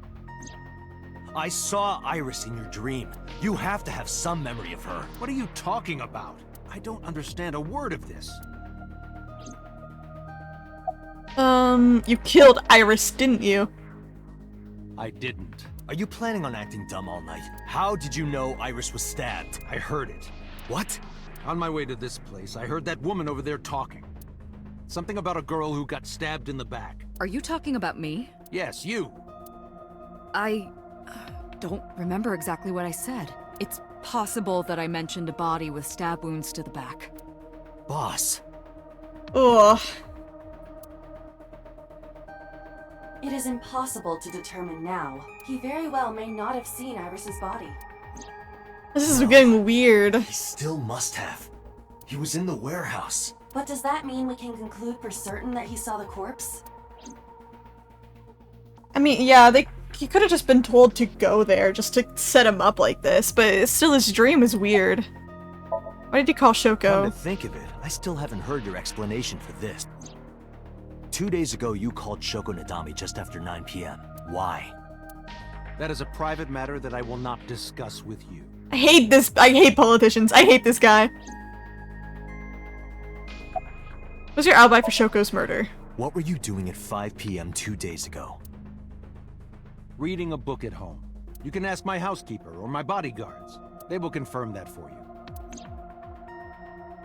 I saw Iris in your dream. You have to have some memory of her. What are you talking about? I don't understand a word of this. You killed Iris, didn't you? I didn't. Are you planning on acting dumb all night? How did you know Iris was stabbed? I heard it. What? On my way to this place, I heard that woman over there talking. Something about a girl who got stabbed in the back. Are you talking about me? Yes, you. I don't remember exactly what I said. It's possible that I mentioned a body with stab wounds to the back. Boss. Ugh. It is impossible to determine now. He very well may not have seen Iris's body. This is getting weird. He still must have. He was in the warehouse. But does that mean we can conclude for certain that he saw the corpse? I mean, yeah, he could have just been told to go there just to set him up like this, but still his dream is weird. Why did he call Come Shoko? to think of it, I still haven't heard your explanation for this. 2 days ago, you called Shoko Nadami just after 9 p.m. Why? That is a private matter that I will not discuss with you. I hate this. I hate politicians. I hate this guy. What's your alibi for Shoko's murder? What were you doing at 5 p.m. 2 days ago? Reading a book at home. You can ask my housekeeper or my bodyguards. They will confirm that for you.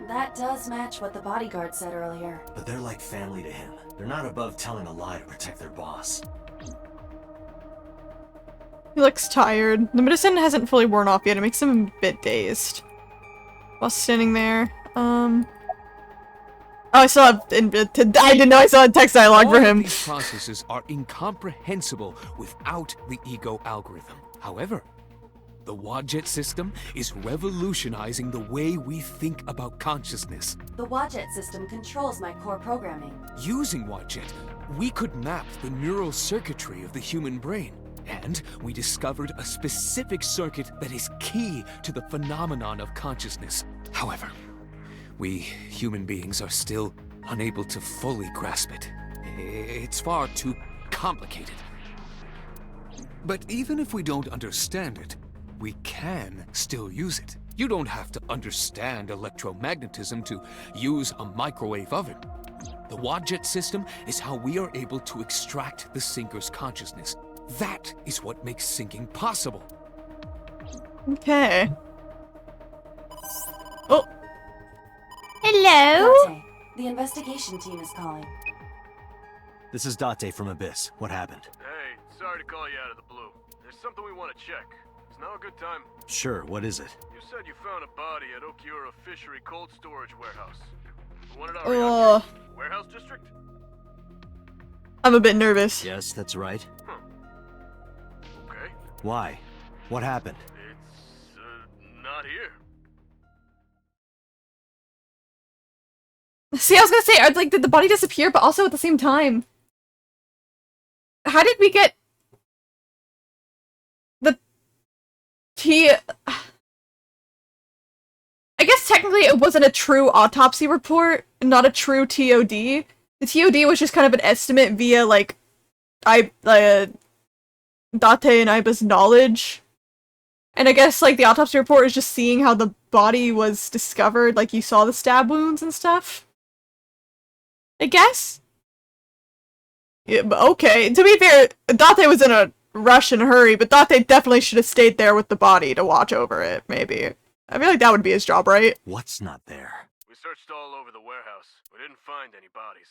That does match what the bodyguard said earlier. But they're like family to him. They're not above telling a lie to protect their boss. He looks tired. The medicine hasn't fully worn off yet. It makes him a bit dazed. While standing there, Oh, I saw I didn't know I saw a text dialogue for him. These processes are incomprehensible without the ego algorithm. However, the Wadjet system is revolutionizing the way we think about consciousness. The Wadjet system controls my core programming. Using Wadjet, we could map the neural circuitry of the human brain. And we discovered a specific circuit that is key to the phenomenon of consciousness. However, we human beings are still unable to fully grasp it. It's far too complicated. But even if we don't understand it, we can still use it. You don't have to understand electromagnetism to use a microwave oven. The Wadjet system is how we are able to extract the sinker's consciousness. That is what makes syncing possible. Okay. Oh. Hello? Date, the investigation team is calling. This is Date from Abyss. What happened? Hey, sorry to call you out of the blue. There's something we want to check. Is now a good time? Sure, what is it? You said you found a body at Okiura Fishery Cold Storage Warehouse. The one at our warehouse district? I'm a bit nervous. Yes, that's right. Okay. Why? What happened? It's, not here. See, I was gonna say, like, did the body disappear, but also at the same time? How did we get... I guess technically it wasn't a true autopsy report, not a true TOD. The TOD was just kind of an estimate via, like, Date and Aiba's knowledge. And I guess, like, the autopsy report is just seeing how the body was discovered, like, you saw the stab wounds and stuff. I guess? Yeah, but okay. To be fair, Date was in a rush and hurry, but Date definitely should have stayed there with the body to watch over it, maybe. I feel like that would be his job, right? What's not there? We searched all over the warehouse. We didn't find any bodies.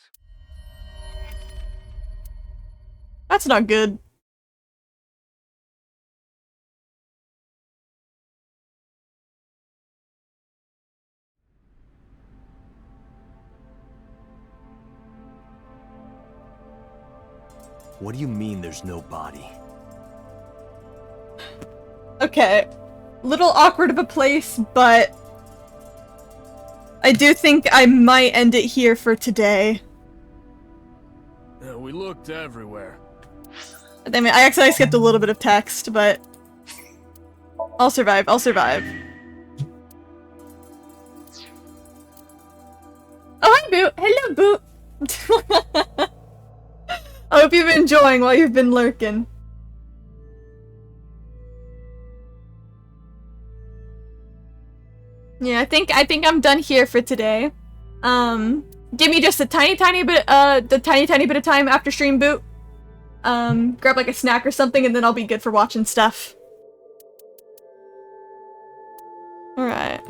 That's not good. What do you mean there's no body? Okay. Little awkward of a place, but I do think I might end it here for today. Yeah, we looked everywhere. I mean, I accidentally skipped a little bit of text, but I'll survive. I'll survive. Oh, hi, Boot. Hello, Boot. I hope you've been enjoying while you've been lurking. Yeah, I think I'm done here for today. Give me just a tiny bit of time after stream, Boot. Grab like a snack or something, and then I'll be good for watching stuff. Alright.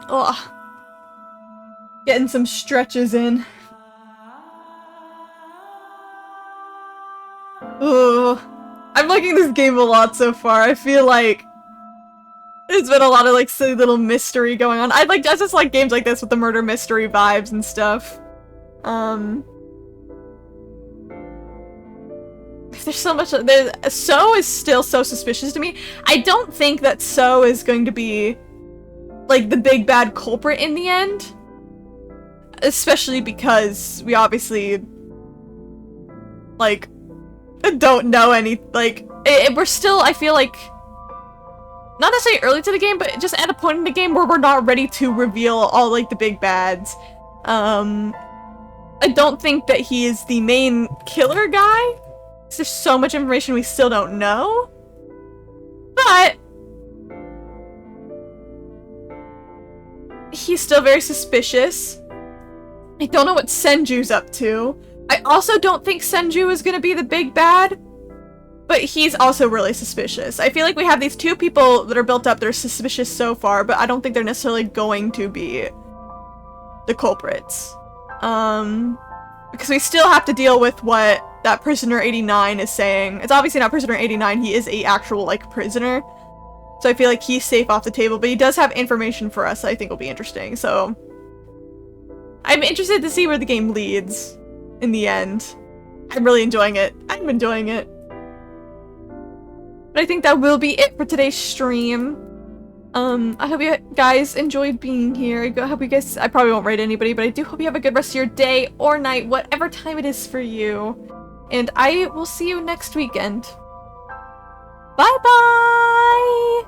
Ugh. Getting some stretches in. Ooh. I'm liking this game a lot so far. I feel like there's been a lot of like silly little mystery going on. I just like games like this with the murder mystery vibes and stuff. There's so much. So is still so suspicious to me. I don't think that So is going to be like the big bad culprit in the end, especially because we obviously like don't know any. Like we're still. I feel like not necessarily early to the game, but just at a point in the game where we're not ready to reveal all like the big bads. I don't think that he is the main killer guy. There's so much information we still don't know. But he's still very suspicious. I don't know what Senju's up to. I also don't think Senju is gonna be the big bad. But he's also really suspicious. I feel like we have these two people that are built up that are suspicious so far, but I don't think they're necessarily going to be the culprits. Because we still have to deal with what that prisoner 89 is saying. It's obviously not prisoner 89, he is a actual, like, prisoner. So I feel like he's safe off the table, but he does have information for us that I think will be interesting, so I'm interested to see where the game leads in the end. I'm really enjoying it. I'm enjoying it. But I think that will be it for today's stream. I hope you guys enjoyed being here. I hope you guys, I probably won't rate anybody, but I do hope you have a good rest of your day or night, whatever time it is for you. And I will see you next weekend. Bye-bye!